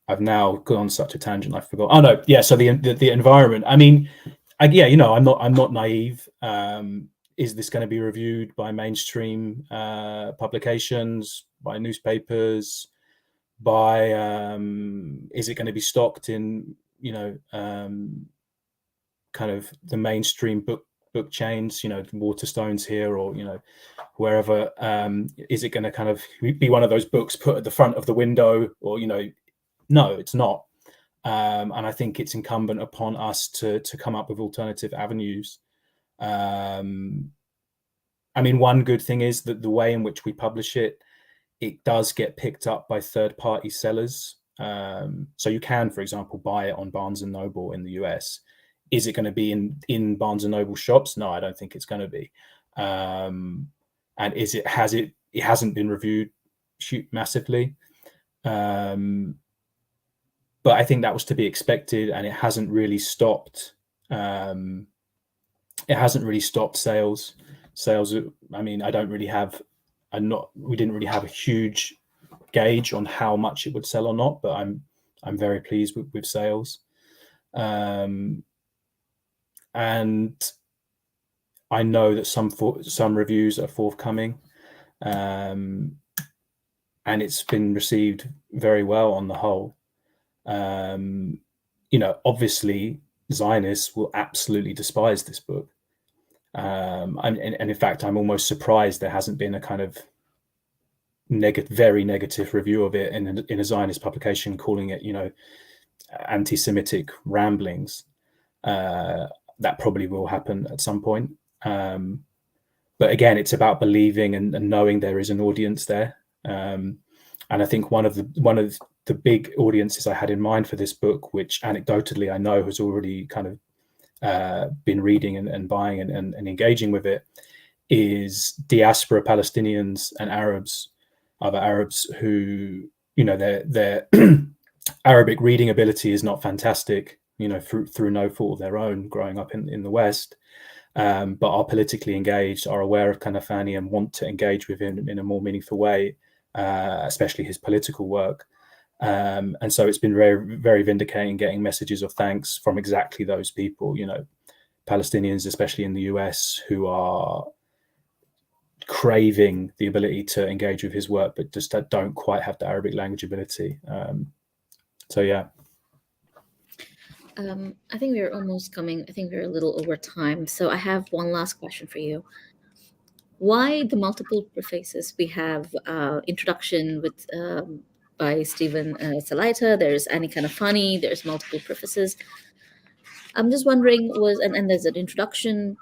I've now gone on such a tangent, I forgot. Oh no, yeah. So the environment. I mean, I'm not naive. Is this going to be reviewed by mainstream publications, by newspapers, by is it going to be stocked in kind of the mainstream book chains, Waterstones here or wherever? Is it going to kind of be one of those books put at the front of the window, or no, it's not. And I think it's incumbent upon us to come up with alternative avenues. I mean, one good thing is that the way in which we publish it does get picked up by third-party sellers. So you can, for example, buy it on Barnes & Noble in the US. Is it going to be in Barnes & Noble shops? No, I don't think it's going to be. And it hasn't been reviewed massively. But I think that was to be expected, and it hasn't really stopped. It hasn't really stopped sales. I mean, we didn't really have a huge gauge on how much it would sell or not, but I'm very pleased with sales. And I know that some reviews are forthcoming, and it's been received very well on the whole. Obviously Zionists will absolutely despise this book. And in fact, I'm almost surprised there hasn't been a kind of very negative review of it in a Zionist publication, calling it, anti-Semitic ramblings. That probably will happen at some point. But but again, it's about believing and knowing there is an audience there. And I think one of the big audiences I had in mind for this book, which anecdotally I know has already kind of been reading and buying and engaging with it, is diaspora Palestinians and Arabs, other Arabs who, their Arabic reading ability is not fantastic, through no fault of their own, growing up in the West, but are politically engaged, are aware of Kanafani and want to engage with him in a more meaningful way, especially his political work. And so it's been very, very vindicating getting messages of thanks from exactly those people, Palestinians, especially in the US, who are craving the ability to engage with his work, but just don't quite have the Arabic language ability. So yeah. I think we're almost coming. I think we're a little over time. So I have one last question for you. Why the multiple prefaces? We have introduction with by Stephen Salaita. There's Ani Kanafani. There's multiple prefaces. I'm just wondering, and there's an introduction.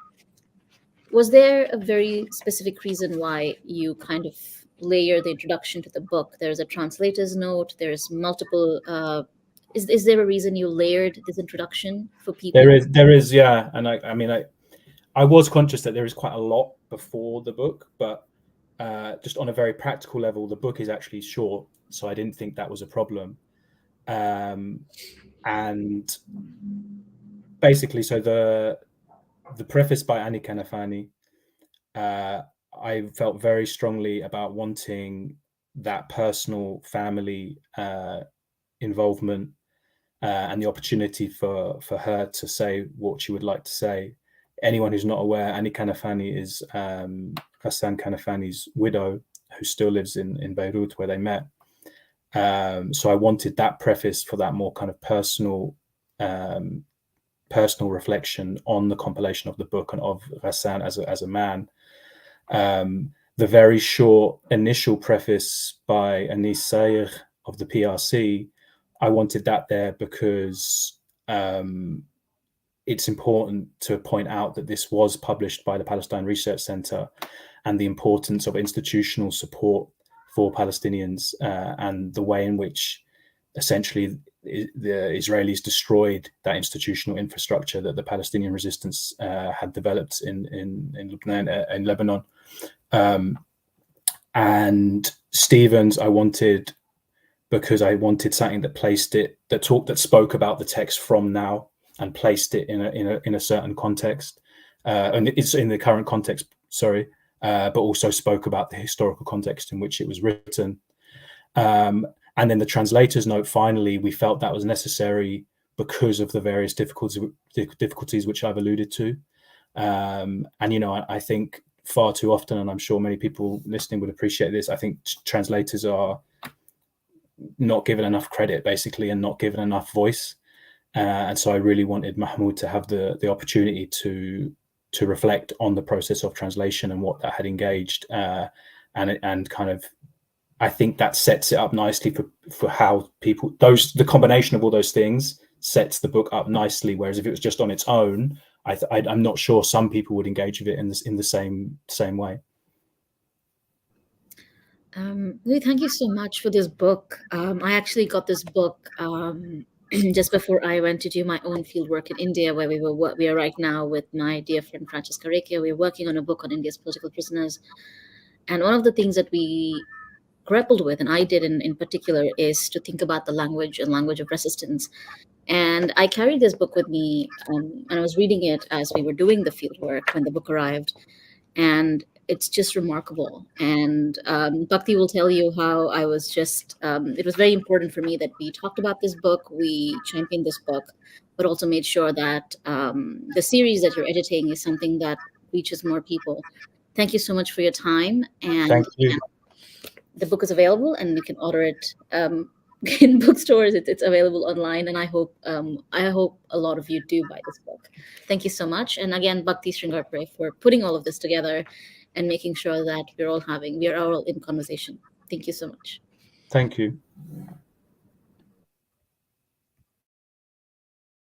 Was there a very specific reason why you kind of layer the introduction to the book? There's a translator's note. There's multiple. Is there a reason you layered this introduction for people? There is, yeah. And I was conscious that there is quite a lot before the book, but just on a very practical level, the book is actually short, so I didn't think that was a problem. And basically, so the preface by Ani Kanafani, I felt very strongly about wanting that personal family involvement and the opportunity for her to say what she would like to say. Anyone who's not aware, Ani Kanafani is Ghassan Kanafani's widow, who still lives in Beirut, where they met. So I wanted that preface for that more kind of personal reflection on the compilation of the book and of Ghassan as a man. The very short initial preface by Anis Sayegh of the PRC, I wanted that there because it's important to point out that this was published by the Palestine Research Center, and the importance of institutional support for Palestinians and the way in which essentially the Israelis destroyed that institutional infrastructure that the Palestinian resistance had developed in Lebanon. And Stevens, I wanted, because I wanted something that spoke about the text from now and placed it in a certain context, and it's in the current context. Sorry. But also spoke about the historical context in which it was written. And then the translator's note, finally, we felt that was necessary because of the various difficulties which I've alluded to. And, I think far too often, and I'm sure many people listening would appreciate this, I think translators are not given enough credit, basically, and not given enough voice. And so I really wanted Mahmoud to have the opportunity to reflect on the process of translation and what that had engaged, and kind of, I think that sets it up nicely for how people, the combination of all those things sets the book up nicely. Whereas if it was just on its own, I'm not sure some people would engage with it in the same way. Louis, thank you so much for this book. I actually got this book just before I went to do my own fieldwork in India, where we are right now with my dear friend Francesca Recchia. We're working on a book on India's political prisoners. And one of the things that we grappled with, and I did in particular, is to think about the language and language of resistance. And I carried this book with me, and I was reading it as we were doing the fieldwork when the book arrived. And it's just remarkable. And Bhakti will tell you how I was just, it was very important for me that we talked about this book, we championed this book, but also made sure that the series that you're editing is something that reaches more people. Thank you so much for your time. And thank you. The book is available and you can order it in bookstores. It's available online. And I hope a lot of you do buy this book. Thank you so much. And again, Bhakti Sringarpure for putting all of this together and making sure that we are all in conversation. Thank you so much. Thank you.